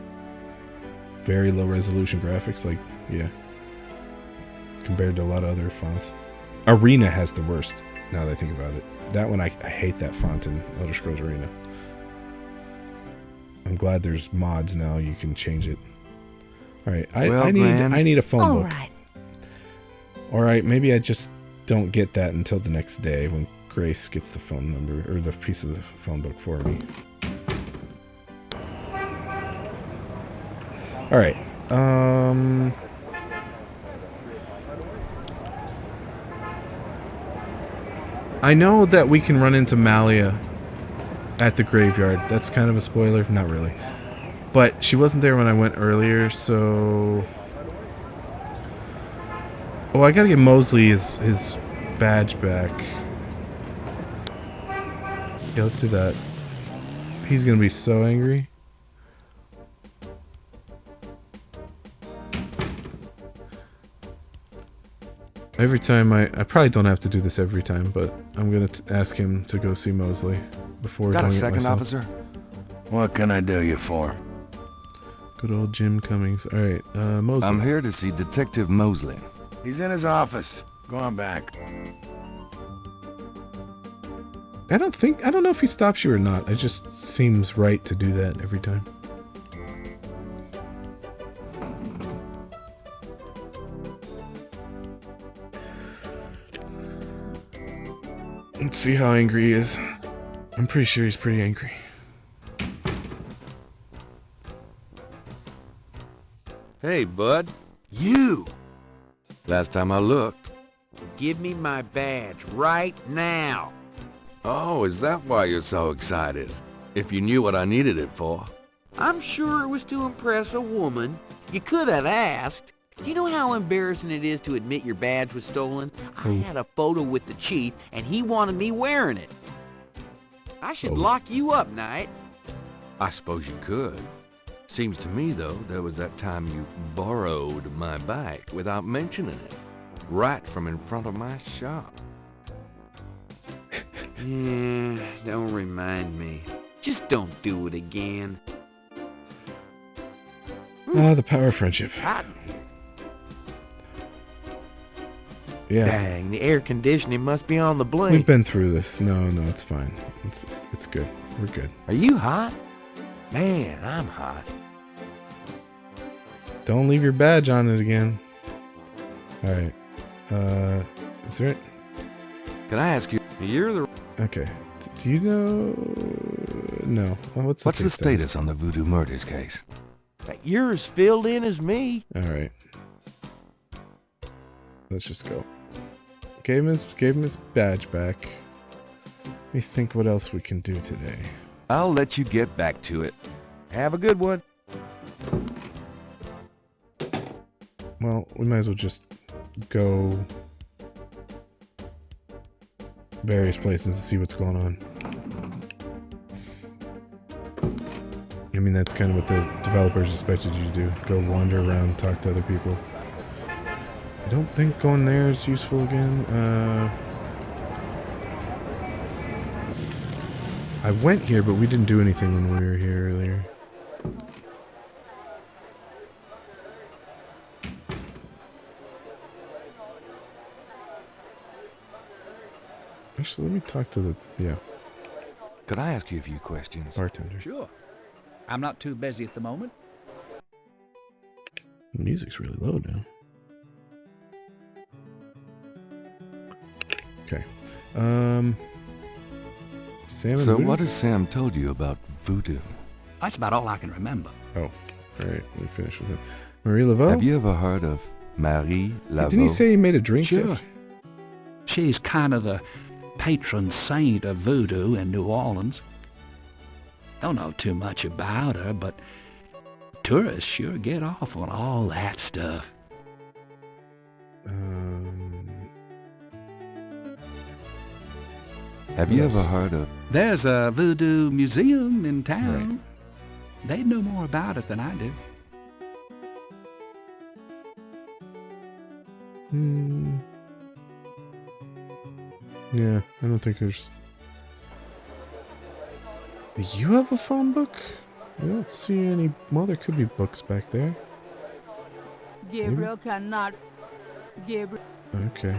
very low resolution graphics, like, yeah. Compared to a lot of other fonts. Arena has the worst, now that I think about it. That one, I hate that font in Elder Scrolls Arena. I'm glad there's mods now. You can change it. All right, I need a phone book. Right. All right, maybe I just don't get that until the next day when Grace gets the phone number or the piece of the phone book for me. All right. I know that we can run into Malia at the graveyard. That's kind of a spoiler. Not really. But she wasn't there when I went earlier, so... Oh, I gotta get Mosley his badge back. Yeah, let's do that. He's gonna be so angry. Every time I probably don't have to do this every time, but I'm gonna ask him to go see Mosley before Got a doing it second, myself. officer? What can I do you for? Good old Jim Cummings. All right, Mosley. I'm here to see Detective Mosley. He's in his office. Go on back. I don't know if he stops you or not. It just seems right to do that every time. Let's see how angry he is. I'm pretty sure he's pretty angry. Hey, bud. You! Last time I looked. Give me my badge right now. Oh, is that why you're so excited? If you knew what I needed it for. I'm sure it was to impress a woman. You could have asked. You know how embarrassing it is to admit your badge was stolen? I had a photo with the chief, and he wanted me wearing it. I should lock you up, Knight. I suppose you could. Seems to me, though, there was that time you borrowed my bike without mentioning it. Right from in front of my shop. Yeah, don't remind me. Just don't do it again. Ah, the power of friendship. Yeah. Dang, the air conditioning must be on the blink. We've been through this. No, it's fine. It's good. We're good. Are you hot? Man, I'm hot. Don't leave your badge on it again. All right. Is there? Can I ask you? You're the. Okay. Do you know? No. Well, what's the status on the Voodoo murders case? You're as filled in as me. All right. Let's just go. Gave him his badge back. Let me think what else we can do today. I'll let you get back to it. Have a good one. Well, we might as well just go various places to see what's going on. I mean, that's kind of what the developers expected you to do. Go wander around, talk to other people. I don't think going there is useful again. I went here, but we didn't do anything when we were here earlier. Actually, let me talk to the, Could I ask you a few questions? Bartender. Sure. I'm not too busy at the moment. The music's really low now. Okay. Sam and So Voodoo? what has Sam told you about Voodoo? That's about all I can remember. Oh, alright. We finished with him. Marie Laveau? Have you ever heard of Marie Laveau? Didn't he say he made a drink Sure. gift? She's kind of the patron saint of voodoo in New Orleans. Don't know too much about her, but tourists sure get off on all that stuff. Have you ever heard of... There's a voodoo museum in town. Right. They know more about it than I do. Yeah, I don't think there's... Do you have a phone book? I don't see any... Well, there could be books back there. Gabriel cannot... Gabriel... Okay.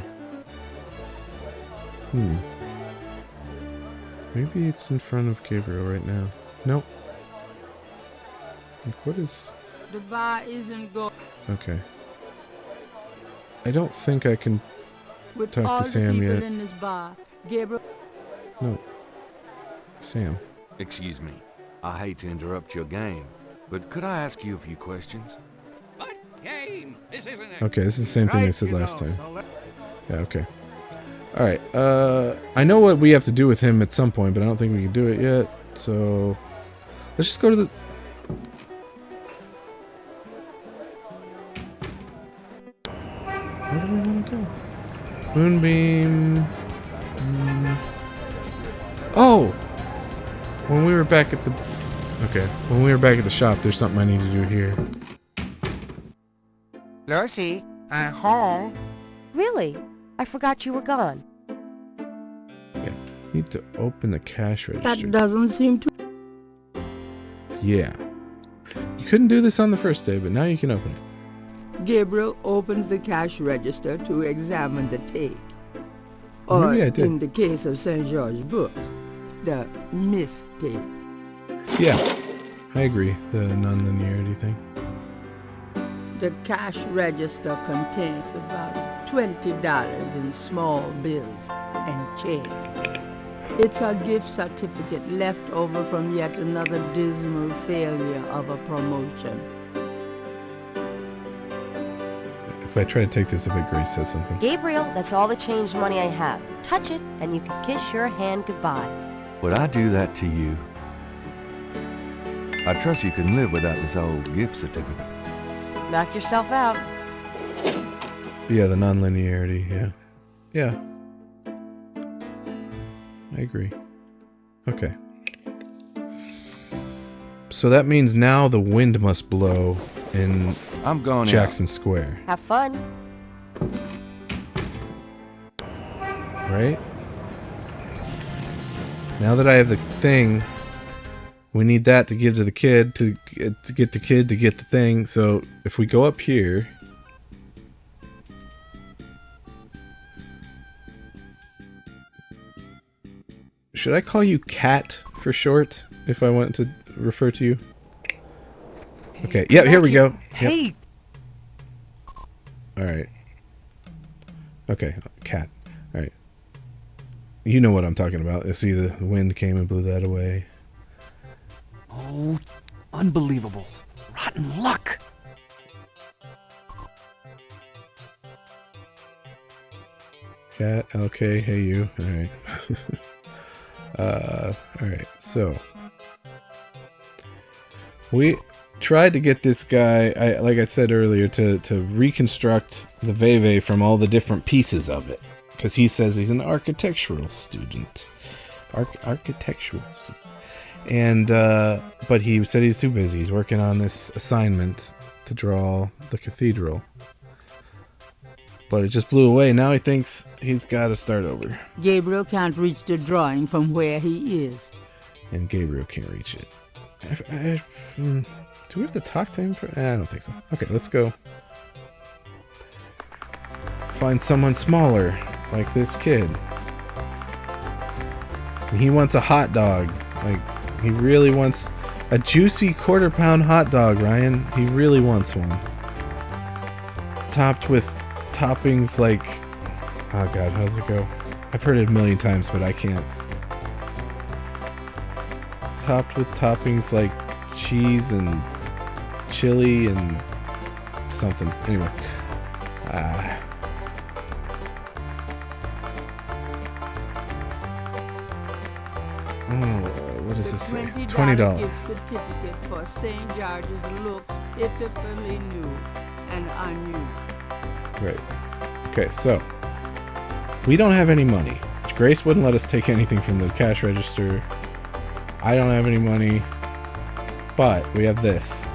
Maybe it's in front of Gabriel right now. Nope. Like, what is... The bar isn't going... Okay. I don't think I can talk to Sam yet. In this bar, Gabriel... No. Sam. Excuse me. I hate to interrupt your game, but could I ask you a few questions? What game? This isn't it. Okay, this is the same thing I said last time. Yeah, okay. Alright, I know what we have to do with him at some point, but I don't think we can do it yet, so... Let's just go to the... Where do we want to go? Moonbeam... Oh! When we were back at the... Okay, when we were back at the shop, there's something I need to do here. Lucy, I'm home. Really? I forgot you were gone. Yeah, need to open the cash register. That doesn't seem to... Yeah. You couldn't do this on the first day, but now you can open it. Gabriel opens the cash register to examine the take. Or, Maybe I did. in the case of St. George Books, the mistake. Yeah, I agree. The non-linearity thing. The cash register contains about $20 in small bills and change. It's a gift certificate left over from yet another dismal failure of a promotion. If I try to take this, I bet Grace says something. Gabriel, that's all the change money I have. Touch it, and you can kiss your hand goodbye. Would I do that to you? I trust you can live without this old gift certificate. Knock yourself out. Yeah, the non-linearity, yeah. Yeah. I agree. Okay. So that means now the wind must blow in Jackson Square. Have fun. Right? Now that I have the thing, we need that to give to the kid to get the kid to get the thing. So if we go up here, should I call you Cat for short if I want to refer to you? Okay, yeah, here we go. Hey! Yep. Alright. Okay, Cat. Alright. You know what I'm talking about. See, the wind came and blew that away. Oh, unbelievable. Rotten luck. Cat, okay, hey you. Alright. Alright, so we tried to get this guy, like I said earlier, to reconstruct the Veve from all the different pieces of it. Because he says he's an architectural student. Architectural student. And, but he said he's too busy. He's working on this assignment to draw the cathedral. But it just blew away. Now he thinks he's got to start over. Gabriel can't reach the drawing from where he is. And Gabriel can't reach it. Do we have to talk to him? I don't think so. Okay, let's go. Find someone smaller, like this kid. He wants a hot dog. Like, he really wants a juicy quarter-pound hot dog, Ryan. He really wants one. Topped with toppings like... Oh god, how's it go? I've heard it a million times, but I can't. Topped with toppings like cheese and chili and something. Anyway. what does this say? $20 $20. gift certificate for St. George's looks pitifully new and unused. Right. Okay, so we don't have any money. Grace wouldn't let us take anything from the cash register. I don't have any money. But we have this.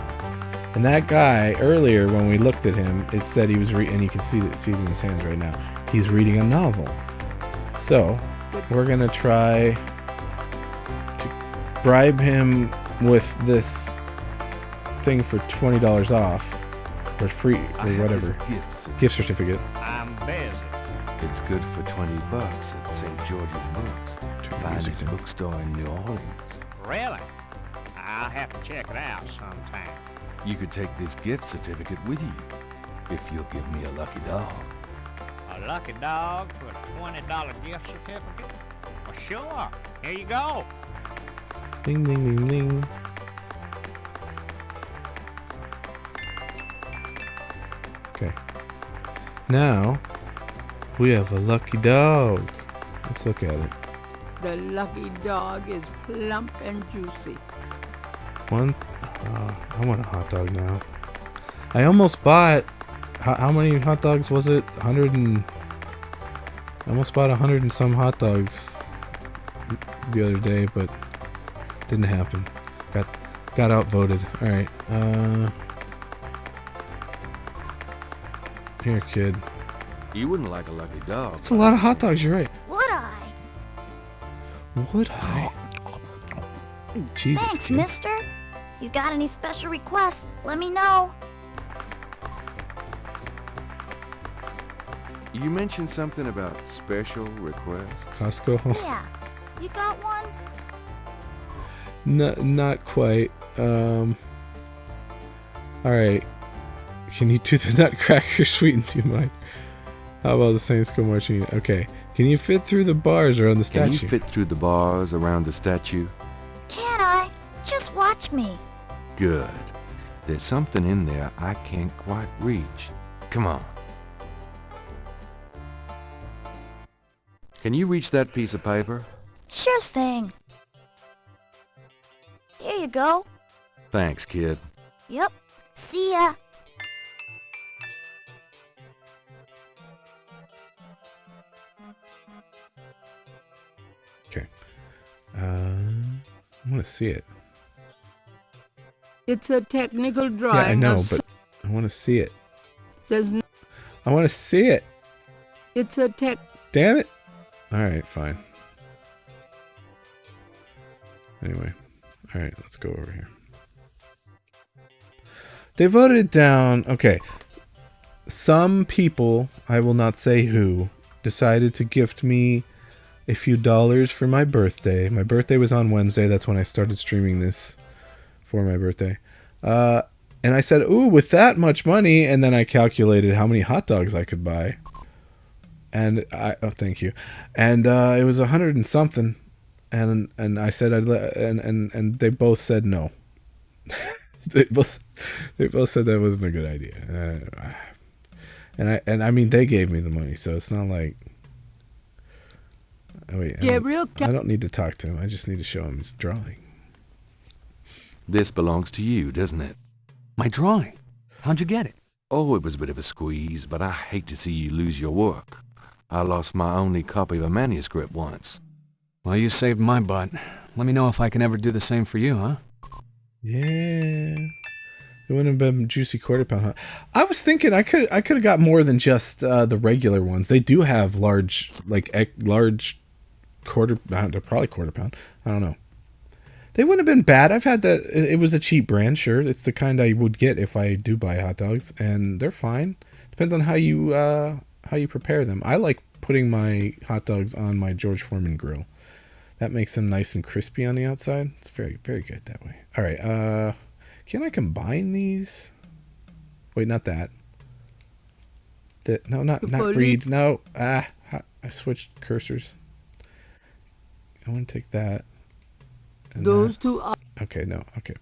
And that guy, earlier when we looked at him, it said he was and you can see it in his hands right now. He's reading a novel. So, we're going to try to bribe him with this thing for $20 off. Or free, or whatever. Gift certificate. I'm busy. It's good for $20 at St. George's Books. Finest bookstore in New Orleans. Really? I'll have to check it out sometime. You could take this gift certificate with you, if you'll give me a lucky dog. A lucky dog for a $20 gift certificate? Well, sure. Here you go. Ding, ding, ding, ding. Okay. Now, we have a lucky dog. Let's look at it. The lucky dog is plump and juicy. I want a hot dog now. I almost bought, how many hot dogs was it? I almost bought 100 and some hot dogs the other day, but didn't happen. Got outvoted. Alright, here, kid. You wouldn't like a lucky dog. It's a lot of hot dogs, you're right. Would I? Would I? Jesus, Thanks, kid. mister. You got any special requests, let me know. You mentioned something about special requests. Costco? Yeah. You got one? No, not quite. Alright. Can you do the Nutcracker Suite and do mine? How about the Saints Go Marching? Okay. Can you fit through the bars around the statue? Can you fit through the bars around the statue? Can I? Just watch me. Good. There's something in there I can't quite reach. Come on. Can you reach that piece of paper? Sure thing. Here you go. Thanks, kid. Yep. See ya. Okay. I want to see it. It's a technical drawing. Yeah, I know, but I want to see it. I want to see it. It's a tech. Damn it. Alright, fine. Anyway. Alright, let's go over here. They voted it down. Okay. Some people, I will not say who, decided to gift me a few dollars for my birthday. My birthday was on Wednesday. That's when I started streaming this for my birthday. And I said, ooh, with that much money. And then I calculated how many hot dogs I could buy. And thank you. And it was 100 and something. And I said, and they both said no. they both said that wasn't a good idea. And I mean, they gave me the money, so it's not like. Oh wait, Gabriel, I don't need to talk to him. I just need to show him his drawing. This belongs to you, doesn't it? My drawing? How'd you get it? Oh, it was a bit of a squeeze, but I hate to see you lose your work. I lost my only copy of a manuscript once. Well, you saved my butt. Let me know if I can ever do the same for you, huh? Yeah. It wouldn't have been juicy quarter pound, huh? I was thinking I could have got more than just the regular ones. They do have large quarter. They're probably quarter pound. I don't know. They wouldn't have been bad. I've had that. It was a cheap brand, sure. It's the kind I would get if I do buy hot dogs, and they're fine. Depends on how you prepare them. I like putting my hot dogs on my George Foreman grill. That makes them nice and crispy on the outside. It's very, very good that way. All right. Can I combine these? Wait, not that. No, not read. No. I switched cursors. I want to take that. Those two are... Okay, no. Okay.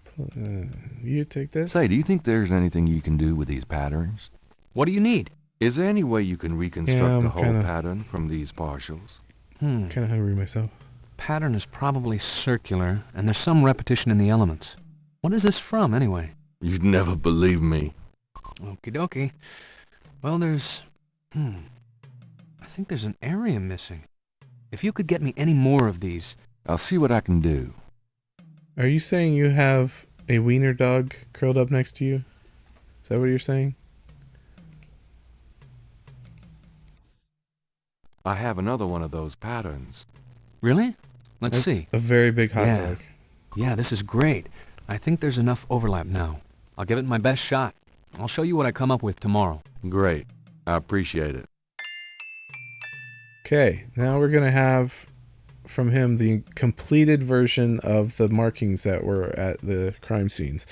You take this. Say, do you think there's anything you can do with these patterns? What do you need? Is there any way you can reconstruct the whole pattern from these partials? Kind of hungry myself. pattern is probably circular, and there's some repetition in the elements. What is this from, anyway? You'd never believe me. Okie dokie. Well, there's... I think there's an area missing. If you could get me any more of these... I'll see what I can do. Are you saying you have a wiener dog curled up next to you? Is that what you're saying? I have another one of those patterns. Really? Let's That's see. a very big hot dog. Yeah, this is great. I think there's enough overlap now. I'll give it my best shot. I'll show you what I come up with tomorrow. Great. I appreciate it. Okay, now we're going to have from him the completed version of the markings that were at the crime scenes.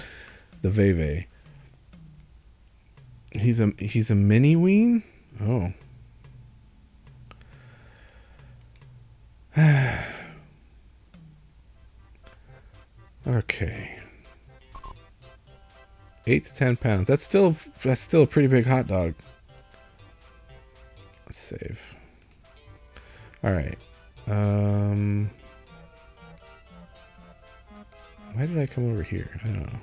The Veve. He's a mini ween? Oh. Okay. 8 to 10 pounds. That's still a pretty big hot dog. Let's save. All right. Why did I come over here? I don't know.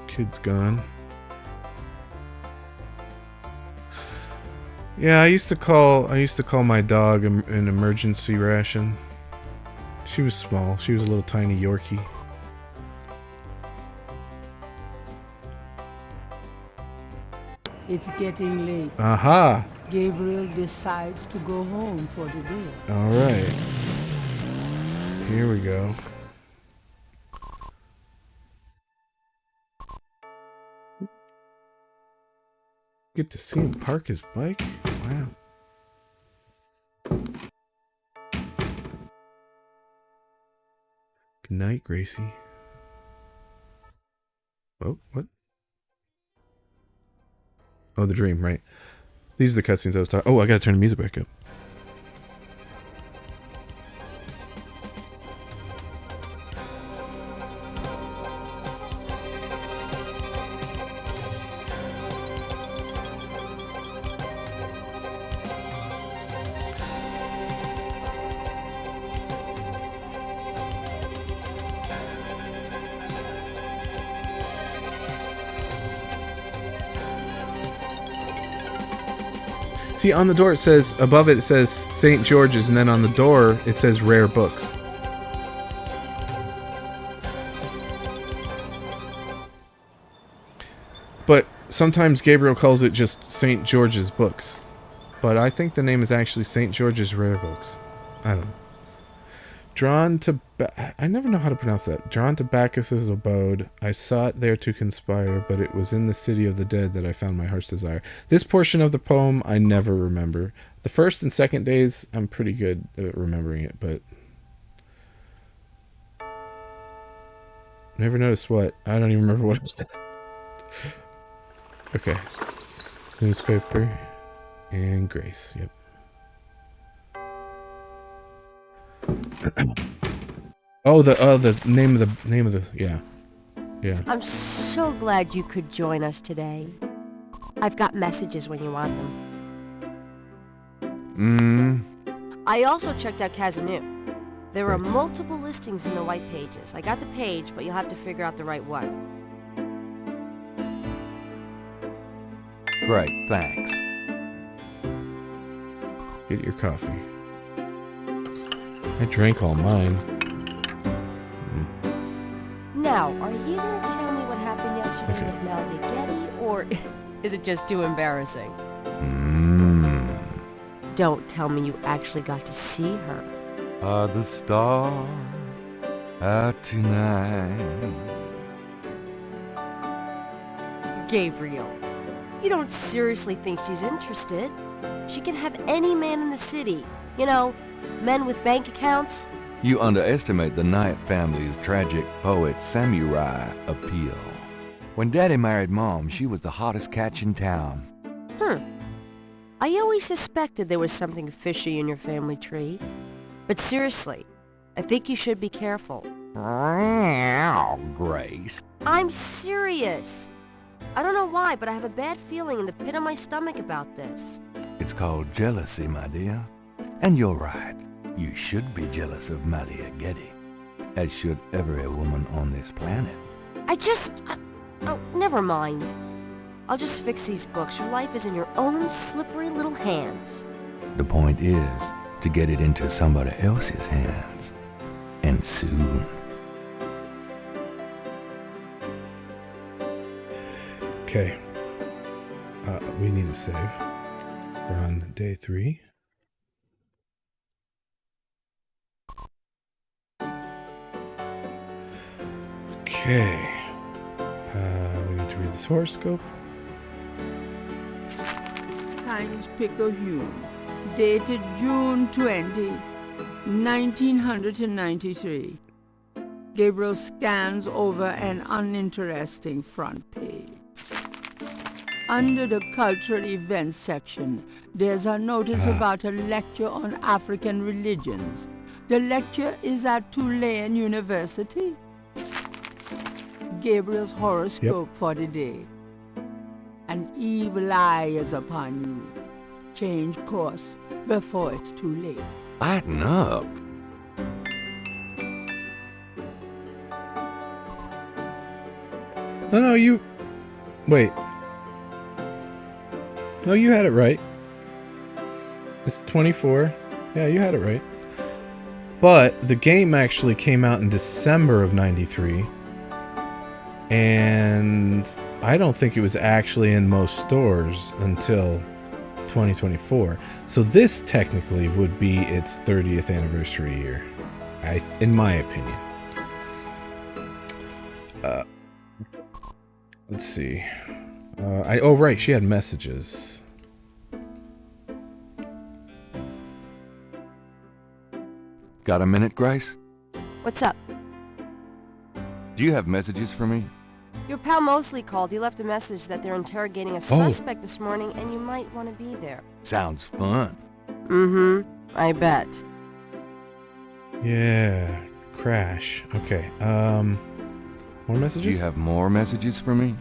Kid's gone. Yeah, I used to call my dog an emergency ration. She was small. She was a little tiny Yorkie. It's getting late. Aha! Gabriel decides to go home for the day. All right. Here we go. Get to see him park his bike? Wow. Good night, Gracie. Oh, what? Oh, the dream, right. These are the cutscenes I was talking. Oh, I gotta turn the music back up. See, on the door it says, above it says St. George's, and then on the door it says Rare Books. But sometimes Gabriel calls it just St. George's Books. But I think the name is actually St. George's Rare Books. I don't know. I never know how to pronounce that. Drawn to Bacchus's abode, I sought there to conspire, but it was in the city of the dead that I found my heart's desire. This portion of the poem I never remember. The first and second days, I'm pretty good at remembering it, but... Never noticed what? I don't even remember what it was. Okay. Newspaper. And Grace, yep. Oh, the name of the yeah. I'm so glad you could join us today. I've got messages when you want them. I also checked out Kazanu. There are multiple listings in the white pages. I got the page, but you'll have to figure out the right one. Great, thanks. Get your coffee. I drank all mine. Now, are you going to tell me what happened yesterday with Melody Getty, or is it just too embarrassing? Don't tell me you actually got to see her. Are the stars out tonight? Gabriel, you don't seriously think she's interested. She can have any man in the city. You know, men with bank accounts. You underestimate the Knight family's tragic poet samurai appeal. When Daddy married Mom, she was the hottest catch in town. I always suspected there was something fishy in your family tree. But seriously, I think you should be careful. Grace. I'm serious. I don't know why, but I have a bad feeling in the pit of my stomach about this. It's called jealousy, my dear. And you're right. You should be jealous of Malia Getty, as should every woman on this planet. Oh, never mind. I'll just fix these books. Your life is in your own slippery little hands. The point is to get it into somebody else's hands. And soon. Okay. We need to save. We're on day 3. Okay. We need to read this horoscope. Times Picayune, dated June 20, 1993. Gabriel scans over an uninteresting front page. Under the cultural events section, there's a notice about a lecture on African religions. The lecture is at Tulane University. Gabriel's horoscope for the day. An evil eye is upon you. Change course before it's too late. Lighten up. No, you... Wait. No, you had it right. It's 24. Yeah, you had it right. But the game actually came out in December of 93. And I don't think it was actually in most stores until 2024. So this technically would be its 30th anniversary year, in my opinion. Let's see. Oh right, she had messages. Got a minute, Grace? What's up? Do you have messages for me? Your pal Mosley called. He left a message that they're interrogating a suspect this morning, and you might want to be there. Sounds fun. Mm-hmm. I bet. Yeah. Crash. Okay. More messages? Do you have more messages for me?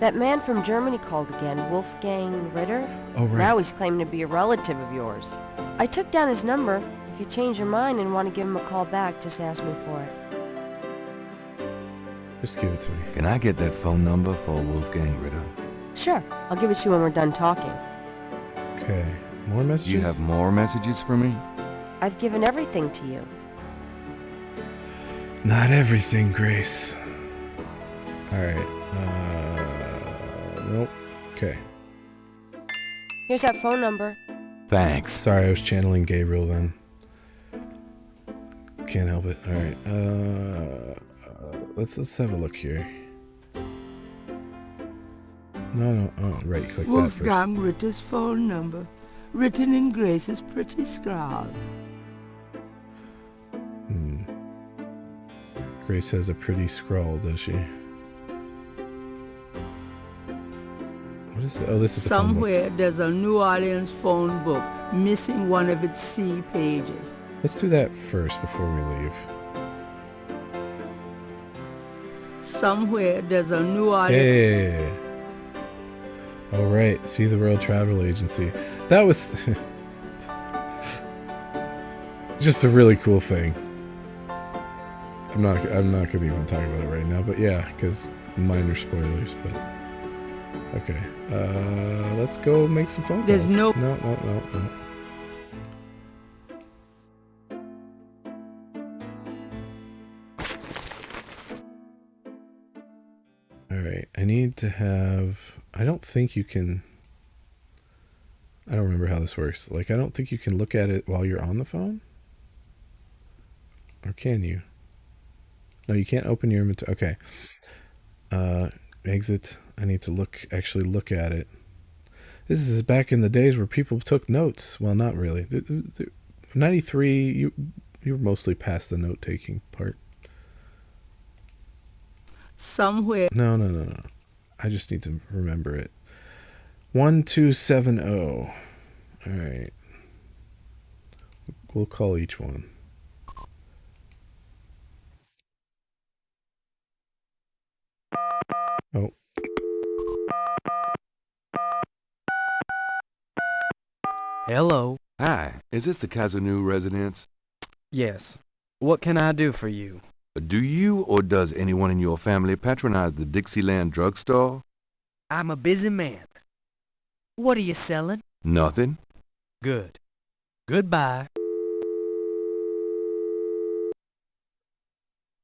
That man from Germany called again, Wolfgang Ritter. Oh, right. Now he's claiming to be a relative of yours. I took down his number. If you change your mind and want to give him a call back, just ask me for it. Just give it to me. Can I get that phone number for Wolfgang Ritter? Sure. I'll give it to you when we're done talking. Okay. More messages? Do you have more messages for me? I've given everything to you. Not everything, Grace. Alright. Nope. Okay. Here's that phone number. Thanks. Sorry, I was channeling Gabriel then. Can't help it. Alright. Let's have a look here. No. Oh, right. Click that Wolfgang first. Ritter's phone number, written in Grace's pretty scrawl. Grace has a pretty scrawl, does she? What is it? Oh, this is the phone book. Somewhere there's a New Orleans phone book missing one of its C pages. Let's do that first before we leave. Somewhere there's a New Orleans... Hey! Alright, See the World Travel Agency. That was... just a really cool thing. I'm not gonna even talk about it right now, but yeah, because minor spoilers, but... Okay, let's go make some phone calls. There's no... No. Alright, I need to have... I don't think you can... I don't remember how this works. Like, I don't think you can look at it while you're on the phone? Or can you? No, you can't open your inventory. Okay. Exit. I need to actually look at it. This is back in the days where people took notes. Well, not really. 93, you were mostly past the note-taking part. Somewhere. No. I just need to remember it. 1270. All right. We'll call each one. Oh. Hello. Hi, is this the Kazanu residence? Yes. What can I do for you? Do you or does anyone in your family patronize the Dixieland drugstore? I'm a busy man. What are you selling? Nothing. Good. Goodbye.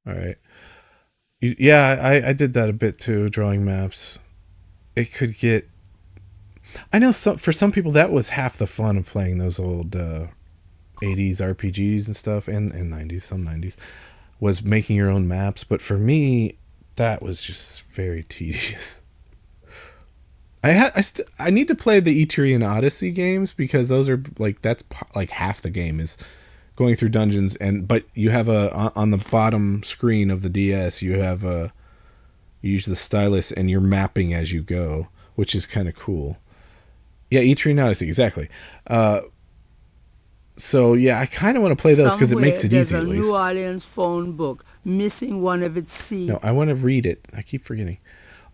All right. Yeah, I did that a bit too, drawing maps. It could get... I know for some people that was half the fun of playing those old 80s RPGs and stuff, and 90s, some 90s, was making your own maps. But for me, that was just very tedious. I need to play the Etrian Odyssey games, because those are like, that's like half the game is going through dungeons, but you have on the bottom screen of the DS, you use the stylus and you're mapping as you go, which is kind of cool. Yeah, Etrian Odyssey, exactly. So yeah, I kind of want to play those because it makes it easy at least. There's a New Orleans phone book missing one of its C's. No, I want to read it. I keep forgetting.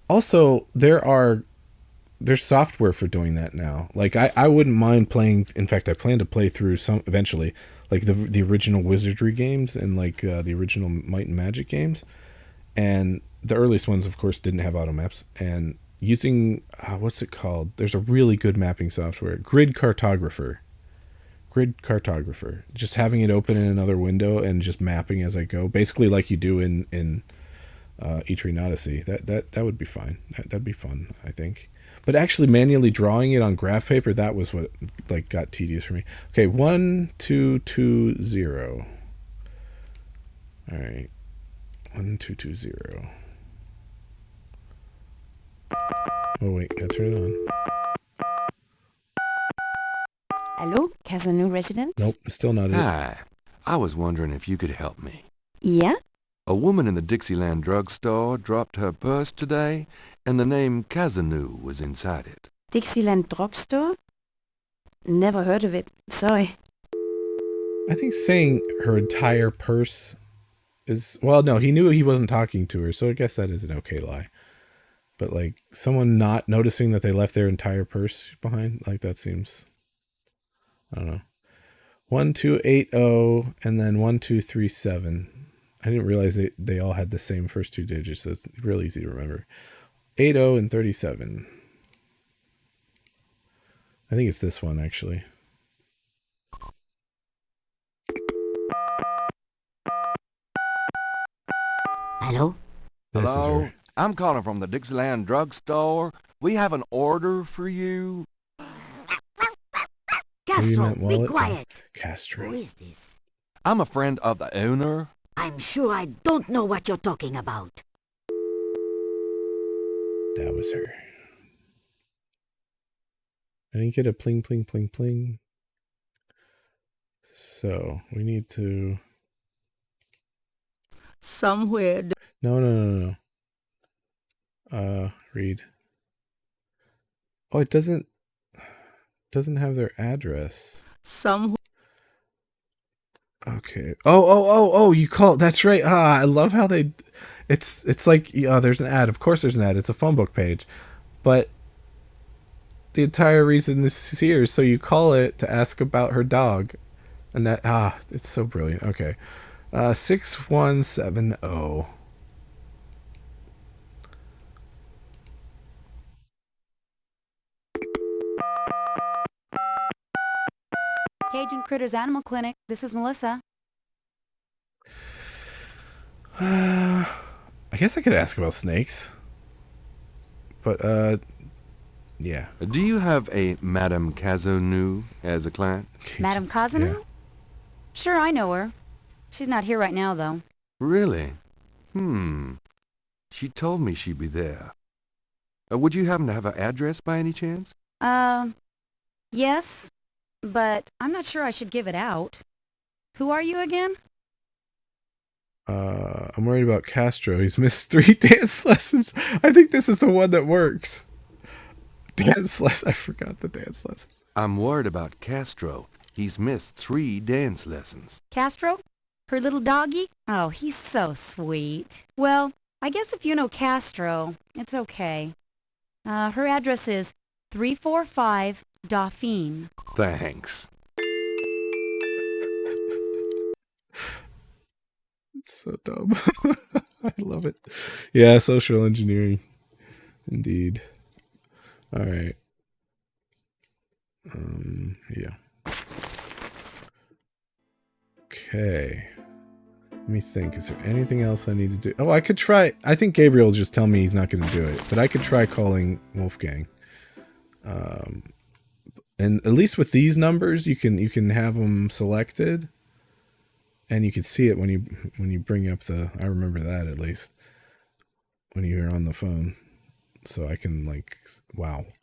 Also, there's software for doing that now. Like I wouldn't mind playing. In fact, I plan to play through some eventually, like the original Wizardry games and like the original Might and Magic games, and the earliest ones, of course, didn't have auto maps. And using what's it called? There's a really good mapping software, Grid Cartographer. Just having it open in another window and just mapping as I go, basically like you do in Etrian Odyssey. That would be fine. That'd be fun, I think. But actually manually drawing it on graph paper, that was what like got tedious for me. Okay, 1220. All right, 1220. Oh wait, gotta turn it on. Hello, Kazanu residence? Nope, still not it. Hi, I was wondering if you could help me. Yeah? A woman in the Dixieland drugstore dropped her purse today, and the name Kazanu was inside it. Dixieland drugstore? Never heard of it. Sorry. I think saying her entire purse is... Well, no, he knew he wasn't talking to her, so I guess that is an okay lie. But, like, someone not noticing that they left their entire purse behind, like, that seems... I don't know. 1280 and then 1237. I didn't realize they all had the same first two digits, so it's really easy to remember. 80 and 37. I think it's this one, actually. Hello? Hello? I'm calling from the Dixieland drugstore. We have an order for you. Castro, be quiet. Castro. Who is this? I'm a friend of the owner. I'm sure I don't know what you're talking about. That was her. I didn't get a pling, pling, pling, pling. So, we need to... Somewhere... No. Read. Oh, it doesn't have their address. Somewhere... Okay. Oh, you call... That's right. I love how they... It's like, there's an ad. Of course there's an ad. It's a phone book page. But the entire reason this is here is so you call it to ask about her dog. And that... it's so brilliant. Okay. 6170. Cajun Critters Animal Clinic. This is Melissa. I guess I could ask about snakes. But, yeah. Do you have a Madame Kazanu as a client? Madame Kazanu? Yeah. Sure, I know her. She's not here right now, though. Really? She told me she'd be there. Would you happen to have her address by any chance? Yes, but I'm not sure I should give it out. Who are you again? I'm worried about Castro. He's missed 3 dance lessons. I think this is the one that works. Dance lessons. I forgot the dance lessons. I'm worried about Castro. He's missed 3 dance lessons. Castro? Her little doggy? Oh, he's so sweet. Well, I guess if you know Castro, it's okay. Her address is 345 Dauphine. Thanks. It's so dumb. I love it. Yeah, social engineering. Indeed. All right. Yeah. Okay. Let me think. Is there anything else I need to do? Oh, I could try. I think Gabriel will just tell me he's not going to do it, but I could try calling Wolfgang. And at least with these numbers, you can have them selected, and you can see it when you bring up the. I remember that at least when you're on the phone, so I can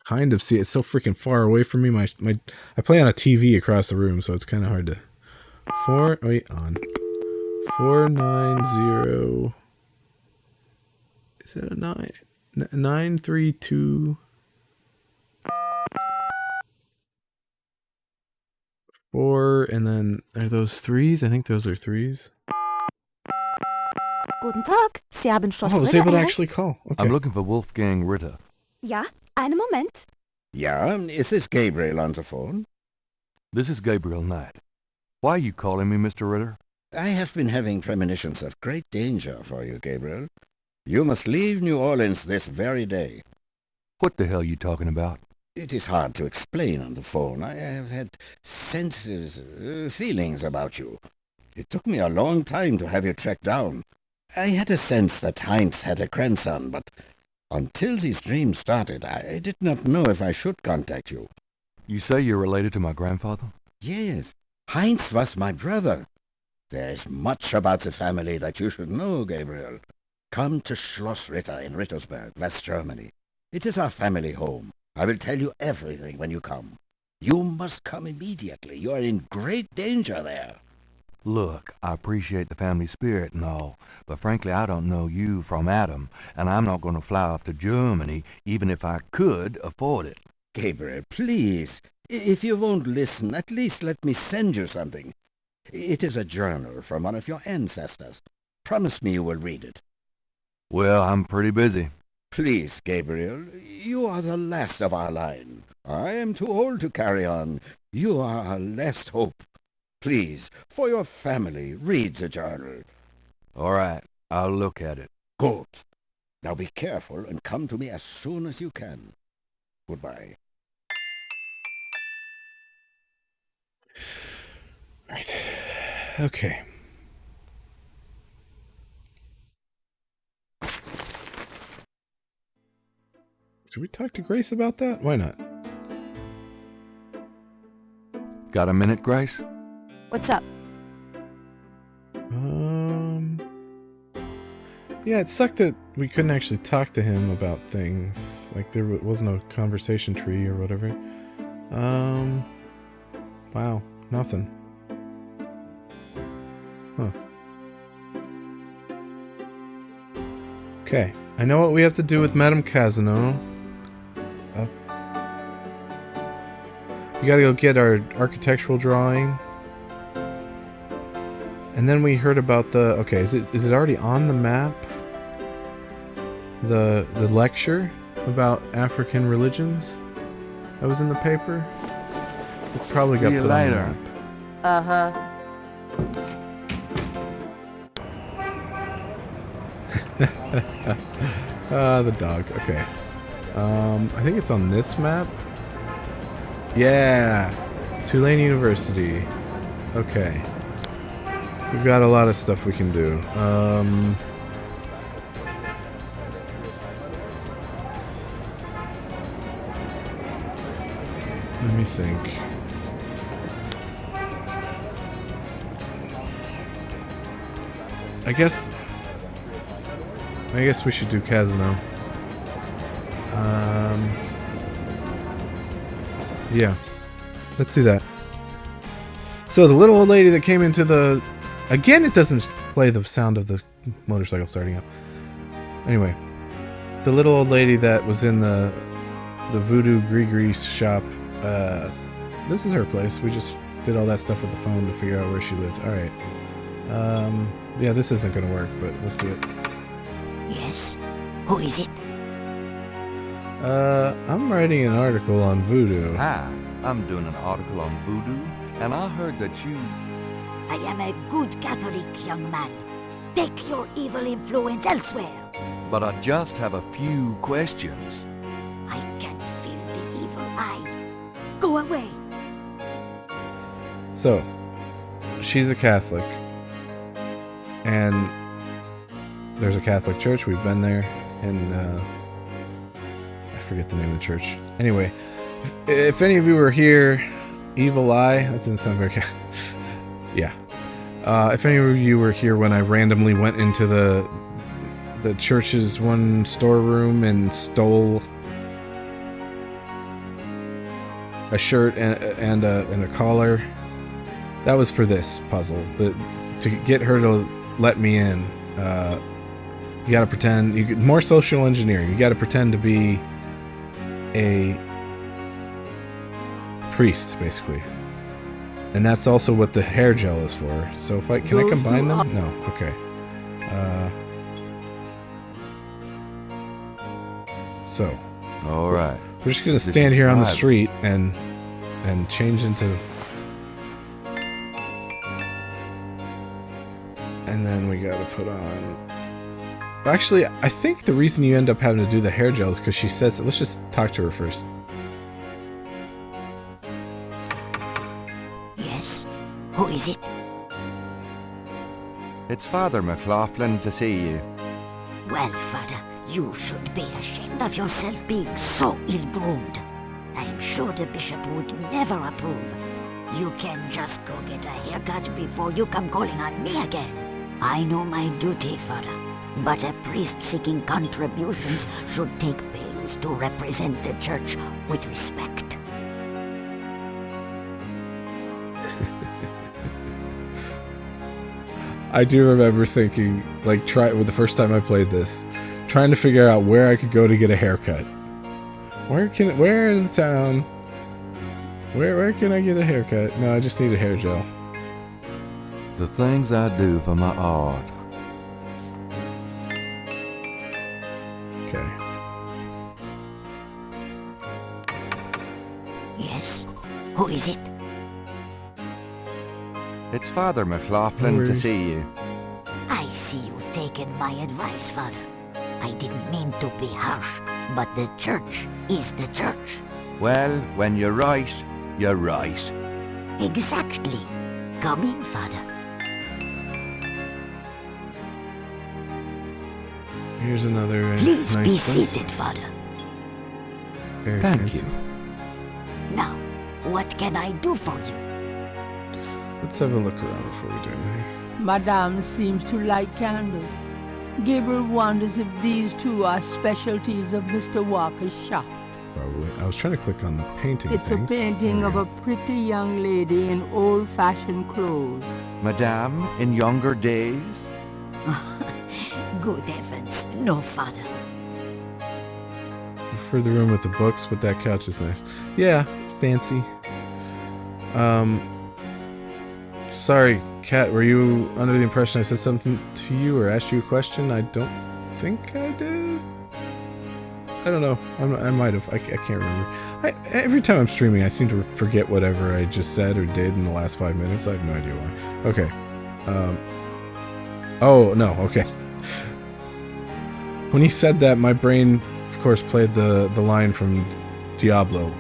kind of see it. It's so freaking far away from me. I play on a TV across the room, so it's kind of hard to. 490. Is it a 932? 4, and then are those 3s? I think those are 3s. Guten Tag, Sie haben Schloss Oh, I was able to actually call. Okay. I'm looking for Wolfgang Ritter. Ja, einen Moment. Yeah, is this Gabriel on the phone? This is Gabriel Knight. Why are you calling me, Mr. Ritter? I have been having premonitions of great danger for you, Gabriel. You must leave New Orleans this very day. What the hell are you talking about? It is hard to explain on the phone. I have had senses, feelings about you. It took me a long time to have you tracked down. I had a sense that Heinz had a grandson, but until these dreams started, I did not know if I should contact you. You say you're related to my grandfather? Yes, Heinz was my brother. There is much about the family that you should know, Gabriel. Come to Schloss Ritter in Rittersberg, West Germany. It is our family home. I will tell you everything when you come. You must come immediately. You are in great danger there. Look, I appreciate the family spirit and all, but frankly I don't know you from Adam, and I'm not going to fly off to Germany even if I could afford it. Gabriel, please. If you won't listen, at least let me send you something. It is a journal from one of your ancestors. Promise me you will read it. Well, I'm pretty busy. Please, Gabriel, you are the last of our line. I am too old to carry on. You are our last hope. Please, for your family, read the journal. All right, I'll look at it. Good. Now be careful and come to me as soon as you can. Goodbye. Right. Okay. Should we talk to Grace about that? Why not? Got a minute, Grace? What's up? Yeah, it sucked that we couldn't actually talk to him about things. Like, there was no conversation tree or whatever. Wow, nothing. Huh. Okay, I know what we have to do with Madame Casino. We gotta go get our architectural drawing. And then we heard about the... Okay, is it already on the map? The lecture about African religions that was in the paper? It probably got put on the map. Uh-huh. The dog. Okay. I think it's on this map. Yeah. Tulane University. Okay. We've got a lot of stuff we can do. Let me think. I guess we should do Casino. Yeah. Let's do that. So the little old lady that came into the... Again, it doesn't play the sound of the motorcycle starting up. Anyway. The little old lady that was in the Voodoo Gree shop. This is her place. We just did all that stuff with the phone to figure out where she lived. Alright. Yeah, this isn't gonna work, but let's do it. Yes? Who is it? I'm writing an article on voodoo. Hi, I'm doing an article on voodoo, and I heard that you... I am a good Catholic, young man. Take your evil influence elsewhere. But I just have a few questions. I can feel the evil eye. Go away. So, she's a Catholic. And there's a Catholic church. We've been there. And, I forget the name of the church. Anyway, if any of you were here, evil eye, that didn't sound very yeah. If any of you were here when I randomly went into the church's one storeroom and stole a shirt and a collar, that was for this puzzle. To get her to let me in, you gotta pretend. More social engineering. You gotta pretend to be a priest, basically. And that's also what the hair gel is for. So can I combine them? No. Okay. So. All right. We're just gonna stand here on the street and change into. And then we gotta put on. Actually, I think the reason you end up having to do the hair gel is because she says. Let's just talk to her first. Who is it? It's Father McLaughlin to see you. Well, Father, you should be ashamed of yourself being so ill-groomed. I'm sure the bishop would never approve. You can just go get a haircut before you come calling on me again. I know my duty, Father, but a priest seeking contributions should take pains to represent the church with respect. I do remember thinking, like, the first time I played this, trying to figure out where I could go to get a haircut. Where in the town? Where can I get a haircut? No, I just need a hair gel. The things I do for my art. Okay. Yes? Who is it? It's Father McLaughlin to see you. I see you've taken my advice, Father. I didn't mean to be harsh, but the church is the church. Well, when you're right, you're right. Exactly. Come in, Father. Here's another Please nice be place. seated, Father. Very Thank fancy. you. Now, what can I do for you? Let's have a look around before we do anything. Madame seems to like candles. Gabriel wonders if these two are specialties of Mr. Walker's shop. Probably. I was trying to click on the painting It's things. a painting of a pretty young lady in old-fashioned clothes. Madame, in younger days? Good heavens, no, Father. For the room with the books, but that couch is nice. Yeah, fancy. Sorry, Kat, were you under the impression I said something to you or asked you a question? I don't think I did. I don't know. I might have. I can't remember. Every time I'm streaming, I seem to forget whatever I just said or did in the last 5 minutes. I have no idea why. Okay. Oh, no, okay. When you said that, my brain, of course, played the line from Diablo.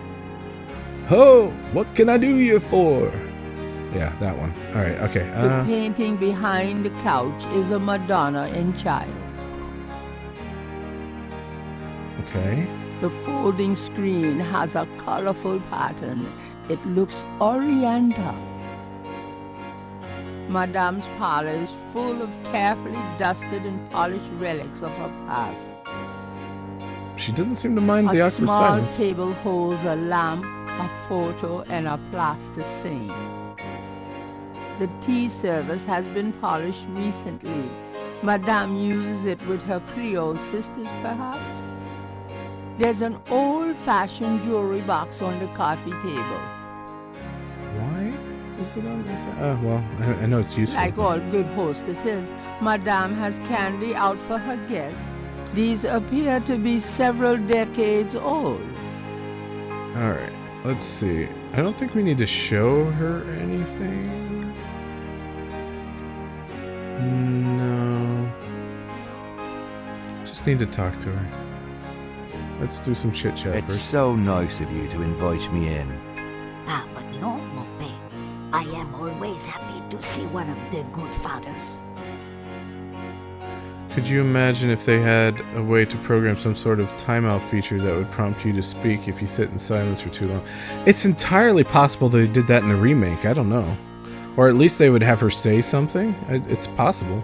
Ho! What can I do you for? Yeah, that one. Alright, okay. The painting behind the couch is a Madonna and child. Okay. The folding screen has a colorful pattern. It looks oriental. Madame's parlor is full of carefully dusted and polished relics of her past. She doesn't seem to mind the A awkward small silence. table holds a lamp, a photo, and a plaster saint. The tea service has been polished recently. Madame uses it with her Creole sisters, perhaps? There's an old-fashioned jewelry box on the coffee table. Why is it on there? Well, I know it's useful. Like all good hostesses, Madame has candy out for her guests. These appear to be several decades old. Alright, let's see. I don't think we need to show her anything. No. Just need to talk to her. Let's do some chit chat It's first. so nice of you to invite me in. Ah, but no, Mope. I am always happy to see one of the good fathers. Could you imagine if they had a way to program some sort of timeout feature that would prompt you to speak if you sit in silence for too long? It's entirely possible they did that in the remake. I don't know. Or at least they would have her say something. It's possible.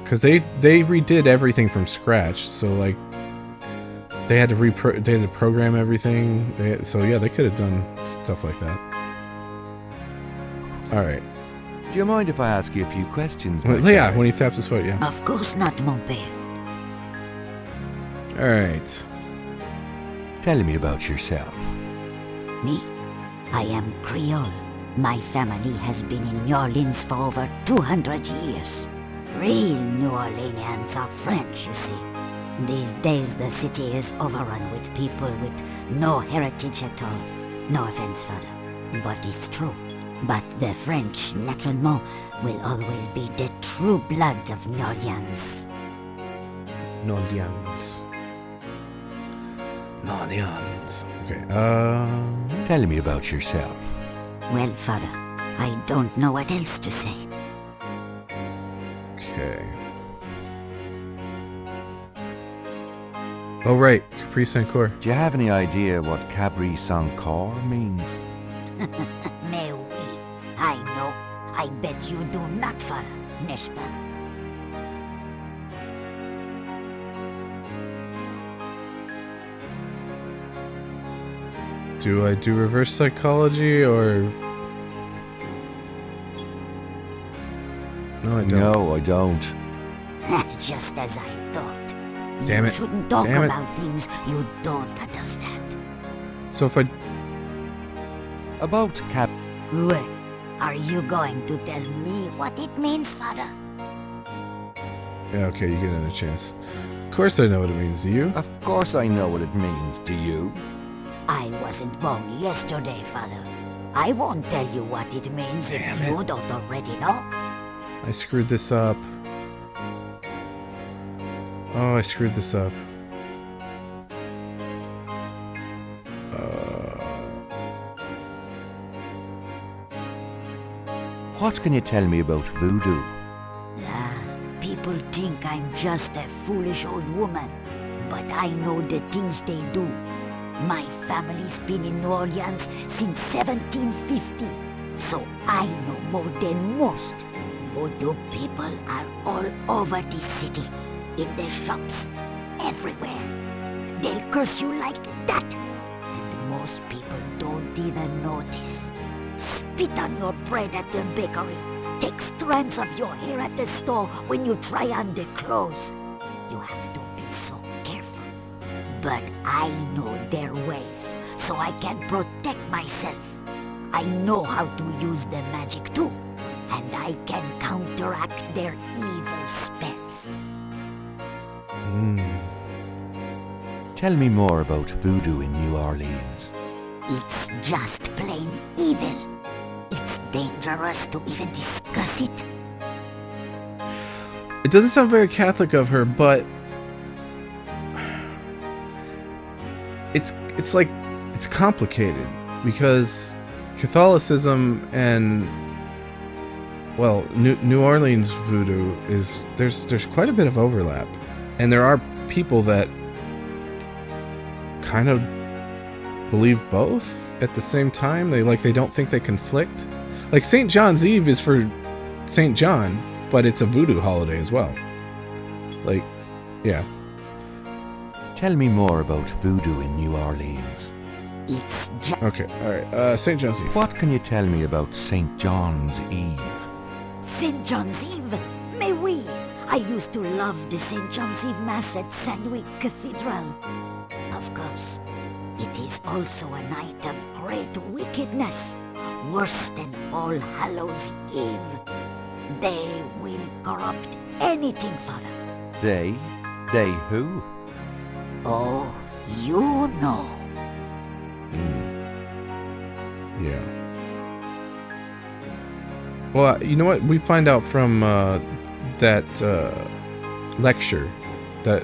Because they redid everything from scratch. So, like, they had to program everything. So, yeah, they could have done stuff like that. Alright. Do you mind if I ask you a few questions? Yeah, when he taps his foot, yeah. Of course not, mon père. Alright. Tell me about yourself. Me? I am Creole. My family has been in New Orleans for over 200 years. Real New Orleanians are French, you see. These days the city is overrun with people with no heritage at all. No offense, father, but it's true. But the French, naturellement, will always be the true blood of New Orleans. Nordians. Okay, Tell me about yourself. Well, father, I don't know what else to say. Okay. Oh, right. Capri Saint-Cor. Do you have any idea what Capri Saint-Cor means? Mais oui, I know. I bet you do not, father, n'est-ce pas? Do I do reverse psychology or... No, I don't. No, I don't. Just as I thought. Damn You it. shouldn't talk Damn it. about things you don't understand. So if I... About Cap... Well, are you going to tell me what it means, father? Yeah, okay, you get another chance. Of course I know what it means. Do you? Of course I know what it means. Do you? I wasn't born yesterday, father. I won't tell you what it means if you don't already know. I screwed this up. Oh, I screwed this up. What can you tell me about voodoo? People think I'm just a foolish old woman, but I know the things they do. My family's been in New Orleans since 1750, so I know more than most. Voodoo people are all over this city, in the shops, everywhere. They'll curse you like that, and most people don't even notice. Spit on your bread at the bakery. Take strands of your hair at the store when you try on the clothes. You have to be so careful. But I know their ways, so I can protect myself. I know how to use the magic too, and I can counteract their evil spells. Tell me more about voodoo in New Orleans. It's just plain evil. It's dangerous to even discuss it. It doesn't sound very Catholic of her, but... It's like... It's complicated. Because Catholicism and... Well, New Orleans voodoo is... There's quite a bit of overlap. And there are people that... kind of... believe both at the same time. They don't think they conflict. Like St. John's Eve is for St. John, but it's a voodoo holiday as well. Like, yeah. Tell me more about voodoo in New Orleans. It's okay, alright. St. John's Eve. What can you tell me about St. John's Eve? St. John's Eve? Mais oui! I used to love the St. John's Eve Mass at St. Louis Cathedral. Of course, it is also a night of great wickedness, worse than All Hallows Eve. They will corrupt anything, father. They? They who? Oh, you know. Yeah. Well, you know what? We find out from that lecture that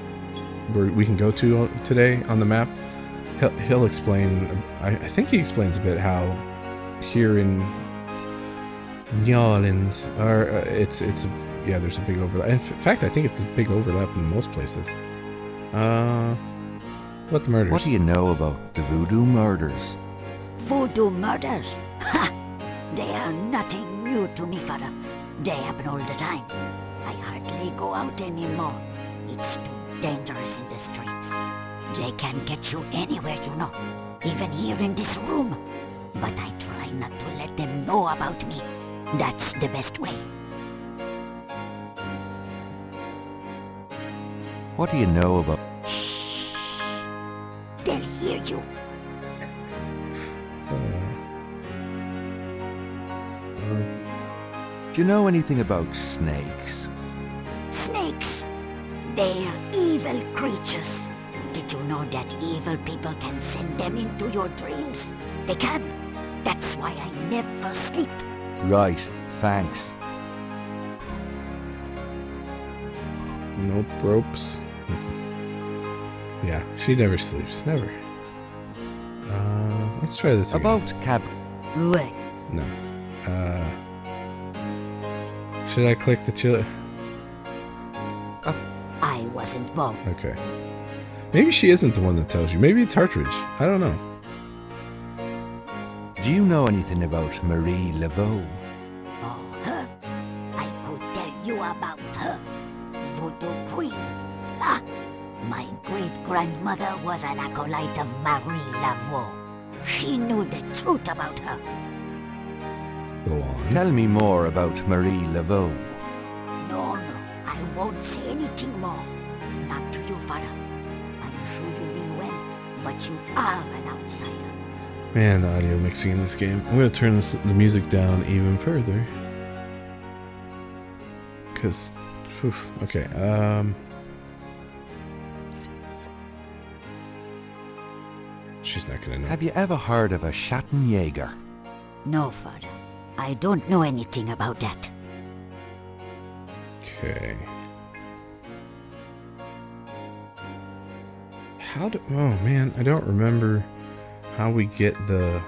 we can go to today on the map. He'll explain. I think he explains a bit how here in New Orleans, or yeah, there's a big overlap. In fact, I think it's a big overlap in most places. What the murders? What do you know about the voodoo murders? Voodoo murders? Ha! They are nothing new to me, father. They happen all the time. I hardly go out anymore. It's too dangerous in the streets. They can get you anywhere, you know. Even here in this room. But I try not to let them know about me. That's the best way. What do you know about... They'll hear you. Do you know anything about snakes? Snakes? They're evil creatures. Did you know that evil people can send them into your dreams? They can. That's why I never sleep. Right, thanks. Nope, ropes. Yeah, she never sleeps. Never. Let's try this again. About cab... What? No. Should I click the chill? I wasn't born. Okay. Maybe she isn't the one that tells you. Maybe it's Hartridge. I don't know. Do you know anything about Marie Laveau? Oh, her? I could tell you about her. Voodoo Queen. Ah, my great-grandmother was an acolyte of Marie Laveau. She knew the truth about her. Go on. Tell me more about Marie Laveau. No, I won't say anything more. Not to you, father. I'm sure you mean well, but you are an outsider. Man, the audio mixing in this game. I'm gonna turn the music down even further. Cause, okay, she's not gonna know. Have you ever heard of a Schattenjäger? No, father. I don't know anything about that. Okay. Oh man, I don't remember how we get the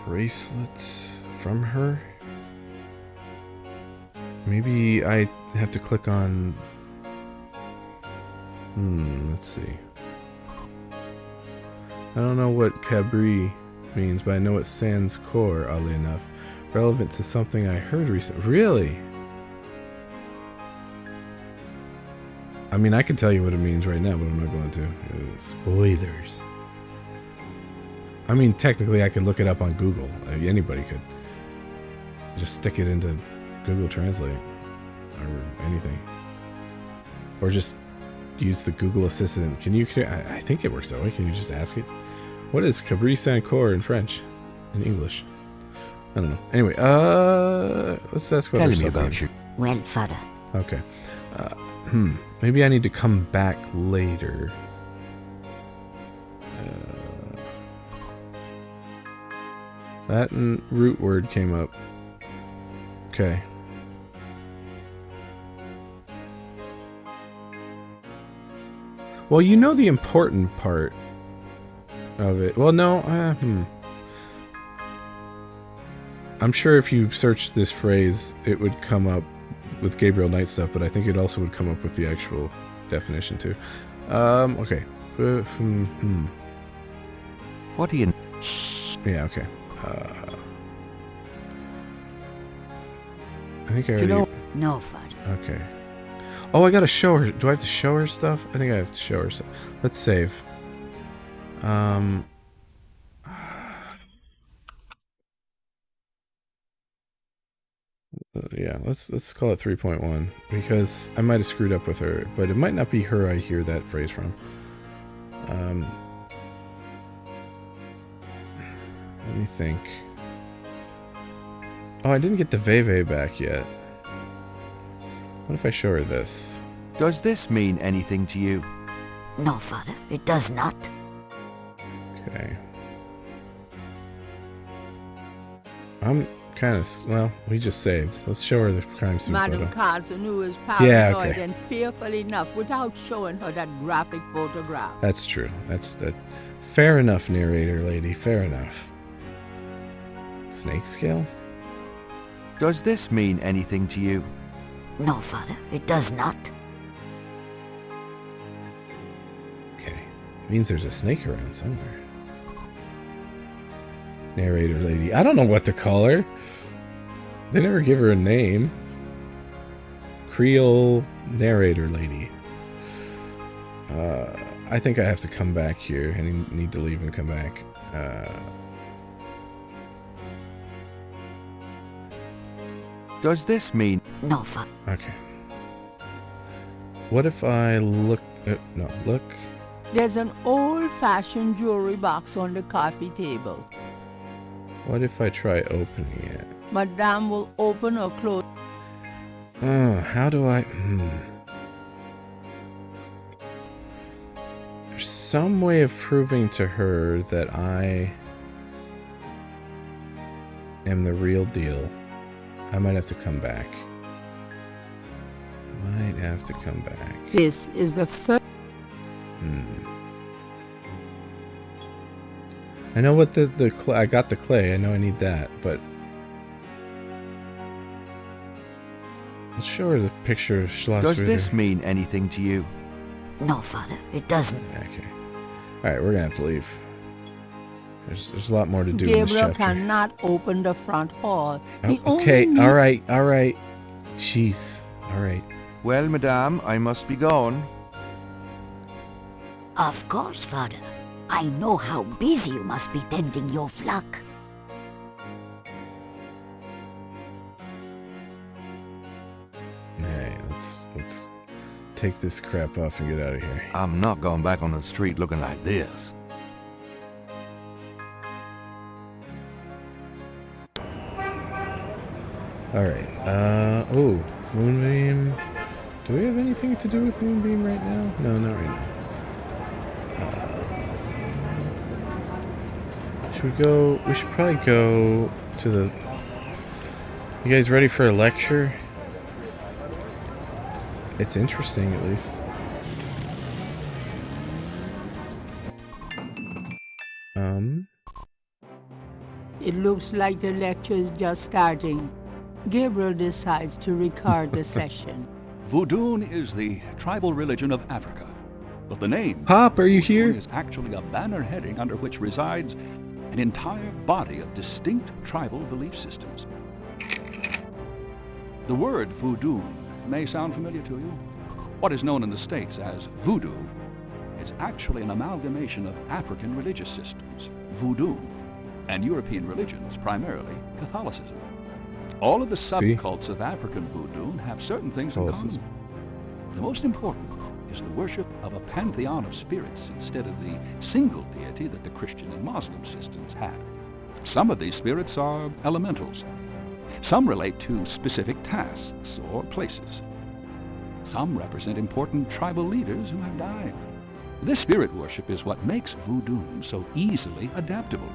bracelets from her. Maybe I have to click on... let's see. I don't know what Cabri means, but I know it's sans core, oddly enough. Relevant to something I heard recently. Really? I mean, I can tell you what it means right now, but I'm not going to. Spoilers. I mean, technically, I could look it up on Google. Anybody could. Just stick it into Google Translate. Or anything. Or just use the Google Assistant. Can you... I think it works that way. Can you just ask it? What is Cabri Sans Core in French? In English? I don't know. Anyway, let's ask what Tell me about you. Well, father. Okay. Maybe I need to come back later. That and root word came up. Okay. Well, you know the important part of it. Well, no. I'm sure if you search this phrase, it would come up with Gabriel Knight stuff, but I think it also would come up with the actual definition too. Okay. What do you... Yeah, okay. I think I already... No, father. Okay. Oh, I gotta show her. Do I have to show her stuff? I think I have to show her stuff. Let's save. Yeah, let's call it 3.1 because I might have screwed up with her, but it might not be her I hear that phrase from. Let me think. Oh, I didn't get the Veve back yet. What if I show her this? Does this mean anything to you? No, Father, it does not. Okay. I'm kind of... Well, we just saved. Let's show her the crime scene Madam photo. Carson, who is Yeah, paranoid okay. and fearful enough without showing her that graphic photograph. That's true. That's that. Fair enough, narrator lady. Fair enough. Snake scale? Does this mean anything to you? No, Father, it does not. Okay. It means there's a snake around somewhere. Narrator lady. I don't know what to call her. They never give her a name. Creole narrator lady. I think I have to come back here. I need to leave and come back. Does this mean... No, Father. Okay. What if I look... no, look. There's an old-fashioned jewelry box on the coffee table. What if I try opening it? Madame will open or close. How do I... There's some way of proving to her that I am the real deal. I might have to come back. This is the first... I know what the clay... I got the clay. I know I need that, but... Let's show her the picture of Schloss Does Ritter. this mean anything to you? No, Father, it doesn't. Okay. Alright, we're gonna have to leave. There's a lot more to do in this Gabriel chapter. cannot open the front hall. Oh, okay, alright. Jeez. Alright. Well, madame, I must be gone. Of course, Father. I know how busy you must be tending your flock. Hey, let's take this crap off and get out of here. I'm not going back on the street looking like this. Alright, oh, Moonbeam. Do we have anything to do with Moonbeam right now? No, not right now. Should we go? We should probably go to the... You guys ready for a lecture? It's interesting, at least. It looks like the lecture is just starting. Gabriel decides to record the session. Voodoo is the tribal religion of Africa, but the name Pop, are you here? is actually a banner heading under which resides an entire body of distinct tribal belief systems. The word voodoo may sound familiar to you. What is known in the States as voodoo is actually an amalgamation of African religious systems, voodoo, and European religions, primarily Catholicism. All of the subcults of African voodoo have certain things in common. The most important is the worship of a pantheon of spirits instead of the single deity that the Christian and Muslim systems had. Some of these spirits are elementals. Some relate to specific tasks or places. Some represent important tribal leaders who have died. This spirit worship is what makes voodoo so easily adaptable.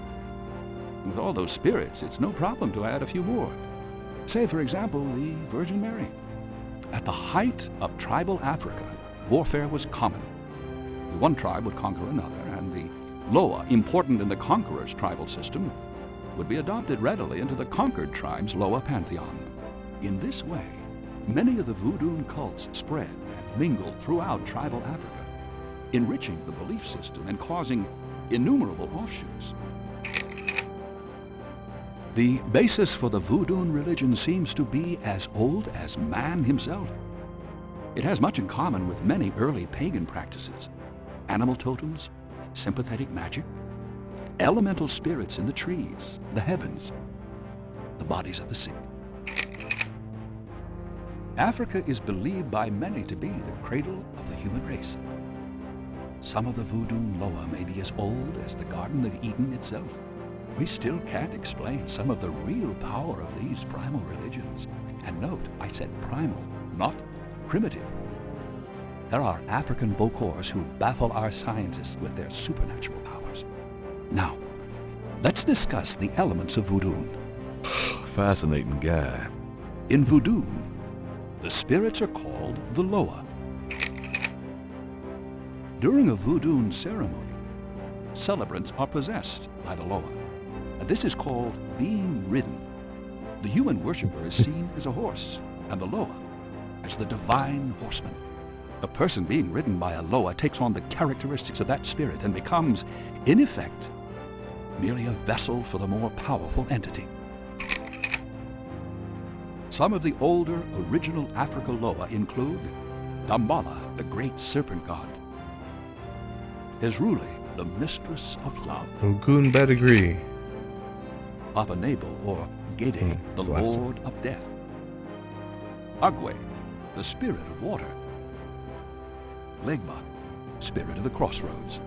With all those spirits, it's no problem to add a few more. Say, for example, the Virgin Mary. At the height of tribal Africa, warfare was common. One tribe would conquer another, and the Loa, important in the conqueror's tribal system, would be adopted readily into the conquered tribe's Loa pantheon. In this way, many of the voodoo cults spread and mingled throughout tribal Africa, enriching the belief system and causing innumerable offshoots. The basis for the voodoo religion seems to be as old as man himself. It has much in common with many early pagan practices: animal totems, sympathetic magic, elemental spirits in the trees, the heavens, the bodies of the sick. Africa is believed by many to be the cradle of the human race. Some of the voodoo Loa may be as old as the Garden of Eden itself. We still can't explain some of the real power of these primal religions. And note, I said primal, not primitive. There are African Bokors who baffle our scientists with their supernatural powers. Now, let's discuss the elements of voodoo. Fascinating guy. In voodoo, the spirits are called the Loa. During a voodoo ceremony, celebrants are possessed by the Loa. This is called being ridden. The human worshipper is seen as a horse, and the Loa as the divine horseman. A person being ridden by a Loa takes on the characteristics of that spirit and becomes, in effect, merely a vessel for the more powerful entity. Some of the older original Africa Loa include Dambala, the great serpent god, Ezruli, the mistress of love, Ogun Badagri, Papa Nebo or Gede, the lord of death, Agwe, the spirit of water, Legba, spirit of the crossroads,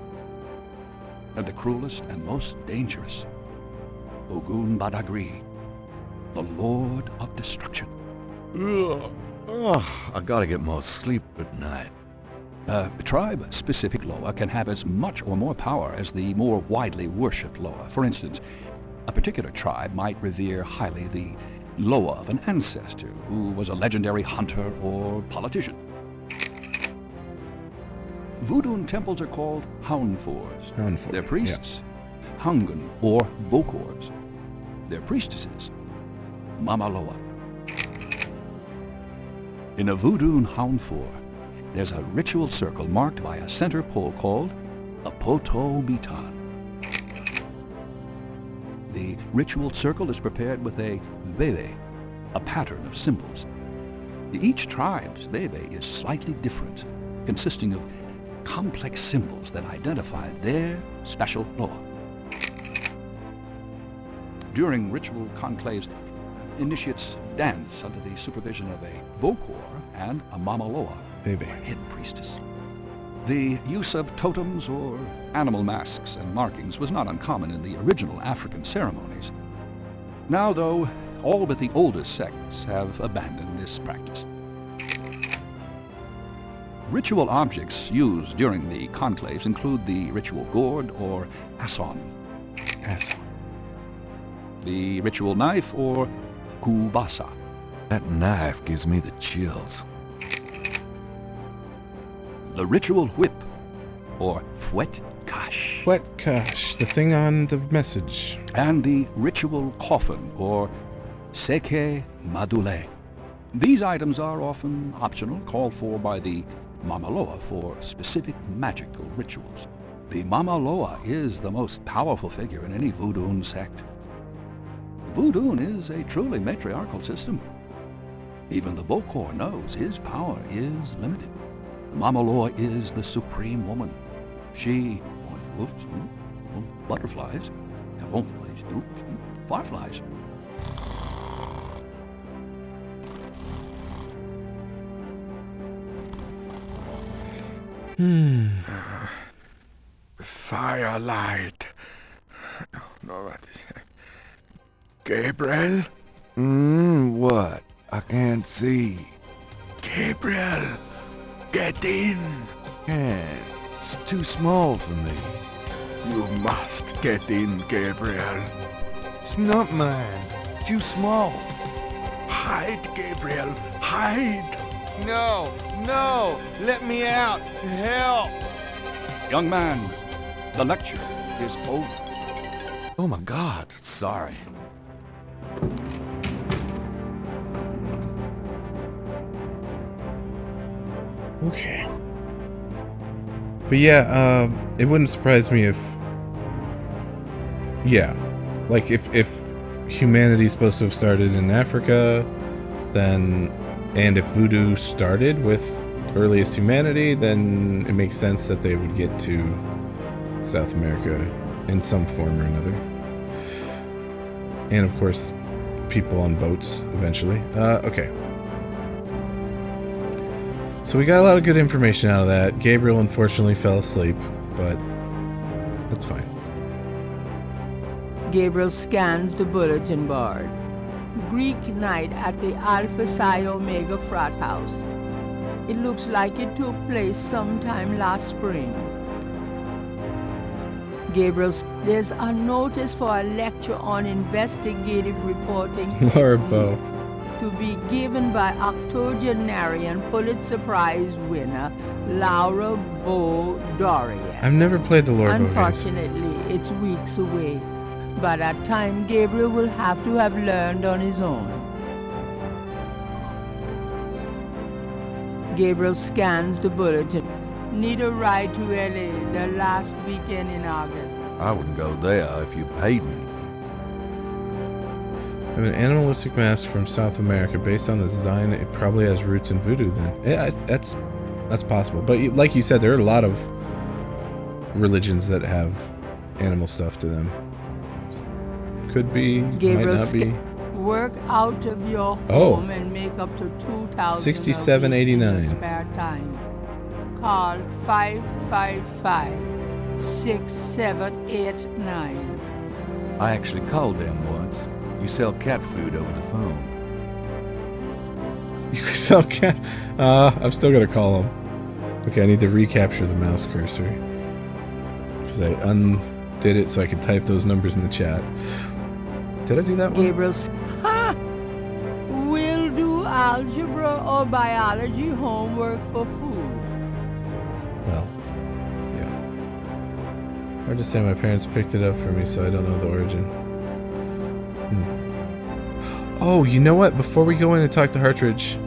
and the cruelest and most dangerous, Ogun Badagri, the lord of destruction. Ugh. Oh, I gotta get more sleep at night. Tribe-specific Loa can have as much or more power as the more widely worshipped Loa. For instance, a particular tribe might revere highly the Loa of an ancestor who was a legendary hunter or politician. Voodoo temples are called Houndfors. Their priests, Hungan or Bokors. Their priestesses, Mama Loa. In a Voodoo Houndfor, there's a ritual circle marked by a center pole called a Poto Mitan. The ritual circle is prepared with a veve, a pattern of symbols. Each tribe's veve is slightly different, consisting of complex symbols that identify their special Loa. During ritual conclaves, initiates dance under the supervision of a Bokor and a Mama Loa, or hidden priestess. The use of totems or animal masks and markings was not uncommon in the original African ceremonies. Now, though, all but the oldest sects have abandoned this practice. Ritual objects used during the conclaves include the ritual gourd or asson, the ritual knife or kubasa. That knife gives me the chills. The ritual whip, or fouet cash. Fouet cash, the thing on the message. And the ritual coffin, or seke madule. These items are often optional, called for by the Mama Loa for specific magical rituals. The Mama Loa is the most powerful figure in any Voodoo sect. Voodoo is a truly matriarchal system. Even the Bokor knows his power is limited. Mama Loa is the supreme woman. She, butterflies, fireflies. Firelight. No, what is it? Gabriel? What? I can't see. Gabriel, get in. Can't. It's too small for me. You must get in, Gabriel. It's not mine. Too small. Hide, Gabriel, hide. No, no, let me out. Help. Young man, the lecture is over. Oh my God, sorry. Okay. But yeah, it wouldn't surprise me if... Yeah. Like, if humanity's supposed to have started in Africa, then... And if voodoo started with earliest humanity, then it makes sense that they would get to South America in some form or another. And of course, people on boats eventually. Okay. So we got a lot of good information out of that. Gabriel unfortunately fell asleep, but that's fine. Gabriel scans the bulletin board. Greek night at the Alpha Psi Omega frat house. It looks like it took place sometime last spring. Gabriel, there's a notice for a lecture on investigative reporting Laura Bow. to be given by octogenarian Pulitzer Prize winner Laura Bow Dorian. I've never played the Laura Bow games. Unfortunately, it's weeks away. By that time, Gabriel will have to have learned on his own. Gabriel scans the bulletin. Need a ride to LA the last weekend in August. I wouldn't go there if you paid me. I have an animalistic mask from South America. Based on the design, it probably has roots in voodoo then. Yeah, that's possible. But like you said, there are a lot of religions that have animal stuff to them. Could be, Gabriel, might not be. Work out of your home and make up to $2,000 $67.89. spare time. Call 555-6789. I actually called them once. You sell cat food over the phone. You can sell cat. I'm still gonna call him. Okay, I need to recapture the mouse cursor because I undid it so I could type those numbers in the chat. Did I do that one? Gabriel, we'll do algebra or biology homework for food. Well, yeah. Hard to say. My parents picked it up for me, so I don't know the origin. Oh, you know what? Before we go in and talk to Hartridge,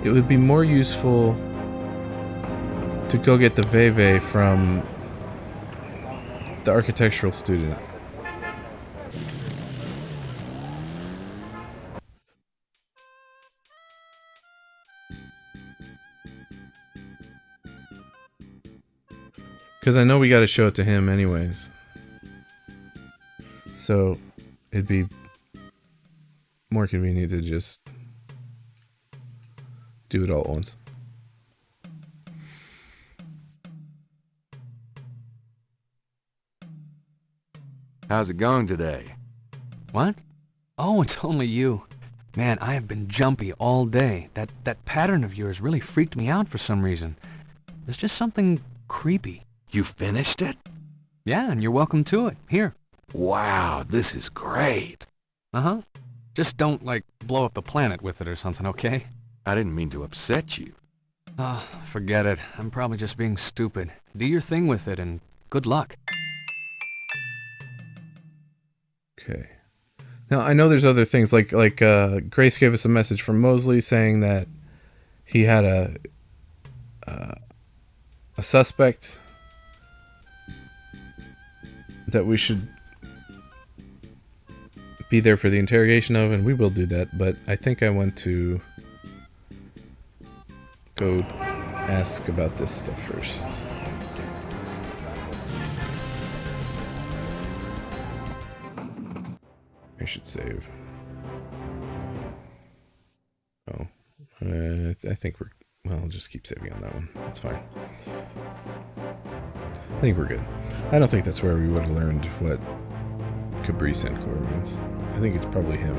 it would be more useful to go get the Veve from the architectural student. Because I know we got to show it to him anyways. So it'd be more convenient to just do it all at once. How's it going today? What? Oh, it's only you. Man, I have been jumpy all day. That pattern of yours really freaked me out for some reason. There's just something creepy. You finished it? Yeah, and you're welcome to it. Here. Wow, this is great. Uh-huh. Just don't, like, blow up the planet with it or something, okay? I didn't mean to upset you. Oh, forget it. I'm probably just being stupid. Do your thing with it, and good luck. Okay. Now, I know there's other things, like Grace gave us a message from Mosley saying that he had a suspect that we should be there for the interrogation of, and we will do that, but I think I want to go ask about this stuff first. I should save. Oh, I think we're, well, I'll just keep saving on that one. That's fine. I think we're good. I don't think that's where we would have learned what Cabrice Encore means. I think it's probably him.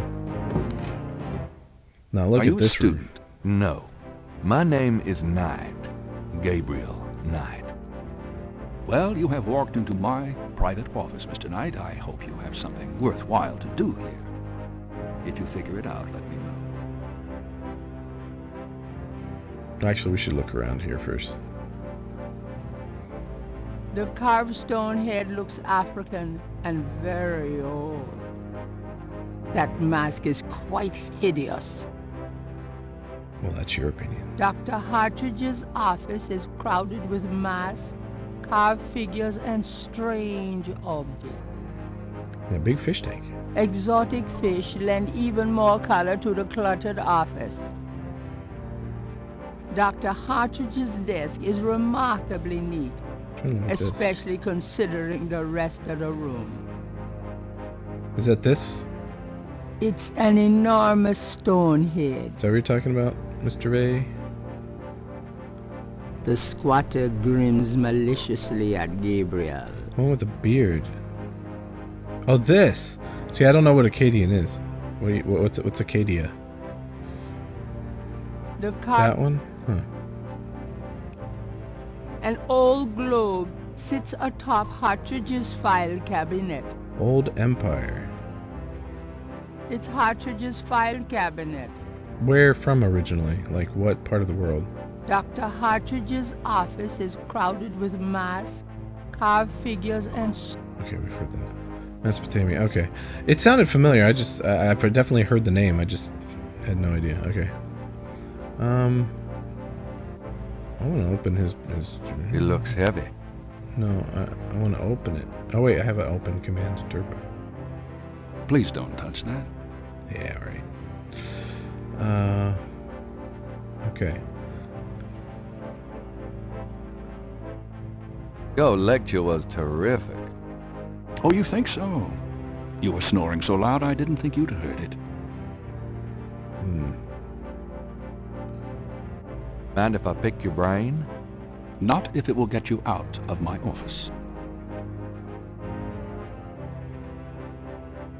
Now look at this room. No. My name is Knight. Gabriel Knight. Well, you have walked into my private office, Mr. Knight. I hope you have something worthwhile to do here. If you figure it out, let me know. Actually, we should look around here first. The carved stone head looks African and very old. That mask is quite hideous. Well, that's your opinion. Dr. Hartridge's office is crowded with masks, carved figures, and strange objects. And a big fish tank. Exotic fish lend even more color to the cluttered office. Dr. Hartridge's desk is remarkably neat, especially considering the rest of the room. Is that this? It's an enormous stone head. Is that what you're talking about, Mr. Ray? The squatter grins maliciously at Gabriel. One with a beard. Oh, this! See, I don't know what Acadian is. What's Acadia? The That one? Huh. An old globe sits atop Hartridge's file cabinet. Old Empire. It's Hartridge's file cabinet. Where from originally? Like what part of the world? Dr. Hartridge's office is crowded with masks, carved figures, and... Okay, we've heard that. Mesopotamia, okay. It sounded familiar, I've definitely heard the name, I just had no idea. Okay. I want to open his... It looks heavy. No, I want to open it. Oh wait, I have an open command turbo. Please don't touch that. Yeah, right. Okay. Your lecture was terrific. Oh, you think so? You were snoring so loud I didn't think you'd heard it. Mind if I pick your brain? Not if it will get you out of my office.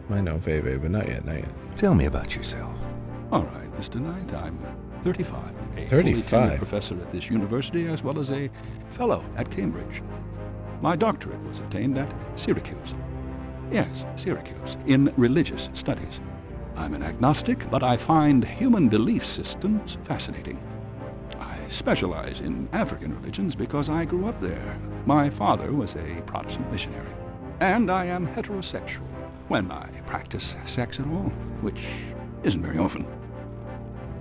I know Veve, but not yet, not yet. Tell me about yourself. All right, Mr. Knight, I'm 35. A 35? fully tenured professor at this university, as well as a fellow at Cambridge. My doctorate was obtained at Syracuse. Yes, Syracuse, in religious studies. I'm an agnostic, but I find human belief systems fascinating. I specialize in African religions because I grew up there. My father was a Protestant missionary. And I am heterosexual, when I practice sex at all, which isn't very often.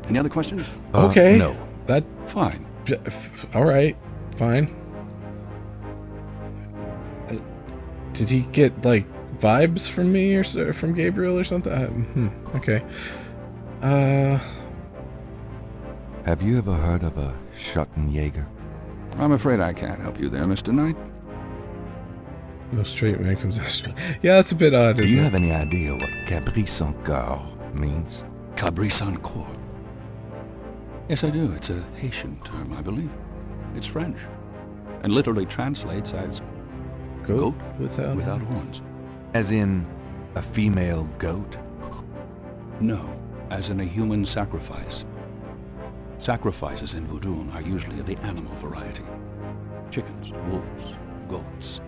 Any other questions? Okay. No. That... Fine. All right. Fine. Did he get, like, vibes from me or from Gabriel or something? Okay. Have you ever heard of a Schottenjäger? I'm afraid I can't help you there, Mr. Knight. No straight man comes out. Yeah, that's a bit odd, Do isn't you it? have any idea what Cabri sans corps means? Cabri sans corps. Yes, I do. It's a Haitian term, I believe. It's French, and literally translates as goat without horns. As in a female goat? No, as in a human sacrifice. Sacrifices in voodoo are usually of the animal variety. Chickens, wolves, goats.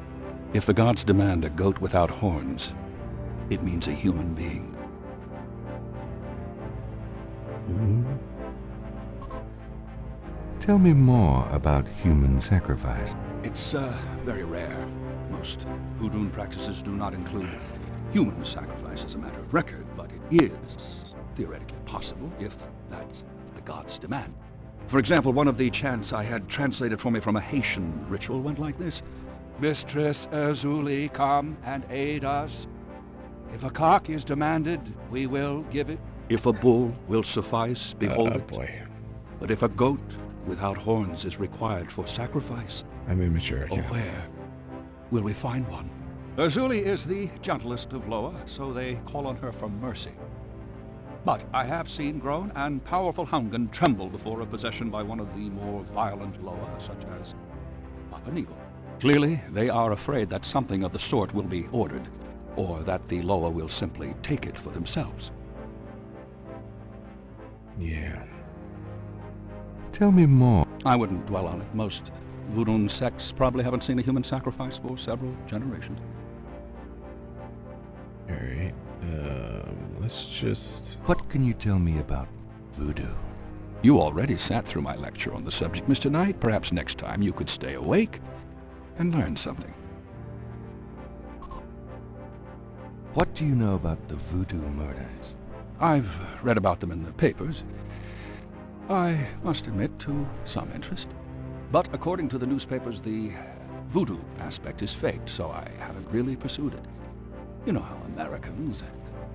If the gods demand a goat without horns, it means a human being. Tell me more about human sacrifice. It's very rare. Most voodoo practices do not include human sacrifice as a matter of record, but it is theoretically possible if that's what the gods demand. For example, one of the chants I had translated for me from a Haitian ritual went like this. Mistress Azuli, come and aid us. If a cock is demanded, we will give it. If a bull will suffice, behold it. Boy. But if a goat without horns is required for sacrifice, I'm immature. Where will we find one? Azuli is the gentlest of Loa, so they call on her for mercy. But I have seen grown and powerful Hungan tremble before a possession by one of the more violent Loa, such as Papa Neagle. Clearly, they are afraid that something of the sort will be ordered, or that the Loa will simply take it for themselves. Yeah. Tell me more. I wouldn't dwell on it. Most voodoo sects probably haven't seen a human sacrifice for several generations. Alright, let's just... What can you tell me about voodoo? You already sat through my lecture on the subject, Mr. Knight. Perhaps next time you could stay awake and learn something. What do you know about the voodoo murders? I've read about them in the papers. I must admit to some interest. But according to the newspapers, the voodoo aspect is faked, so I haven't really pursued it. You know how Americans,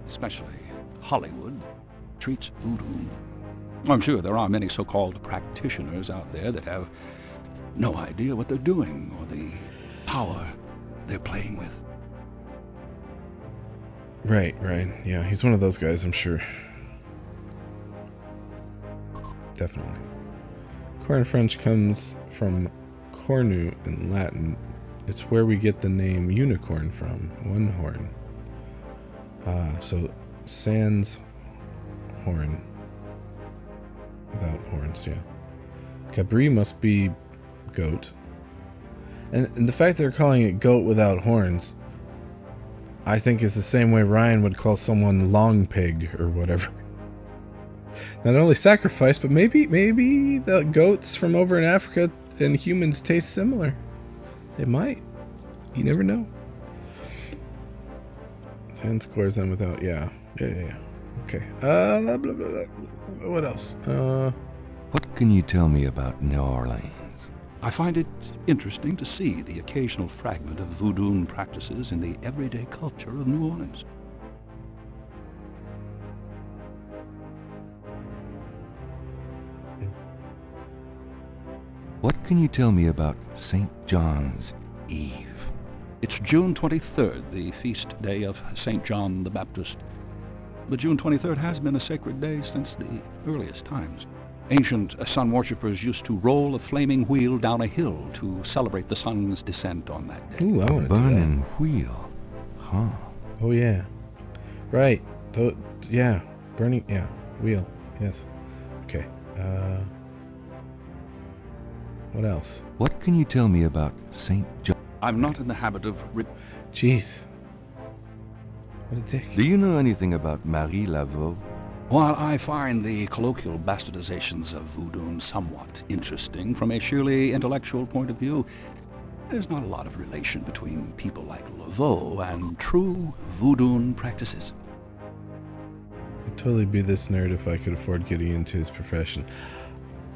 especially Hollywood, treats voodoo. I'm sure there are many so-called practitioners out there that have no idea what they're doing or the power they're playing with. Right. Yeah, he's one of those guys, I'm sure. Definitely. Corn French comes from cornu in Latin. It's where we get the name unicorn from. One horn. So sans horn. Without horns, yeah. Cabri must be goat. And the fact they're calling it goat without horns, I think is the same way Ryan would call someone long pig or whatever. Not only sacrifice, but maybe the goats from over in Africa and humans taste similar. They might. You never know. 10 scores them without, yeah. Okay. Blah, blah, blah. What else? What can you tell me about New Orleans? I find it interesting to see the occasional fragment of voodoo practices in the everyday culture of New Orleans. What can you tell me about St. John's Eve? It's June 23rd, the feast day of St. John the Baptist. But June 23rd has been a sacred day since the earliest times. Ancient sun worshippers used to roll a flaming wheel down a hill to celebrate the sun's descent on that day. Ooh, I want to do that. Burning wheel. Huh. Oh, yeah. Right. Yeah. Burning, yeah. Wheel. Yes. Okay. What else? What can you tell me about St. John? I'm not in the habit of... Jeez. What a dick. Do you know anything about Marie Laveau? While I find the colloquial bastardizations of voodoo somewhat interesting from a sheerly intellectual point of view, there's not a lot of relation between people like Laveau and true voodoo practices. I'd totally be this nerd if I could afford getting into his profession.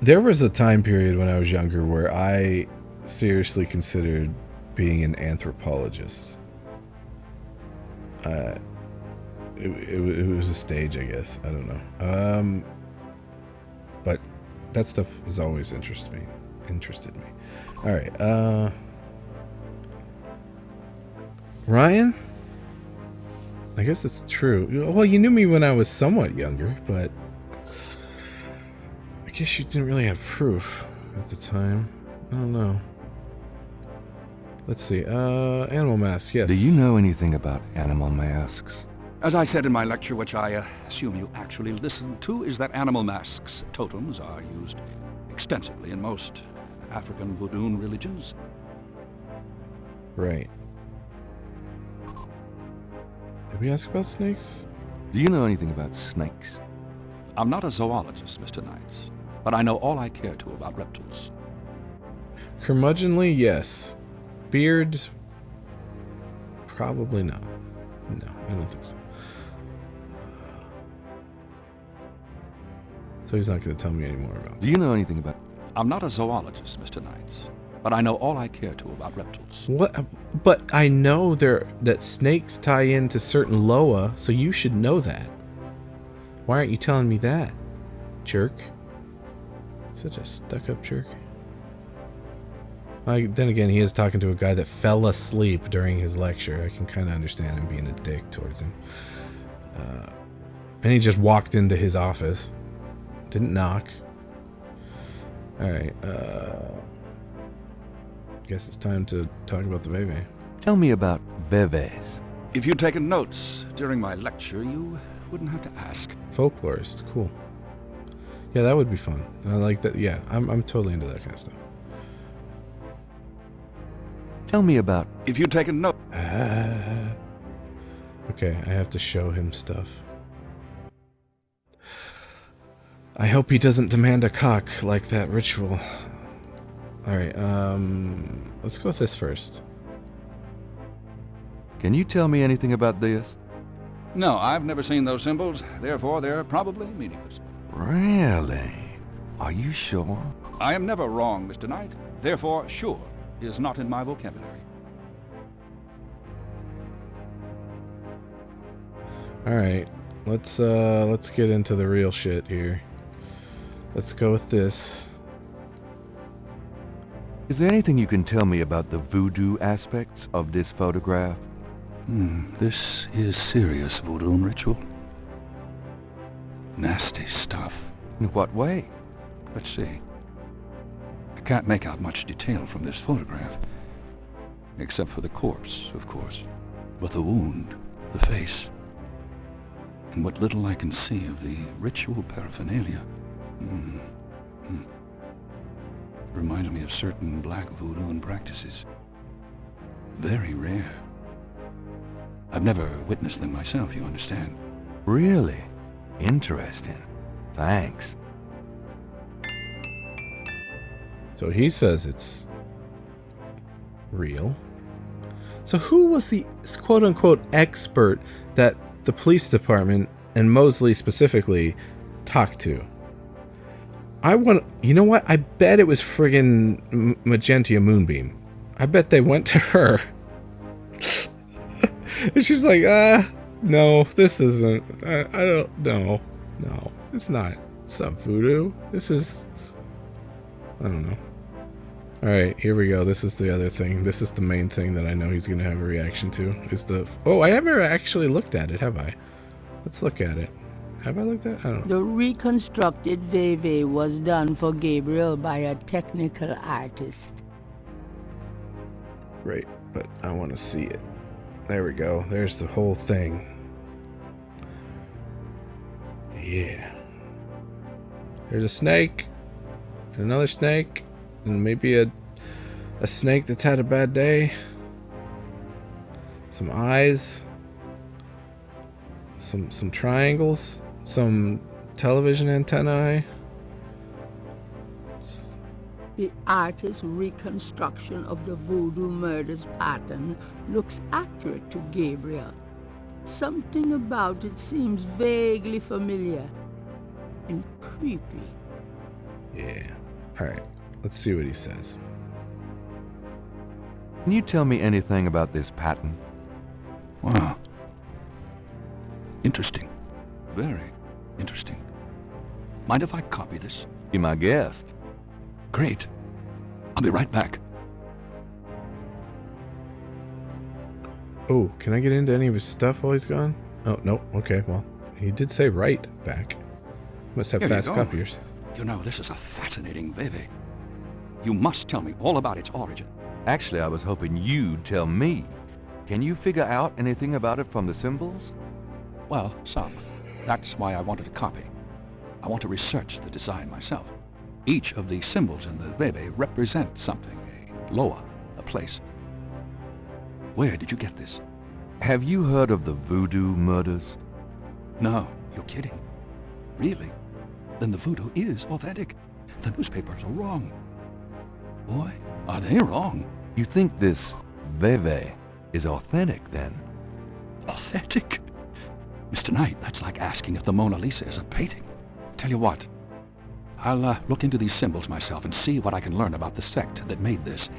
There was a time period when I was younger where I seriously considered being an anthropologist. It was a stage, I guess. I don't know. But that stuff has always interested me. All right. Ryan? I guess it's true. Well, you knew me when I was somewhat younger, but I guess you didn't really have proof at the time. I don't know. Let's see. Animal masks, yes. Do you know anything about animal masks? As I said in my lecture, which I assume you actually listened to, is that animal masks, totems, are used extensively in most African voodoo religions. Right. Did we ask about snakes? Do you know anything about snakes? I'm not a zoologist, Mr. Knight, but I know all I care to about reptiles. Curmudgeonly, yes. Beard, probably not. No, I don't think so. So he's not going to tell me any more about that. Do you know anything about... I'm not a zoologist, Mr. Knight, but I know all I care to about reptiles. What? But I know that snakes tie into certain loa, so you should know that. Why aren't you telling me that, jerk? Such a stuck-up jerk. Then again, he is talking to a guy that fell asleep during his lecture. I can kind of understand him being a dick towards him. And he just walked into his office. Didn't knock. Alright, guess it's time to talk about the Veve. Tell me about Veves. If you'd taken notes during my lecture, you wouldn't have to ask. Folklorist, cool. Yeah, that would be fun. I like that. Yeah, I'm totally into that kind of stuff. Tell me about... If you'd taken notes. Okay, I have to show him stuff. I hope he doesn't demand a cock like that ritual. Alright, let's go with this first. Can you tell me anything about this? No, I've never seen those symbols, therefore they're probably meaningless. Really? Are you sure? I am never wrong, Mr. Knight. Therefore, sure is not in my vocabulary. Alright, let's get into the real shit here. Let's go with this. Is there anything you can tell me about the voodoo aspects of this photograph? This is serious voodoo ritual. Nasty stuff. In what way? Let's see. I can't make out much detail from this photograph. Except for the corpse, of course. But the wound, the face, and what little I can see of the ritual paraphernalia. Reminds me of certain black voodoo practices. Very rare. I've never witnessed them myself, you understand? Really? Interesting. Thanks. So he says it's real. So who was the quote-unquote expert that the police department, and Mosley specifically, talked to? You know what? I bet it was friggin' Magentia Moonbeam. I bet they went to her. And she's like, no, this isn't. I don't know. No, it's not. It's not voodoo. This is. I don't know. Alright, here we go. This is the other thing. This is the main thing that I know he's going to have a reaction to. Is the... Oh, I haven't actually looked at it, have I? Let's look at it. Have I looked at it? I don't know. The reconstructed Veve was done for Gabriel by a technical artist. Right, but I want to see it. There we go. There's the whole thing. Yeah. There's a snake. And another snake. And maybe a snake that's had a bad day. Some eyes. Some triangles. Some television antennae. The artist's reconstruction of the voodoo murders pattern looks accurate to Gabriel. Something about it seems vaguely familiar and creepy. Yeah. Alright. Let's see what he says. Can you tell me anything about this pattern? Wow. Interesting. Very interesting. Mind if I copy this? Be my guest. Great. I'll be right back. Oh, can I get into any of his stuff while he's gone? Oh, no. Okay, well, he did say right back. Must have Here you fast go. copiers. You know, this is a fascinating Veve. You must tell me all about its origin. Actually, I was hoping you'd tell me. Can you figure out anything about it from the symbols? Well, some. That's why I wanted a copy. I want to research the design myself. Each of the symbols in the Veve represents something. A loa, a place. Where did you get this? Have you heard of the voodoo murders? No, you're kidding. Really? Then the voodoo is authentic. The newspapers are wrong. Boy, are they wrong. You think this Veve is authentic, then? Authentic? Mr. Knight, that's like asking if the Mona Lisa is a painting. Tell you what, I'll look into these symbols myself and see what I can learn about the sect that made this.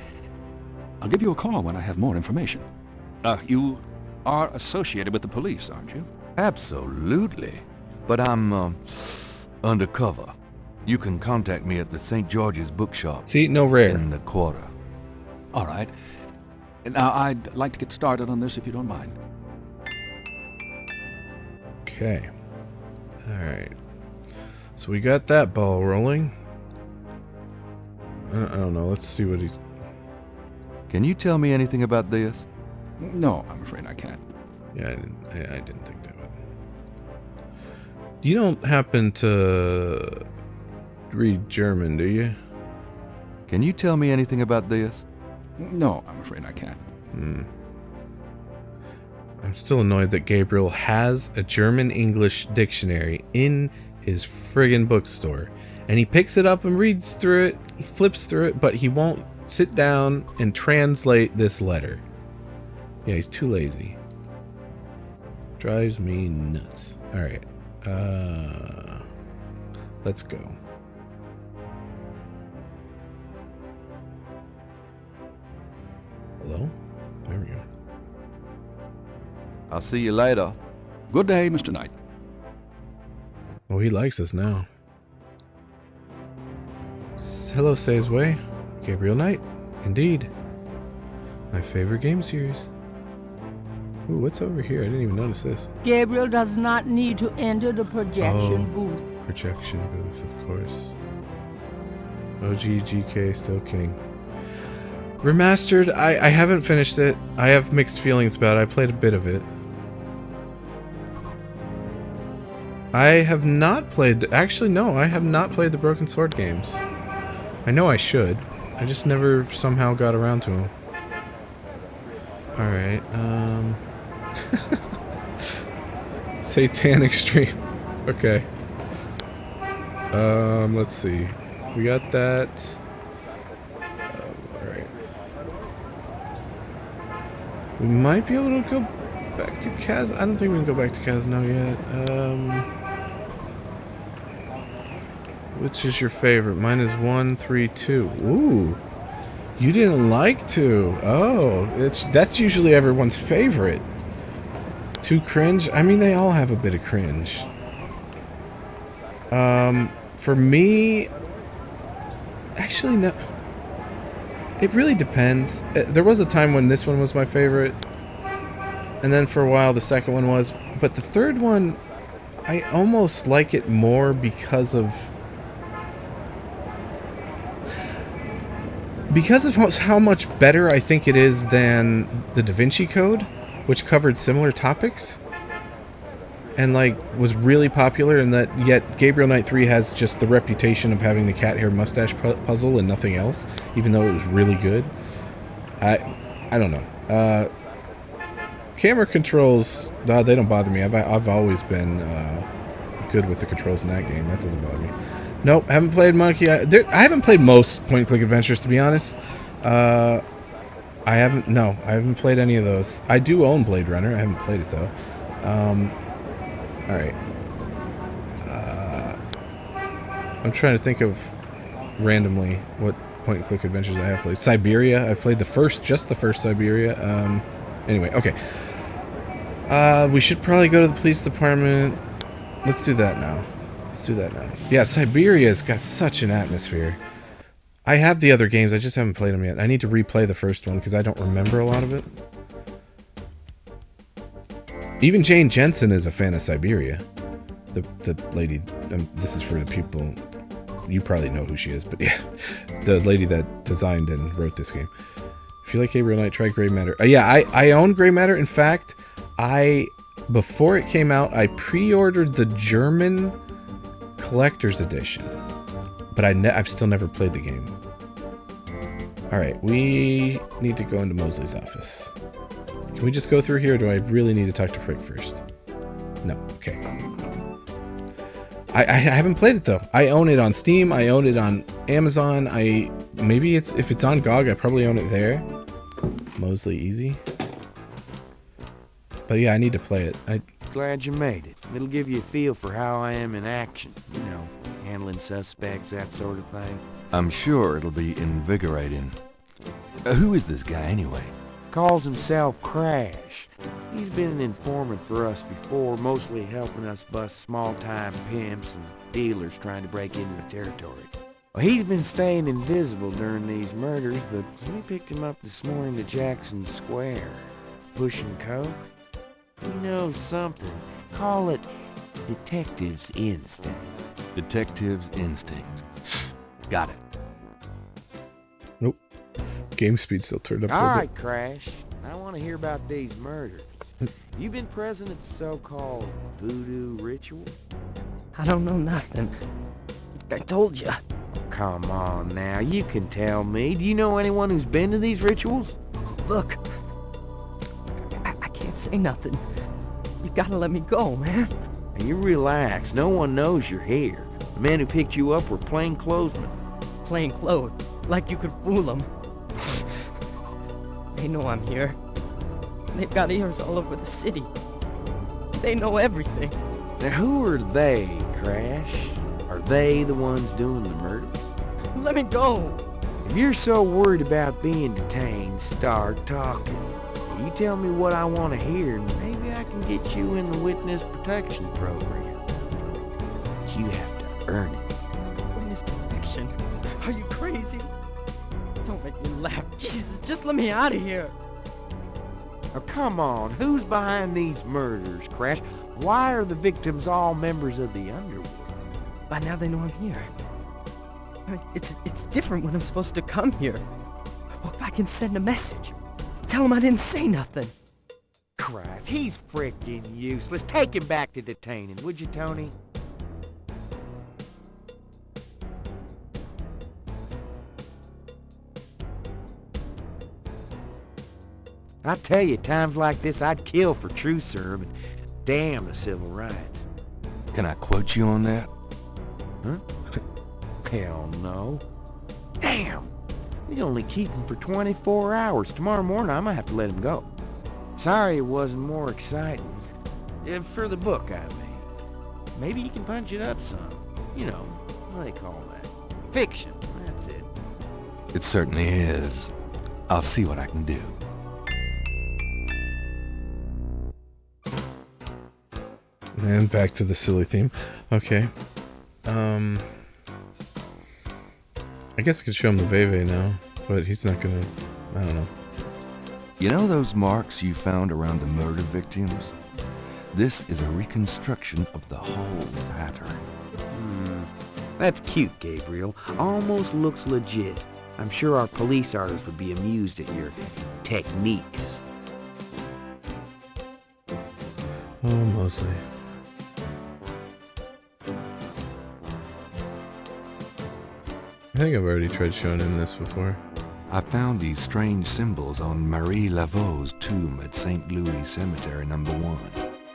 I'll give you a call when I have more information. You are associated with the police, aren't you? Absolutely. But I'm, undercover. You can contact me at the St. George's Bookshop. See, no rare. In the quarter. All right. Now, I'd like to get started on this if you don't mind. Okay. Alright. So we got that ball rolling. I don't know. Let's see what he's... Can you tell me anything about this? No, I'm afraid I can't. Yeah, I didn't think that would. You don't happen to read German, do you? Can you tell me anything about this? No, I'm afraid I can't. I'm still annoyed that Gabriel has a German-English dictionary in his friggin' bookstore. And he picks it up and reads through it, he flips through it, but he won't sit down and translate this letter. Yeah, he's too lazy. Drives me nuts. Alright. Let's go. Hello? There we go. I'll see you later. Good day, Mr. Knight. Oh, he likes us now. Hello, Saysway. Gabriel Knight. Indeed. My favorite game series. Ooh, what's over here? I didn't even notice this. Gabriel does not need to enter the projection booth. Projection booth, of course. OGGK still king. Remastered, I haven't finished it. I have mixed feelings about it. I played a bit of it. I have not played... Actually, no, I have not played the Broken Sword games. I know I should. I just never somehow got around to them. Alright, Satanic stream. Okay. Let's see. We got that. Alright. We might be able to go back to Kaz. I don't think we can go back to Kazno yet. Which is your favorite? Mine is 1, 3, 2. Ooh. You didn't like 2. Oh, that's usually everyone's favorite. 2 cringe? I mean, they all have a bit of cringe. For me, actually, no. It really depends. There was a time when this one was my favorite, and then for a while the second one was. But the third one, I almost like it more because of how much better I think it is than the Da Vinci Code, which covered similar topics and like was really popular, and that yet Gabriel Knight 3 has just the reputation of having the cat hair mustache puzzle and nothing else, even though it was really good. I don't know. Camera controls, they don't bother me. I've always been good with the controls in that game. That doesn't bother me. Nope, haven't played Monkey. I haven't played most point-and-click adventures, to be honest. I haven't played any of those. I do own Blade Runner. I haven't played it though. Alright. I'm trying to think of randomly what point-and-click adventures I have played. Siberia. I've played just the first Siberia. Anyway, okay. We should probably go to the police department. Let's do that now. Yeah, Siberia's got such an atmosphere. I have the other games, I just haven't played them yet. I need to replay the first one because I don't remember a lot of it. Even Jane Jensen is a fan of Siberia. The lady, this is for the people, you probably know who she is, but yeah. The lady that designed and wrote this game. If you like Gabriel Knight, try Grey Matter. Yeah, I own Grey Matter. In fact, before it came out, I pre-ordered the German collector's edition, but I've still never played the game. Alright, we need to go into Mosley's office. Can we just go through here, or do I really need to talk to Frick first? No, okay. I haven't played it though. I own it on Steam, I own it on Amazon, if it's on GOG, I probably own it there. Mosley Easy. But yeah, I need to play it. Glad you made it. It'll give you a feel for how I am in action. You know, handling suspects, that sort of thing. I'm sure it'll be invigorating. Who is this guy anyway? Calls himself Crash. He's been an informant for us before, mostly helping us bust small-time pimps and dealers trying to break into the territory. Well, he's been staying invisible during these murders, but we picked him up this morning to Jackson Square. Pushing coke? He knows something. Call it detective's instinct. Detective's instinct. Got it. Nope. Game speed still turned up a All little right, Crash. I want to hear about these murders. You been present at the so-called voodoo ritual? I don't know nothing. I told you. Come on now, you can tell me. Do you know anyone who's been to these rituals? Look, I can't say nothing. You gotta let me go, man. Now you relax. No one knows you're here. The men who picked you up were plainclothesmen. Plain clothes, like you could fool them. They know I'm here. They've got ears all over the city. They know everything. Now who are they, Crash? Are they the ones doing the murder? Let me go! If you're so worried about being detained, start talking. You tell me what I want to hear, and maybe I can get you in the witness protection program. But you have to earn it. Witness protection? Are you crazy? Don't make me laugh. Jesus, just let me out of here. Now come on, who's behind these murders, Crash? Why are the victims all members of the underworld? By now they know I'm here. It's different when I'm supposed to come here. Well, if I can send a message, tell him I didn't say nothing. Christ, he's frickin' useless. Take him back to detaining, would you, Tony? I tell you, times like this, I'd kill for truth serum and damn the civil rights. Can I quote you on that? Huh? Hell no. Damn! We only keep him for 24 hours. Tomorrow morning, I might have to let him go. Sorry it wasn't more exciting. For the book, I mean. Maybe you can punch it up some. You know, what do they call that? Fiction, that's it. It certainly is. I'll see what I can do. And back to the silly theme. Okay. I guess I could show him the Veve now, but he's not gonna... I don't know. You know those marks you found around the murder victims? This is a reconstruction of the whole pattern. That's cute, Gabriel. Almost looks legit. I'm sure our police artists would be amused at your techniques. Oh, mostly. I think I've already tried showing him this before. I found these strange symbols on Marie Laveau's tomb at St. Louis Cemetery No. 1.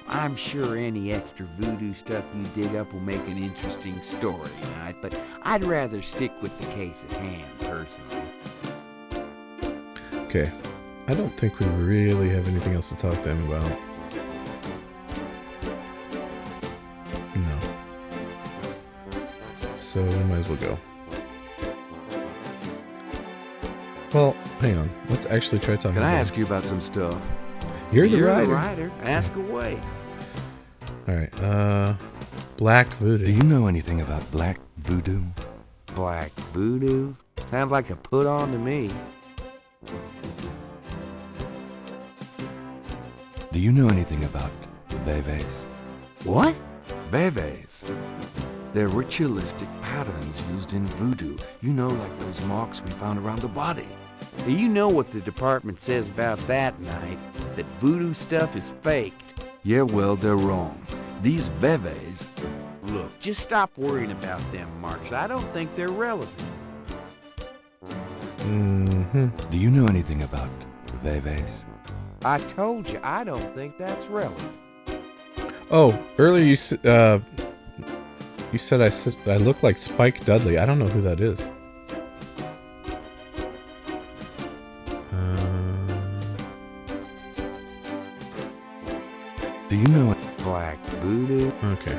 I'm sure any extra voodoo stuff you dig up will make an interesting story, Knight, but I'd rather stick with the case at hand, personally. Okay. I don't think we really have anything else to talk to him about. No. So we might as well go. Well, hang on. Let's actually try talking. Can I ask you about some stuff? You're the You're writer. Ask away. Alright, Black Voodoo. Do you know anything about Black Voodoo? Black Voodoo? Sounds like a put on to me. Do you know anything about Veves? What? Veves. They're ritualistic patterns used in voodoo. You know, like those marks we found around the body. You know what the department says about that, Knight? That voodoo stuff is faked. Yeah, well, they're wrong. These Veves... Look, just stop worrying about them marks. I don't think they're relevant. Do you know anything about Veves? I told you, I don't think that's relevant. Oh, earlier you said I look like Spike Dudley. I don't know who that is. Do you know Black Voodoo? Okay.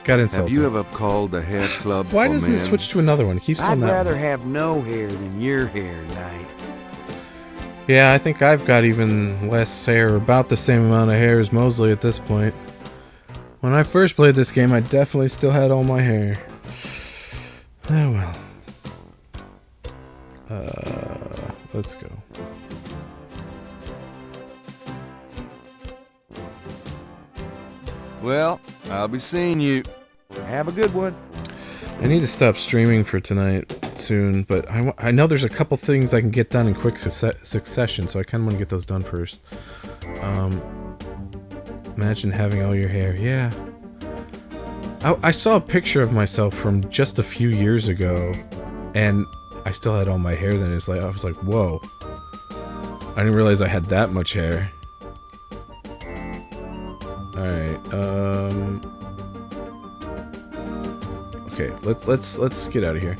Got insulted. Have you ever called the hair club Why for doesn't men? it switch to another one? It keeps on I'd that rather one. have no hair than your hair, Knight. Yeah, I think I've got even less hair, about the same amount of hair as Mosley at this point. When I first played this game, I definitely still had all my hair. Oh well. Let's go. Well, I'll be seeing you. Have a good one. I need to stop streaming for tonight soon, but I know there's a couple things I can get done in quick succession, so I kind of want to get those done first. Imagine having all your hair. Yeah. I saw a picture of myself from just a few years ago, and I still had all my hair then. It's like, I was like, whoa. I didn't realize I had that much hair. Alright, okay, let's get out of here.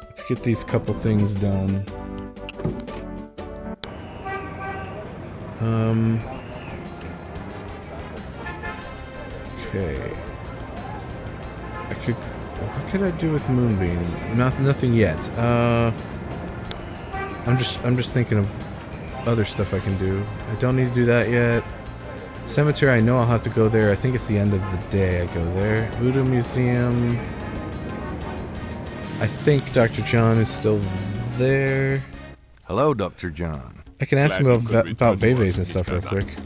Let's get these couple things done. Okay. What could I do with Moonbeam? Nothing yet. I'm just thinking of other stuff I can do. I don't need to do that yet. Cemetery, I know I'll have to go there. I think it's the end of the day I go there. Voodoo Museum. I think Dr. John is still there. Hello, Dr. John. I can ask him about Veves and stuff real quick.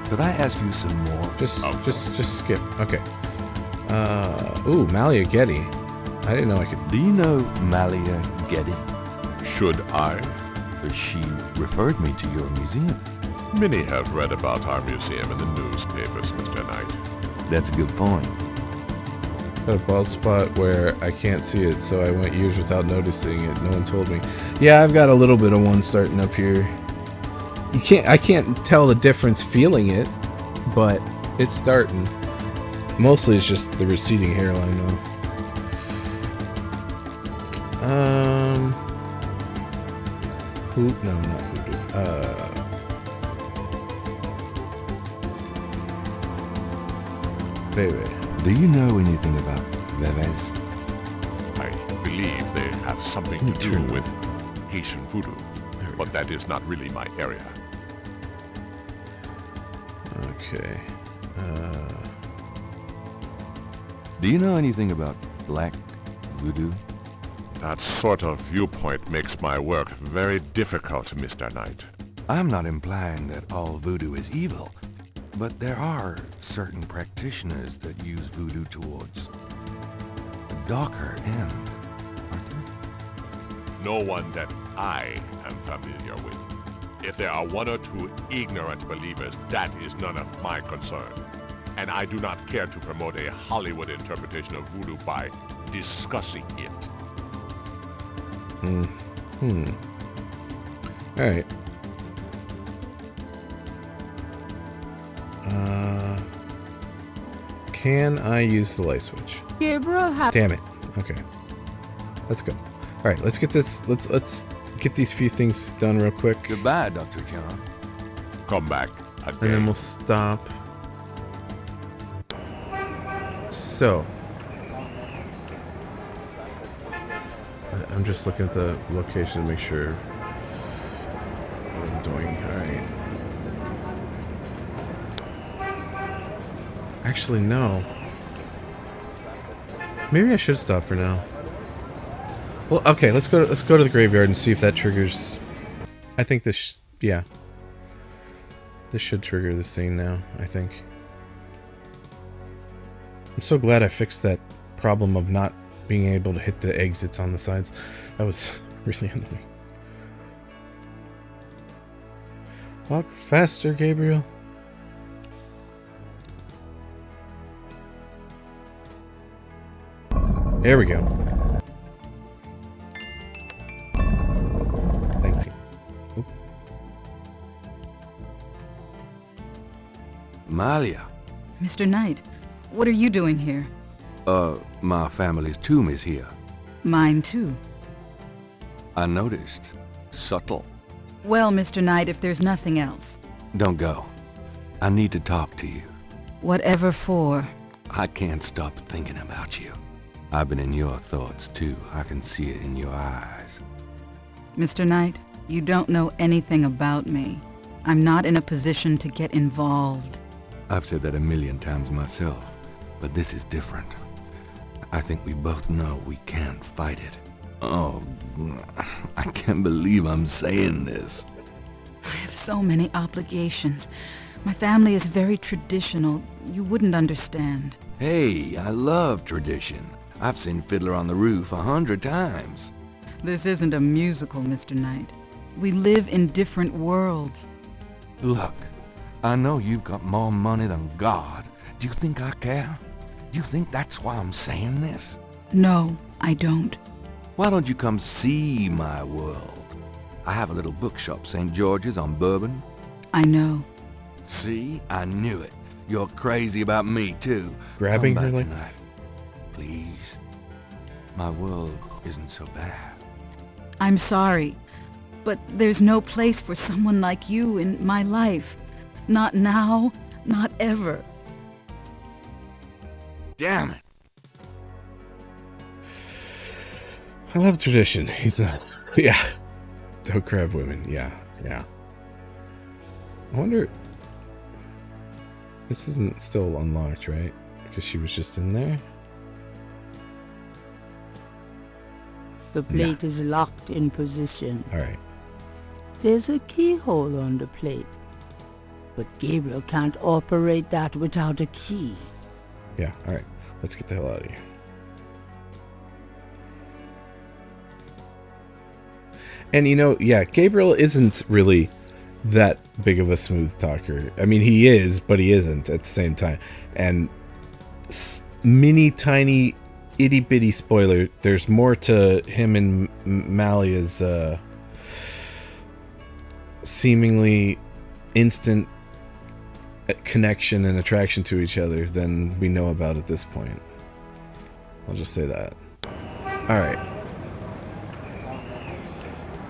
Could I ask you some more? Just skip. Okay. Ooh, Malia Getty. I didn't know I could. Do you know Malia Getty? Should I? She referred me to your museum. Many have read about our museum in the newspapers, Mr. Knight. That's a good point. Got a bald spot where I can't see it, so I went years without noticing it. No one told me. Yeah, I've got a little bit of one starting up here. I can't tell the difference feeling it, but it's starting. Mostly it's just the receding hairline though. No, not voodoo. Baby. Do you know anything about Veves? I believe they have something to do with Haitian voodoo, but that is not really my area. Okay. Do you know anything about black voodoo? That sort of viewpoint makes my work very difficult, Mr. Knight. I'm not implying that all voodoo is evil, but there are certain practitioners that use voodoo towards the darker end, aren't there? No one that I am familiar with. If there are one or two ignorant believers, that is none of my concern. And I do not care to promote a Hollywood interpretation of voodoo by discussing it. Alright. Can I use the light switch? Gabriel, damn it. Okay. Let's go. Alright, let's get this. Let's get these few things done real quick. Goodbye, Dr. John. Come back again. And then we'll stop. So. I'm just looking at the location to make sure what I'm doing. Alright. Actually, no. Maybe I should stop for now. Well, okay, let's go to the graveyard and see if that triggers. I think this, yeah. This should trigger the scene now, I think. I'm so glad I fixed that problem of not being able to hit the exits on the sides. That was really annoying. Walk faster, Gabriel. There we go. Thanks. Oop. Malia. Mr. Knight, what are you doing here? My family's tomb is here. Mine too. I noticed. Subtle. Well, Mr. Knight, if there's nothing else. Don't go. I need to talk to you. Whatever for. I can't stop thinking about you. I've been in your thoughts too. I can see it in your eyes. Mr. Knight, you don't know anything about me. I'm not in a position to get involved. I've said that a million times myself, but this is different. I think we both know we can't fight it. Oh, I can't believe I'm saying this. I have so many obligations. My family is very traditional. You wouldn't understand. Hey, I love tradition. I've seen Fiddler on the Roof 100 times. This isn't a musical, Mr. Knight. We live in different worlds. Look, I know you've got more money than God. Do you think I care? Do you think that's why I'm saying this? No, I don't. Why don't you come see my world? I have a little bookshop, St. George's on Bourbon. I know. See? I knew it. You're crazy about me, too. Grabbing Come her back like tonight. Please. My world isn't so bad. I'm sorry, but there's no place for someone like you in my life. Not now, not ever. Damn it. I love tradition. He's not. Yeah. Don't grab women. Yeah. Yeah. I wonder. This isn't still unlocked, right? Because she was just in there? The plate is locked in position. Alright. There's a keyhole on the plate. But Gabriel can't operate that without a key. Yeah, alright. Let's get the hell out of here. And you know, yeah, Gabriel isn't really that big of a smooth talker. I mean, he is, but he isn't at the same time. And mini tiny itty bitty spoiler. There's more to him and Malia's seemingly instant connection and attraction to each other than we know about at this point. I'll just say that. Alright.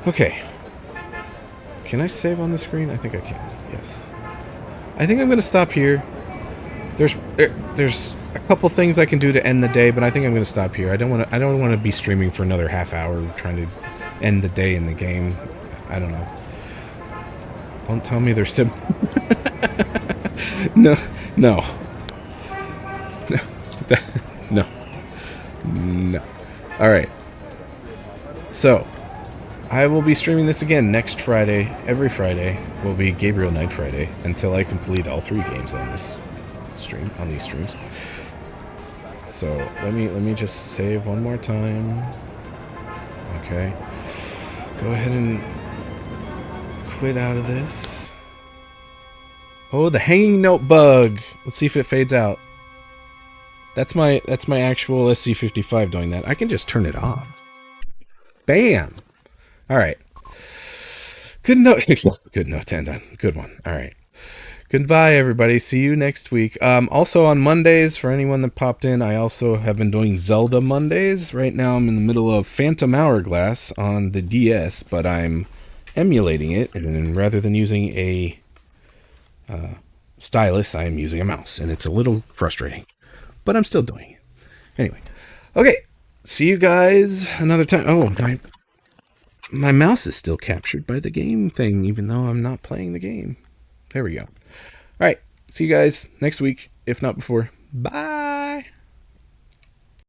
Okay. Can I save on the screen? I think I can. Yes. I think I'm going to stop here. There's a couple things I can do to end the day, but I think I'm going to stop here. I don't want to be streaming for another half hour trying to end the day in the game. I don't know. Don't tell me they're No. No. Alright. So, I will be streaming this again next Friday. Every Friday will be Gabriel Knight Friday until I complete all 3 games on this stream, on these streams. So, let me just save one more time. Okay. Go ahead and quit out of this. Oh, the hanging note bug. Let's see if it fades out. That's my actual SC55 doing that. I can just turn it off. Bam. All right. Good note. Good note, Tandon. Good one. All right. Goodbye, everybody. See you next week. Also on Mondays, for anyone that popped in, I also have been doing Zelda Mondays. Right now, I'm in the middle of Phantom Hourglass on the DS, but I'm emulating it, and rather than using a stylus, I'm using a mouse, and it's a little frustrating, but I'm still doing it. Anyway, okay, see you guys another time. Oh, my mouse is still captured by the game thing, even though I'm not playing the game. There we go. All right, see you guys next week, if not before. Bye!